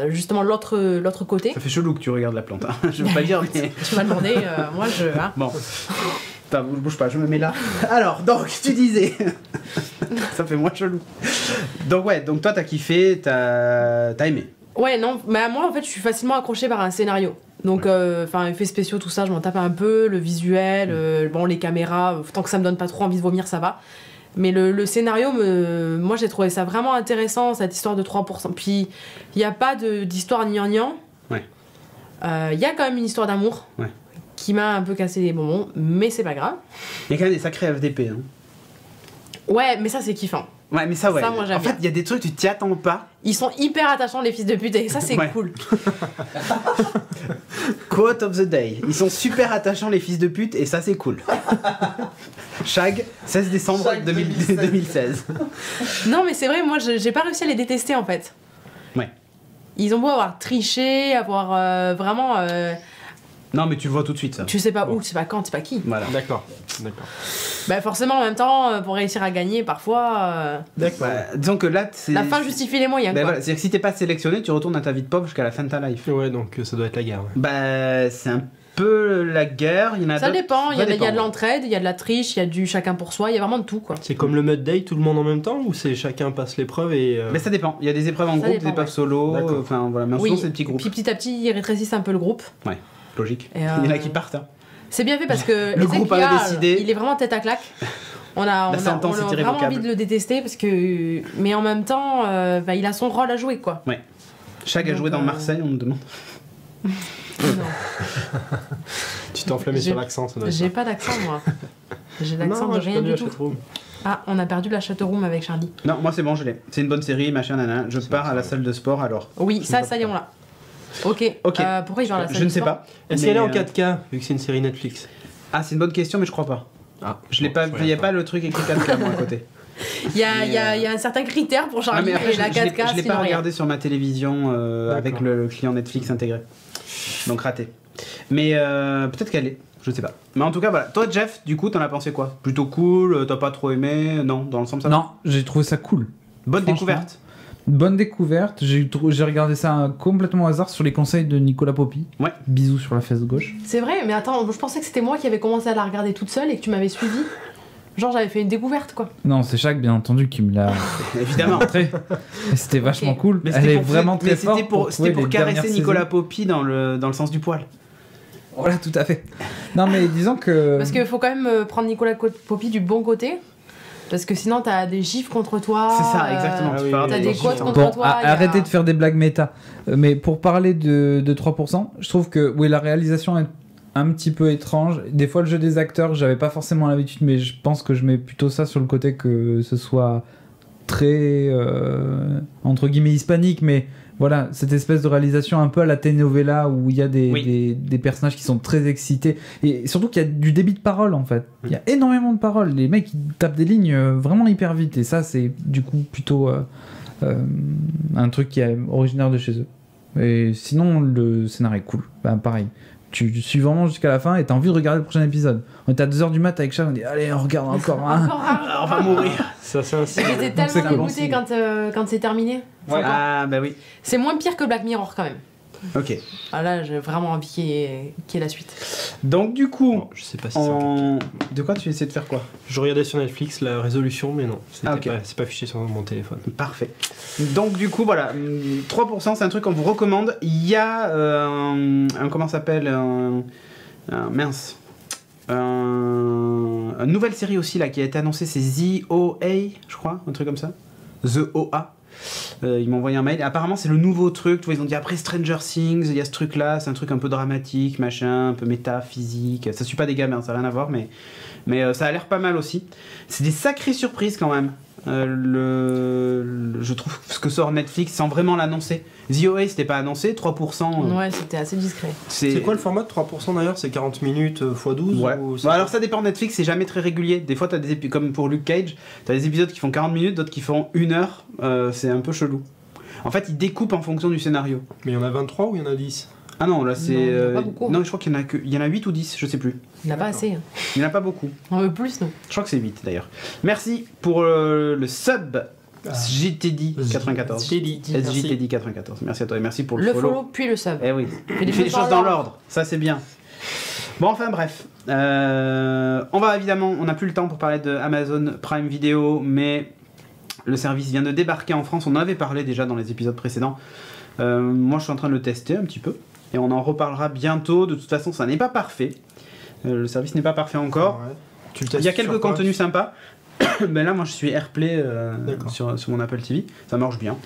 [SPEAKER 4] justement l'autre côté.
[SPEAKER 5] Ça fait chelou que tu regardes la plante. Hein. Je veux pas dire, mais
[SPEAKER 4] Tu m'as demandé, moi je. Hein.
[SPEAKER 5] bon. Attends, bouge pas, je me mets là. Alors, donc, tu disais. Ça fait moins chelou. Donc, ouais, donc toi, t'as kiffé, t'as aimé.
[SPEAKER 4] Ouais, non, mais moi en fait, je suis facilement accrochée par un scénario. Donc, effets spéciaux, tout ça, je m'en tape un peu. Le visuel, bon, les caméras, tant que ça me donne pas trop envie de vomir, ça va. Mais le scénario, moi j'ai trouvé ça vraiment intéressant, cette histoire de 3%. Puis, il n'y a pas d'histoire gnangnan.
[SPEAKER 5] Ouais.
[SPEAKER 4] Il y a quand même une histoire d'amour.
[SPEAKER 5] Ouais.
[SPEAKER 4] Qui m'a un peu cassé les bonbons, mais c'est pas grave.
[SPEAKER 5] Il y a quand même des sacrés FDP. Hein.
[SPEAKER 4] Ouais, mais ça c'est kiffant.
[SPEAKER 5] Ouais, mais ça, ouais.
[SPEAKER 4] Ça, moi, j'aime
[SPEAKER 5] En fait,
[SPEAKER 4] bien.
[SPEAKER 5] il y a des trucs, tu t'y attends pas.
[SPEAKER 4] Ils sont hyper attachants, les fils de pute, et ça c'est
[SPEAKER 5] Ouais.
[SPEAKER 4] cool.
[SPEAKER 5] Quote of the day. Ils sont super attachants, les fils de pute, et ça, c'est cool. Shag, 16 décembre
[SPEAKER 2] Shag
[SPEAKER 5] 2016.
[SPEAKER 4] Non, mais c'est vrai, moi j'ai pas réussi à les détester en fait.
[SPEAKER 5] Ouais.
[SPEAKER 4] Ils ont beau avoir triché, avoir vraiment.
[SPEAKER 5] Non, mais tu le vois tout de suite, ça.
[SPEAKER 4] Tu sais pas où, tu sais pas quand, tu sais pas qui.
[SPEAKER 5] Voilà.
[SPEAKER 3] D'accord.
[SPEAKER 4] Bah forcément, en même temps, pour réussir à gagner, parfois.
[SPEAKER 3] D'accord.
[SPEAKER 5] Ouais, disons que là, c'est.
[SPEAKER 4] La fin justifie les moyens,
[SPEAKER 5] Ben
[SPEAKER 4] quoi.
[SPEAKER 5] voilà, c'est-à-dire que si t'es pas sélectionné, tu retournes à ta vie de pauvre jusqu'à la fin de ta life.
[SPEAKER 3] Ouais, donc ça doit être la guerre. Ouais.
[SPEAKER 5] Bah, c'est un peu la guerre. Il y en a
[SPEAKER 4] Ça
[SPEAKER 5] d'autres-
[SPEAKER 4] dépend, il y a de
[SPEAKER 5] dépend.
[SPEAKER 4] l'entraide, il y a de la triche, il y a du chacun pour soi, il y a vraiment de tout, quoi.
[SPEAKER 3] C'est comme le Mud Day, tout le monde en même temps ou c'est chacun passe l'épreuve et.
[SPEAKER 5] Mais ça dépend. Il y a des épreuves en
[SPEAKER 4] Ça
[SPEAKER 5] groupe,
[SPEAKER 4] dépend,
[SPEAKER 5] des épreuves
[SPEAKER 4] ouais.
[SPEAKER 5] solo.
[SPEAKER 3] D'accord.
[SPEAKER 5] Enfin voilà, mais
[SPEAKER 4] Oui.
[SPEAKER 5] souvent c'est des petits groupes.
[SPEAKER 4] Puis petit à petit, ils rétrécissent un peu le groupe.
[SPEAKER 5] Logique.
[SPEAKER 4] Et,
[SPEAKER 5] Il y en a qui partent. Hein.
[SPEAKER 4] C'est bien fait parce que
[SPEAKER 5] Le groupe
[SPEAKER 4] Ezekiel,
[SPEAKER 5] avait décidé.
[SPEAKER 4] il est vraiment tête à claque. On a
[SPEAKER 5] La sentence est
[SPEAKER 4] vraiment
[SPEAKER 5] irrévocable.
[SPEAKER 4] envie de le détester parce que, mais en même temps, il a son rôle à jouer, quoi.
[SPEAKER 5] Shag a
[SPEAKER 4] Donc,
[SPEAKER 5] joué dans Marseille, on me demande.
[SPEAKER 4] Non.
[SPEAKER 3] Tu t'es enflammé sur l'accent, ça doit être
[SPEAKER 4] J'ai
[SPEAKER 3] ça.
[SPEAKER 4] pas d'accent, moi. J'ai l'accent
[SPEAKER 3] Non,
[SPEAKER 4] de
[SPEAKER 3] j'ai
[SPEAKER 4] rien
[SPEAKER 3] perdu
[SPEAKER 4] du
[SPEAKER 3] la
[SPEAKER 4] tout.
[SPEAKER 3] chatroom.
[SPEAKER 4] Ah, on a perdu la Chateauroom avec Charlie.
[SPEAKER 5] Non, moi c'est bon, je l'ai. C'est une bonne série, machin, nana. Je pars à la salle de sport alors.
[SPEAKER 4] Oui, ça y est, on l'a. Ok.
[SPEAKER 5] Ok.
[SPEAKER 4] Pourquoi il va à la salle
[SPEAKER 5] Je ne
[SPEAKER 4] de
[SPEAKER 5] sais
[SPEAKER 4] sport
[SPEAKER 5] pas.
[SPEAKER 3] Est-ce
[SPEAKER 5] Mais,
[SPEAKER 3] qu'elle est en 4K, vu que c'est une série Netflix?
[SPEAKER 5] Ah, c'est une bonne question, mais je crois pas.
[SPEAKER 3] Ah,
[SPEAKER 5] Je l'ai pas. Il n'y a pas le truc écrit 4K moi à côté.
[SPEAKER 4] Il y a un certain critère pour
[SPEAKER 5] Ah,
[SPEAKER 4] Charlie
[SPEAKER 5] mais après,
[SPEAKER 4] et la 4K.
[SPEAKER 5] je l'ai pas
[SPEAKER 4] sinon rien.
[SPEAKER 5] regardé sur ma télévision avec le client Netflix intégré. Donc raté. Mais peut-être qu'elle est. Je sais pas. Mais en tout cas, voilà. Toi, Jeff, du coup, t'en as pensé quoi? Plutôt cool? T'as pas trop aimé? Non, dans l'ensemble, ça va.
[SPEAKER 6] Non, j'ai trouvé ça cool.
[SPEAKER 5] Bonne
[SPEAKER 6] franchement.
[SPEAKER 5] découverte.
[SPEAKER 6] Bonne découverte. J'ai regardé ça complètement au hasard sur les conseils de Nicolas Poppy.
[SPEAKER 5] Ouais.
[SPEAKER 6] Bisous sur la fesse gauche.
[SPEAKER 4] C'est vrai, mais attends, je pensais que c'était moi qui avais commencé à la regarder toute seule et que tu m'avais suivi. Genre, j'avais fait une découverte, quoi.
[SPEAKER 6] Non, c'est Jacques, bien entendu, qui me l'a
[SPEAKER 5] Évidemment.
[SPEAKER 6] montré. Et c'était vachement cool.
[SPEAKER 5] Mais
[SPEAKER 6] Elle
[SPEAKER 5] c'était
[SPEAKER 6] est
[SPEAKER 5] pour-
[SPEAKER 6] vraiment
[SPEAKER 5] mais
[SPEAKER 6] très forte.
[SPEAKER 5] C'était pour
[SPEAKER 6] les
[SPEAKER 5] caresser
[SPEAKER 6] dernières
[SPEAKER 5] Nicolas
[SPEAKER 6] saisons.
[SPEAKER 5] Poppy dans le sens du poil.
[SPEAKER 6] Voilà, tout à fait. Non, mais disons que.
[SPEAKER 4] Parce qu'il faut quand même prendre Nicolas Poppy du bon côté. Parce que sinon, t'as des gifs contre toi.
[SPEAKER 5] C'est ça, exactement.
[SPEAKER 3] Ah
[SPEAKER 5] Tu
[SPEAKER 3] oui,
[SPEAKER 5] peux avoir
[SPEAKER 4] T'as
[SPEAKER 3] oui,
[SPEAKER 4] des
[SPEAKER 3] oui,
[SPEAKER 4] quotes
[SPEAKER 3] oui.
[SPEAKER 4] contre
[SPEAKER 6] Bon,
[SPEAKER 4] toi. il y a-
[SPEAKER 6] arrêtez de faire des blagues méta. Mais pour parler de 3%, je trouve que oui, la réalisation est un petit peu étrange. Des fois, le jeu des acteurs, j'avais pas forcément l'habitude, mais je pense que je mets plutôt ça sur le côté que ce soit très entre guillemets hispanique, mais voilà, cette espèce de réalisation un peu à la telenovela où il y a des personnages qui sont très excités et surtout qu'il y a du débit de parole en fait. Il y a énormément de paroles. Les mecs ils tapent des lignes vraiment hyper vite et ça c'est du coup plutôt un truc qui est originaire de chez eux. Et sinon le scénario est cool. Ben, pareil. Tu suis vraiment jusqu'à la fin et t'as envie de regarder le prochain épisode. On était à 2h du mat avec Charles, on dit allez on regarde encore un.
[SPEAKER 4] Encore un.
[SPEAKER 5] On va mourir.
[SPEAKER 3] Ça, c'est un signe.
[SPEAKER 4] J'étais
[SPEAKER 6] Donc, c'est
[SPEAKER 4] tellement
[SPEAKER 6] un bon
[SPEAKER 4] dégoûtée
[SPEAKER 6] signe.
[SPEAKER 4] quand c'est terminé.
[SPEAKER 5] Ah, bah oui.
[SPEAKER 4] C'est moins pire que Black Mirror quand même.
[SPEAKER 5] Ok.
[SPEAKER 4] Ah là, j'ai vraiment envie qu'il y ait la suite.
[SPEAKER 5] Donc, du coup,
[SPEAKER 3] Bon, je sais pas si c'est encore.
[SPEAKER 5] de quoi tu essaies de faire quoi?
[SPEAKER 3] Je regardais sur Netflix la résolution, mais non, c'était
[SPEAKER 5] Ah, ok.
[SPEAKER 3] c'est pas affiché sur mon téléphone.
[SPEAKER 5] Parfait. Donc du coup voilà, 3% c'est un truc qu'on vous recommande. Il y a comment ça s'appelle mince. Une nouvelle série aussi là qui a été annoncée, c'est The OA, je crois, un truc comme ça. The OA. Ils m'ont envoyé un mail. Et apparemment c'est le nouveau truc. Tu vois, ils ont dit après Stranger Things, il y a ce truc là, c'est un truc un peu dramatique, machin, un peu métaphysique. Ça suit pas des gamins, ça n'a rien à voir, mais ça a l'air pas mal aussi. C'est des sacrées surprises quand même. Je trouve ce que sort Netflix sans vraiment l'annoncer. The OA c'était pas annoncé, 3%.
[SPEAKER 4] Ouais, c'était assez discret.
[SPEAKER 3] C'est quoi le format de 3% d'ailleurs? C'est 40 minutes x 12
[SPEAKER 5] Ouais.
[SPEAKER 3] ou
[SPEAKER 5] Bah alors ça dépend, Netflix c'est jamais très régulier. Des fois t'as des épisodes comme pour Luke Cage, t'as des épisodes qui font 40 minutes, d'autres qui font 1 heure. C'est un peu chelou. En fait ils découpent en fonction du scénario.
[SPEAKER 3] Mais il y en a 23 ou il y en a 10?
[SPEAKER 5] Ah non là c'est...
[SPEAKER 4] Non, il y en a pas beaucoup.
[SPEAKER 5] non je crois qu'il y en a 8 ou 10, je sais plus.
[SPEAKER 4] Il n'y en a pas assez. Hein.
[SPEAKER 5] Il n'y en a pas beaucoup.
[SPEAKER 4] On veut plus, non?
[SPEAKER 5] Je crois que c'est 8 d'ailleurs. Merci pour le sub JTD 94. SJTD 94. Merci à toi et merci pour le,
[SPEAKER 4] Le follow, puis le sub.
[SPEAKER 5] Eh oui.
[SPEAKER 4] Fais
[SPEAKER 5] Il fait les choses dans l'ordre. Ça c'est bien. Bon enfin bref. On va évidemment, on n'a plus le temps pour parler de Amazon Prime Video, mais le service vient de débarquer en France. On en avait parlé déjà dans les épisodes précédents. Moi je suis en train de le tester un petit peu. Et on en reparlera bientôt. De toute façon ça n'est pas parfait. Le service n'est pas parfait encore.
[SPEAKER 3] Ouais. Tu le
[SPEAKER 5] Il y a
[SPEAKER 3] testes
[SPEAKER 5] quelques
[SPEAKER 3] sur quoi?
[SPEAKER 5] contenus sympas. Ben là, moi, je suis AirPlay
[SPEAKER 3] D'accord.
[SPEAKER 5] sur mon Apple TV. Ça marche bien.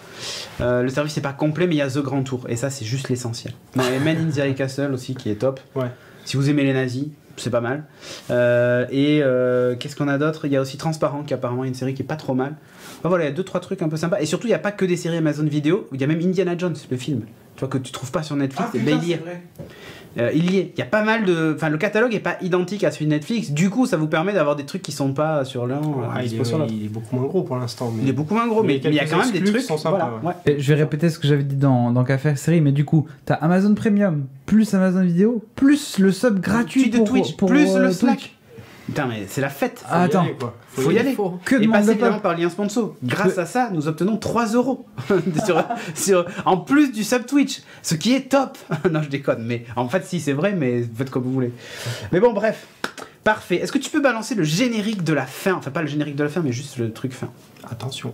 [SPEAKER 5] Le service n'est pas complet, mais il y a The Grand Tour. Et ça, c'est juste l'essentiel. Non, et Men in the High Castle aussi, qui est top.
[SPEAKER 3] Ouais.
[SPEAKER 5] Si vous aimez les nazis, c'est pas mal. Qu'est-ce qu'on a d'autre? Il y a aussi Transparent, qui apparemment est une série qui est pas trop mal. Enfin, voilà, il y a 2-3 trucs un peu sympas. Et surtout, il n'y a pas que des séries Amazon Vidéo. Il y a même Indiana Jones, le film. Tu vois, que tu trouves pas sur Netflix.
[SPEAKER 2] Ah,
[SPEAKER 5] ben, il y est. Il y est. Il y a pas mal de. Enfin, le catalogue est pas identique à celui de Netflix. Du coup, ça vous permet d'avoir des trucs qui sont pas sur l'un.
[SPEAKER 3] Il est beaucoup moins gros pour l'instant.
[SPEAKER 5] Il est beaucoup moins gros, mais il y a quand même des
[SPEAKER 3] quelques
[SPEAKER 5] trucs.
[SPEAKER 3] exclus qui sont sympas,
[SPEAKER 5] voilà,
[SPEAKER 3] ouais.
[SPEAKER 5] ouais.
[SPEAKER 6] Et je vais répéter ce que j'avais dit dans Café Série, mais du coup, t'as Amazon Premium, plus Amazon Vidéo, plus le sub gratuit
[SPEAKER 5] de
[SPEAKER 6] pour
[SPEAKER 5] Twitch,
[SPEAKER 6] pour,
[SPEAKER 5] plus le
[SPEAKER 6] Twitch.
[SPEAKER 5] Slack. Putain, mais c'est la fête.
[SPEAKER 6] Ah, attends,
[SPEAKER 5] Faut y aller.
[SPEAKER 6] que
[SPEAKER 5] Et
[SPEAKER 6] demande
[SPEAKER 5] passer
[SPEAKER 6] le
[SPEAKER 5] évidemment
[SPEAKER 6] peuple.
[SPEAKER 5] par lien sponsor. Grâce à ça, nous obtenons 3 euros en plus du sub Twitch, ce qui est top. Non, je déconne, mais en fait, si c'est vrai, mais faites comme vous voulez. Mais bon, bref, parfait. Est-ce que tu peux balancer le générique de la fin? Enfin, pas le générique de la fin, mais juste le truc fin.
[SPEAKER 3] Attention.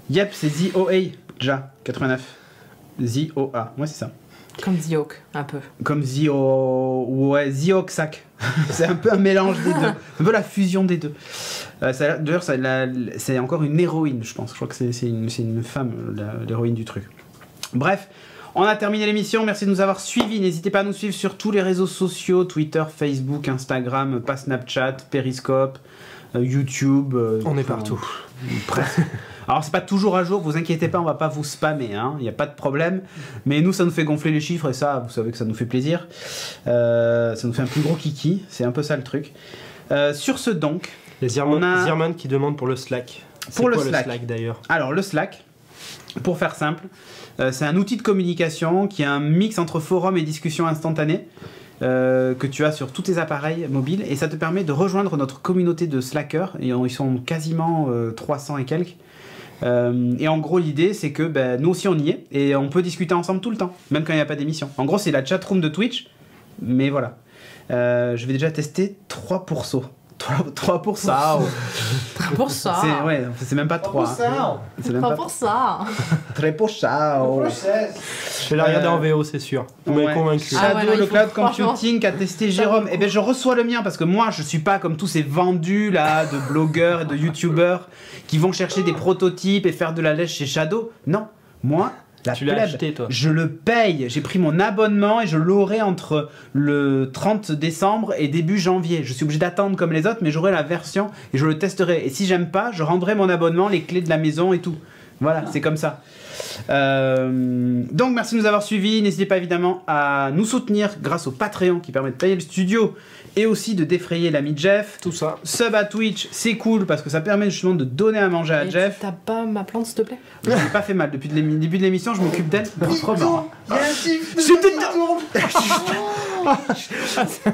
[SPEAKER 5] Yep, c'est The OA, déjà, 89. The OA, ouais, c'est ça.
[SPEAKER 4] Comme The Oak, un peu.
[SPEAKER 5] Comme The Oak-Sack. C'est un peu un mélange des deux. Un peu la fusion des deux. D'ailleurs, c'est encore une héroïne, je pense. Je crois que c'est une femme, l'héroïne du truc. Bref, on a terminé l'émission. Merci de nous avoir suivis. N'hésitez pas à nous suivre sur tous les réseaux sociaux, Twitter, Facebook, Instagram, pas Snapchat, Periscope, YouTube.
[SPEAKER 3] On est partout.
[SPEAKER 5] Presque. Alors c'est pas toujours à jour, vous inquiétez pas, on va pas vous spammer, il n'y a pas de problème. Mais nous, ça nous fait gonfler les chiffres et ça, vous savez que ça nous fait plaisir. Ça nous fait un plus gros kiki, c'est un peu ça le truc. Sur ce donc,
[SPEAKER 3] les Zirman qui demandent pour le Slack.
[SPEAKER 5] Pour le
[SPEAKER 3] Slack d'ailleurs.
[SPEAKER 5] Alors le Slack, pour faire simple, c'est un outil de communication qui est un mix entre forum et discussion instantanée. Que tu as sur tous tes appareils mobiles et ça te permet de rejoindre notre communauté de slackers et ils sont quasiment 300 et quelques et en gros l'idée c'est que nous aussi on y est et on peut discuter ensemble tout le temps même quand il n'y a pas d'émission. En gros c'est la chatroom de Twitch mais voilà je vais déjà tester 3%. 3 pour ça.
[SPEAKER 4] 3 pour ça.
[SPEAKER 5] C'est même pas 3.
[SPEAKER 4] C'est même 3 pour ça.
[SPEAKER 5] 3 pour ça.
[SPEAKER 3] Je vais la regarder en VO, c'est sûr. Vous m'avez convaincu.
[SPEAKER 5] Shadow, le cloud computing qu'a testé Jérôme. Et je reçois le mien parce que moi, je suis pas comme tous ces vendus là de blogueurs et de youtubeurs qui vont chercher des prototypes et faire de la lèche chez Shadow. Non, moi.
[SPEAKER 3] Tu l'as acheté, toi.
[SPEAKER 5] Je le paye. J'ai pris mon abonnement et je l'aurai entre le 30 décembre et début janvier. Je suis obligé d'attendre comme les autres, mais j'aurai la version et je le testerai. Et si j'aime pas, je rendrai mon abonnement, les clés de la maison et tout. Voilà, c'est comme ça. Donc merci de nous avoir suivis. N'hésitez pas évidemment à nous soutenir grâce au Patreon qui permet de payer le studio et aussi de défrayer l'ami Jeff.
[SPEAKER 3] Tout ça.
[SPEAKER 5] Sub à Twitch, c'est cool parce que ça permet justement de donner à manger à Jeff.
[SPEAKER 4] T'as pas ma plante s'il te plaît?
[SPEAKER 5] Je n'ai pas fait mal depuis le début de l'émission, je m'occupe d'elle.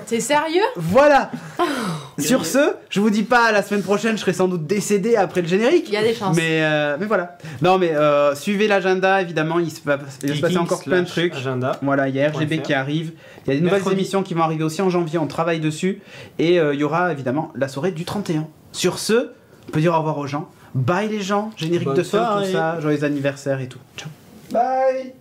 [SPEAKER 4] T'es sérieux?
[SPEAKER 5] Voilà. Sur ce, je vous dis pas la semaine prochaine, je serai sans doute décédé après le générique.
[SPEAKER 4] Il y a des chances.
[SPEAKER 5] Mais voilà. Non mais suivez l'agenda évidemment, il va se passer encore plein de trucs.
[SPEAKER 3] Agenda.
[SPEAKER 5] Voilà, il y a RGB qui arrive. Il y a des nouvelles émissions qui vont arriver aussi en janvier, on travaille dessus. Et il y aura évidemment la soirée du 31. Sur ce, on peut dire au revoir aux gens. Bye les gens, générique de fin, tout ça, joyeux anniversaire et tout. Ciao.
[SPEAKER 2] Bye.